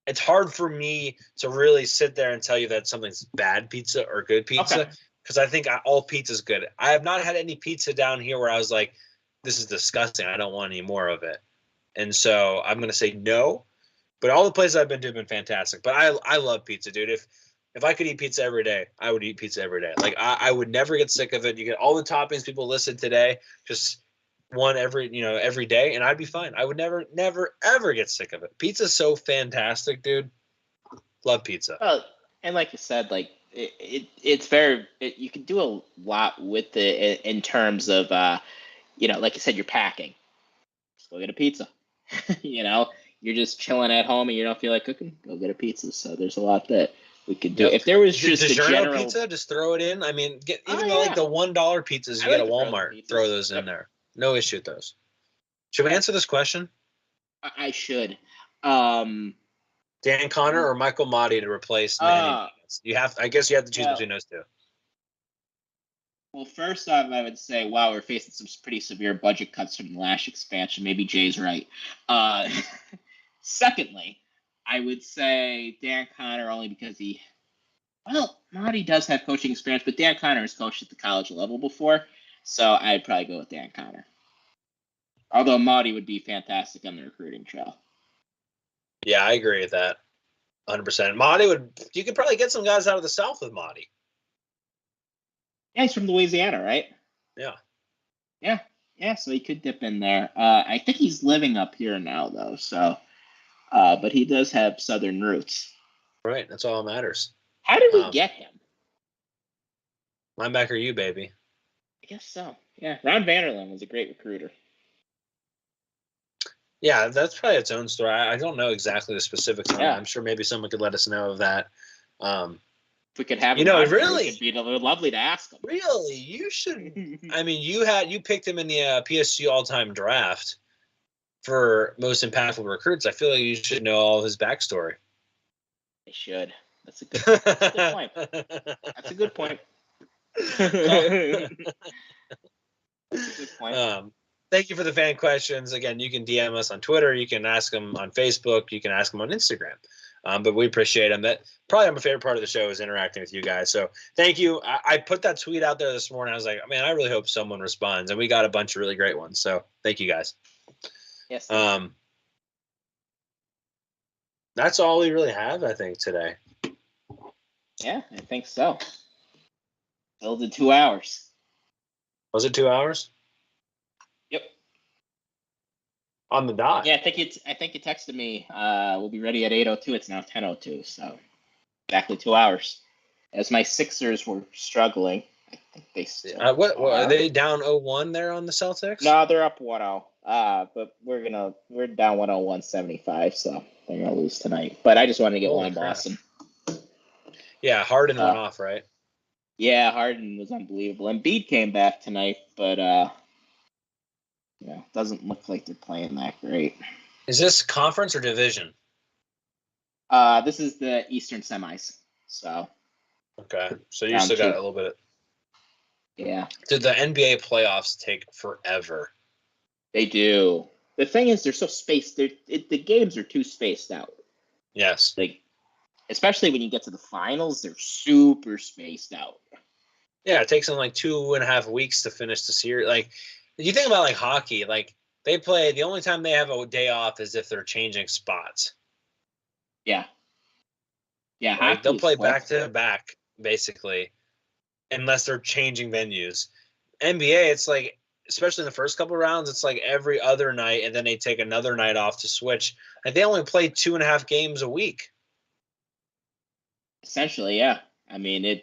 it's hard for me to really sit there and tell you that something's bad pizza or good pizza, because I think all pizza is good. I have not had any pizza down here where I was like, this is disgusting. I don't want any more of it. And so I'm going to say no. But all the places I've been to have been fantastic. But I love pizza, dude. If I could eat pizza every day, I would eat pizza every day. Like I would never get sick of it. You get all the toppings people listed today, just one every day, and I'd be fine. I would never, ever get sick of it. Pizza's so fantastic, dude. Love pizza. And like you said, like it's very you can do a lot with it in terms of like you said, you're packing. Just go get a pizza. You're just chilling at home and you don't feel like cooking. Go get a pizza. So there's a lot that we could do. Yep. If there was just a general pizza, just throw it in. I mean, like the $1 pizzas you get at Walmart, throw those in there. No issue with those. Should we answer this question? I should. Dan Connor or Michael Motti to replace Manny? I guess you have to choose between those two. Well, first off, I would say, wow, we're facing some pretty severe budget cuts from the last expansion. Maybe Jay's right. Secondly, I would say Dan Connor only because Motti does have coaching experience, but Dan Connor has coached at the college level before, so I'd probably go with Dan Connor. Although Motti would be fantastic on the recruiting trail. Yeah, I agree with that. 100%. You could probably get some guys out of the South with Motti. Yeah, he's from Louisiana, right? Yeah. Yeah, so he could dip in there. I think he's living up here now, though, so... but he does have Southern roots. Right, that's all that matters. How did we get him? Linebacker you, baby. I guess so. Yeah, Ron Vanderlyn was a great recruiter. Yeah, that's probably its own story. I don't know exactly the specifics on it. I'm sure maybe someone could let us know of that. If we could have him really, it'd be lovely to ask him. Really, you should. I mean, you picked him in the PSG all-time draft for most impactful recruits. I feel like you should know all of his backstory. I should. That's a good point. That's a good point. Thank you for the fan questions. Again, you can DM us on Twitter. You can ask them on Facebook. You can ask them on Instagram. But we appreciate them. That probably my favorite part of the show is interacting with you guys. So thank you. I put that tweet out there this morning. I was like, man, I really hope someone responds. And we got a bunch of really great ones. So thank you guys. Yes. That's all we really have, I think, today. Yeah, I think so. Filled in 2 hours. Was it 2 hours? Yep. On the dot. Yeah, I think you texted me. We'll be ready at 8:02. It's now 10:02, so exactly 2 hours. As my Sixers were struggling, I think they still. What are they down 0-1 there on the Celtics? No, they're up 1-0. But we're down 101-75, so they're gonna lose tonight. But I just wanted to get one in Boston. Yeah, Harden went off, right? Yeah, Harden was unbelievable. Embiid came back tonight, but doesn't look like they're playing that great. Is this conference or division? This is the Eastern semis. So. Okay, so you still got a little bit. Yeah. Did the NBA playoffs take forever? They do. The thing is, they're so spaced. The games are too spaced out. Yes. Especially when you get to the finals, they're super spaced out. Yeah, it takes them like 2.5 weeks to finish the series. Like, you think about like hockey, like they play. The only time they have a day off is if they're changing spots. Yeah. Yeah, like, they'll play back to back basically, unless they're changing venues. NBA, it's like, especially in the first couple of rounds, it's like every other night, and then they take another night off to switch. Like they only play 2.5 games a week. Essentially, yeah. I mean,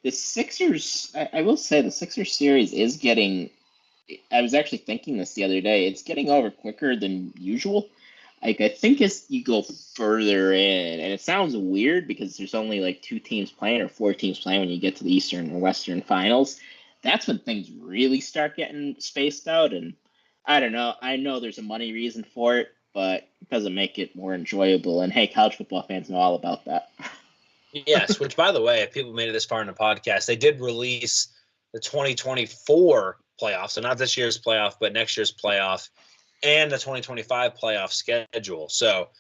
the Sixers. I will say the Sixers series is getting I was actually thinking this the other day. It's getting over quicker than usual. Like, I think as you go further in, and it sounds weird because there's only like 2 teams playing or 4 teams playing when you get to the Eastern or Western finals. That's when things really start getting spaced out. And I don't know. I know there's a money reason for it, but it doesn't make it more enjoyable. And hey, college football fans know all about that. Yes, which, by the way, if people made it this far in the podcast, they did release the 2024 playoffs. So not this year's playoff, but next year's playoff and the 2025 playoff schedule. So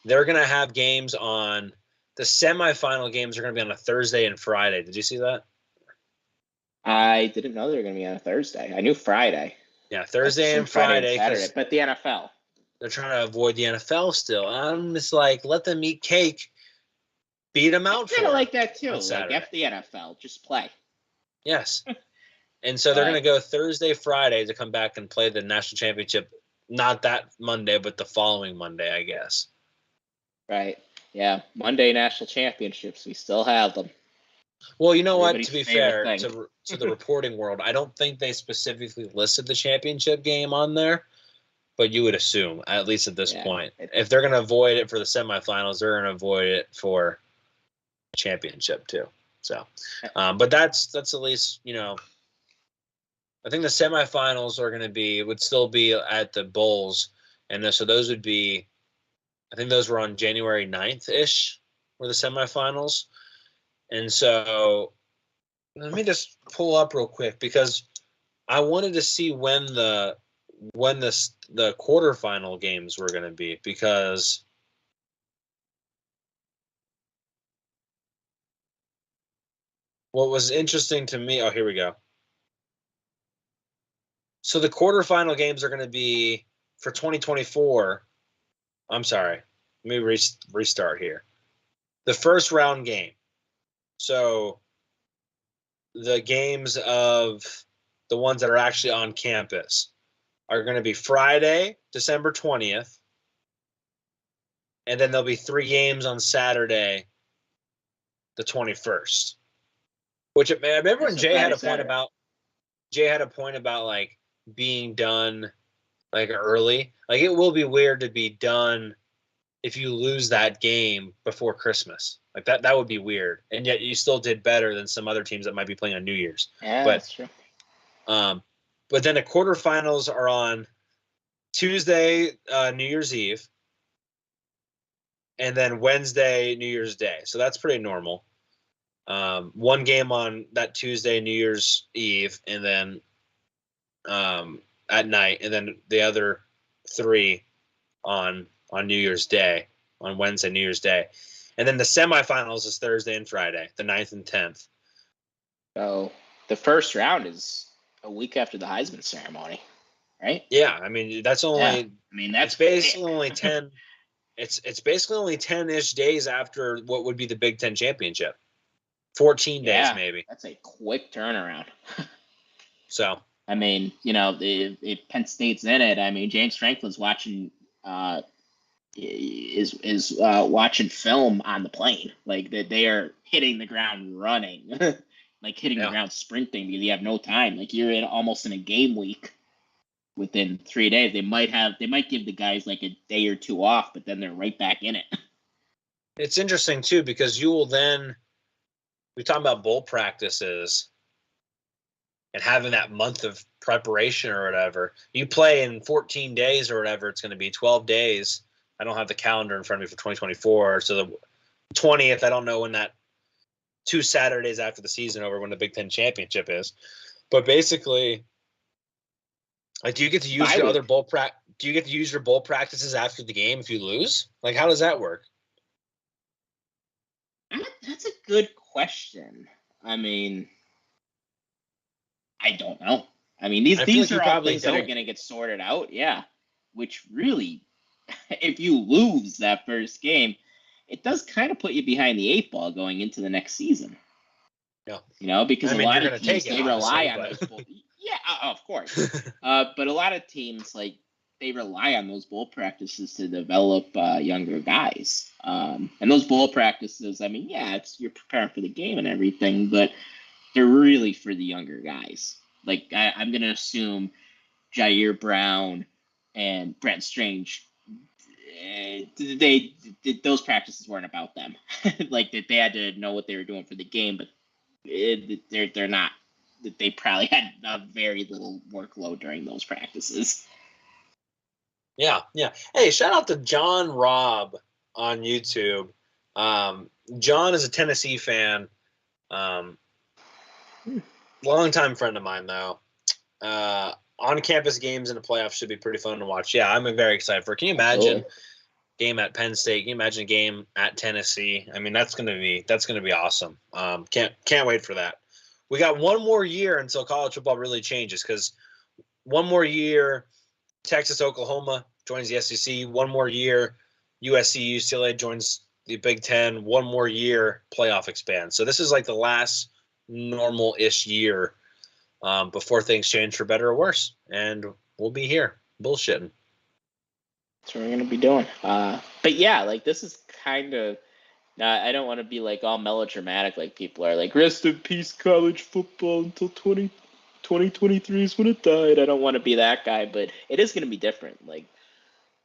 they're going to have games on – the semifinal games are going to be on a Thursday and Friday. Did you see that? I didn't know they were going to be on a Thursday. I knew Friday. Yeah, Thursday and Friday. Saturday, but the NFL. They're trying to avoid the NFL still. I'm just like, let them eat cake. Beat them out. Kind of like that too. Like F the NFL, just play. Yes, and so they're going to go Thursday, Friday to come back and play the national championship. Not that Monday, but the following Monday, I guess. Right. Yeah. Monday national championships. We still have them. Well, you know what? Everybody's To be favorite fair thing. to the reporting world, I don't think they specifically listed the championship game on there, but you would assume, at least at this point, if they're going to avoid it for the semifinals, they're going to avoid it for championship too. So, but that's at least, you know, I think the semifinals are going to be, would still be at the Bowls. And so those would be, I think those were on January 9th-ish were the semifinals. And so let me just pull up real quick because I wanted to see when the quarterfinal games were going to be, because what was interesting to me, oh, here we go. So the quarterfinal games are going to be for 2024. I'm sorry. Let me restart here. The first round game. So the games of the ones that are actually on campus are going to be Friday, December 20th. And then there'll be 3 games on Saturday, the 21st. Which I remember when Jay had a point about like being done like early. Like, it will be weird to be done if you lose that game before Christmas. Like that would be weird. And yet you still did better than some other teams that might be playing on New Year's. Yeah, that's true. But then the quarterfinals are on Tuesday, New Year's Eve, and then Wednesday, New Year's Day. So that's pretty normal. 1 game on that Tuesday, New Year's Eve, and then at night, and then the other 3 on New Year's Day, on Wednesday, New Year's Day. And then the semifinals is Thursday and Friday, the 9th and 10th. So the first round is a week after the Heisman ceremony, right? Yeah, I mean that's only. Yeah. I mean that's basically only 10. It's basically only 10-ish days after what would be the Big Ten championship. 14 days maybe. That's a quick turnaround. So I mean, you know, if Penn State's in it, I mean, James Franklin's watching is watching film on the plane. Like that, they are hitting the ground running, like hitting the ground sprinting because you have no time. Like you're almost in a game week. Within 3 days, they might give the guys like a day or 2 off, but then they're right back in it. It's interesting too because you will then. We talk about bowl practices and having that month of preparation or whatever. You play in 14 days or whatever. It's going to be 12 days. I don't have the calendar in front of me for 2024. So the 20th, I don't know when that 2 Saturdays after the season over when the Big Ten championship is. But basically, like, do you get to use your other bowl Do you get to use your bowl practices after the game if you lose? Like, how does that work? That's a good question. I mean, I don't know. I mean, these are all things that are going to get sorted out. Yeah. Which really, if you lose that first game, it does kind of put you behind the 8 ball going into the next season. Yeah. You know, because a lot of teams, they rely on those bowl. Yeah, of course. But a lot of teams, like, they rely on those bowl practices to develop younger guys. And those bowl practices, I mean, yeah, you're preparing for the game and everything, but they're really for the younger guys. Like, I'm going to assume Jair Brown and Brent Strange, those practices weren't about them. Like they had to know what they were doing for the game, but they're not. They probably had a very little workload during those practices. Yeah. Hey, shout out to John Robb on YouTube. John is a Tennessee fan. Longtime friend of mine, though. On-campus games in the playoffs should be pretty fun to watch. Yeah, I'm very excited for it. Can you imagine game at Penn State? Can you imagine a game at Tennessee? I mean, that's gonna be awesome. Can't wait for that. We got one more year until college football really changes, because one more year, Texas, Oklahoma joins the SEC. One more year, USC, UCLA joins the Big Ten. One more year, playoff expands. So this is like the last normal-ish year before things change for better or worse. And we'll be here bullshitting. That's what we're going to be doing. But yeah, like this is kind of, I don't want to be like all melodramatic like people are, like rest in peace college football until 2023 is when it died. I don't want to be that guy, but it is going to be different. Like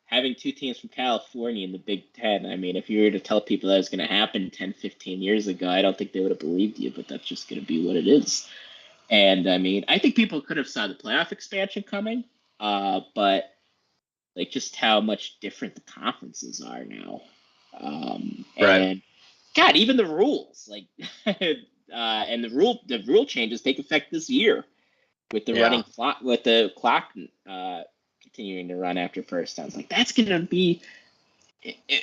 having two teams from California in the Big Ten, I mean, if you were to tell people that was going to happen 10, 15 years ago, I don't think they would have believed you, but that's just going to be what it is. And I mean, I think people could have saw the playoff expansion coming, but like just how much different the conferences are now. Right. And God, even the rules, like, and the rule changes take effect this year with the running clock, with the clock continuing to run after first downs. Like that's going to be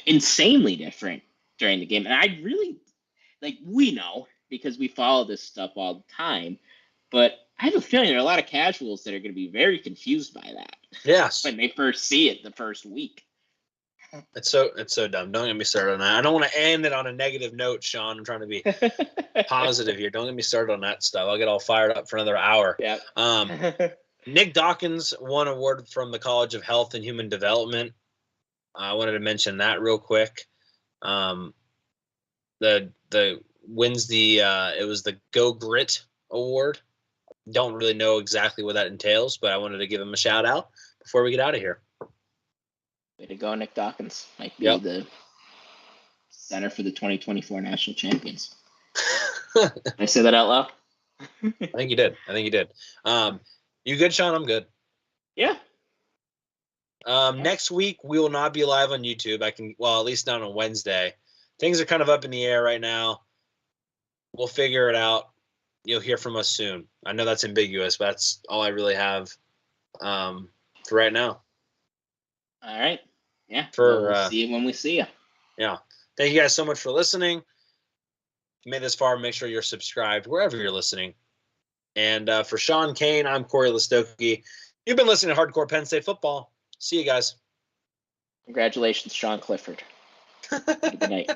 insanely different during the game. And I really, like, we know because we follow this stuff all the time, but I have a feeling there are a lot of casuals that are going to be very confused by that. Yes. When they first see it the first week. It's so dumb. Don't get me started on that. I don't want to end it on a negative note, Sean. I'm trying to be positive here. Don't get me started on that stuff. I'll get all fired up for another hour. Yeah. Nick Dawkins won an award from the College of Health and Human Development. I wanted to mention that real quick. The wins it was the Go Grit Award. Don't really know exactly what that entails, but I wanted to give him a shout out before we get out of here. Way to go, Nick Dawkins. Might be the center for the 2024 national champions. Did I say that out loud? I think you did. You good, Sean? I'm good. Yeah. Next week we will not be live on YouTube. At least not on Wednesday. Things are kind of up in the air right now. We'll figure it out. You'll hear from us soon. I know that's ambiguous, but that's all I really have for right now. All right. Yeah. We'll see you when we see you. Yeah. Thank you guys so much for listening. If you made this far, make sure you're subscribed wherever you're listening. And for Sean Kane, I'm Corey Listoki. You've been listening to Hardcore Penn State Football. See you guys. Congratulations, Sean Clifford. Good night.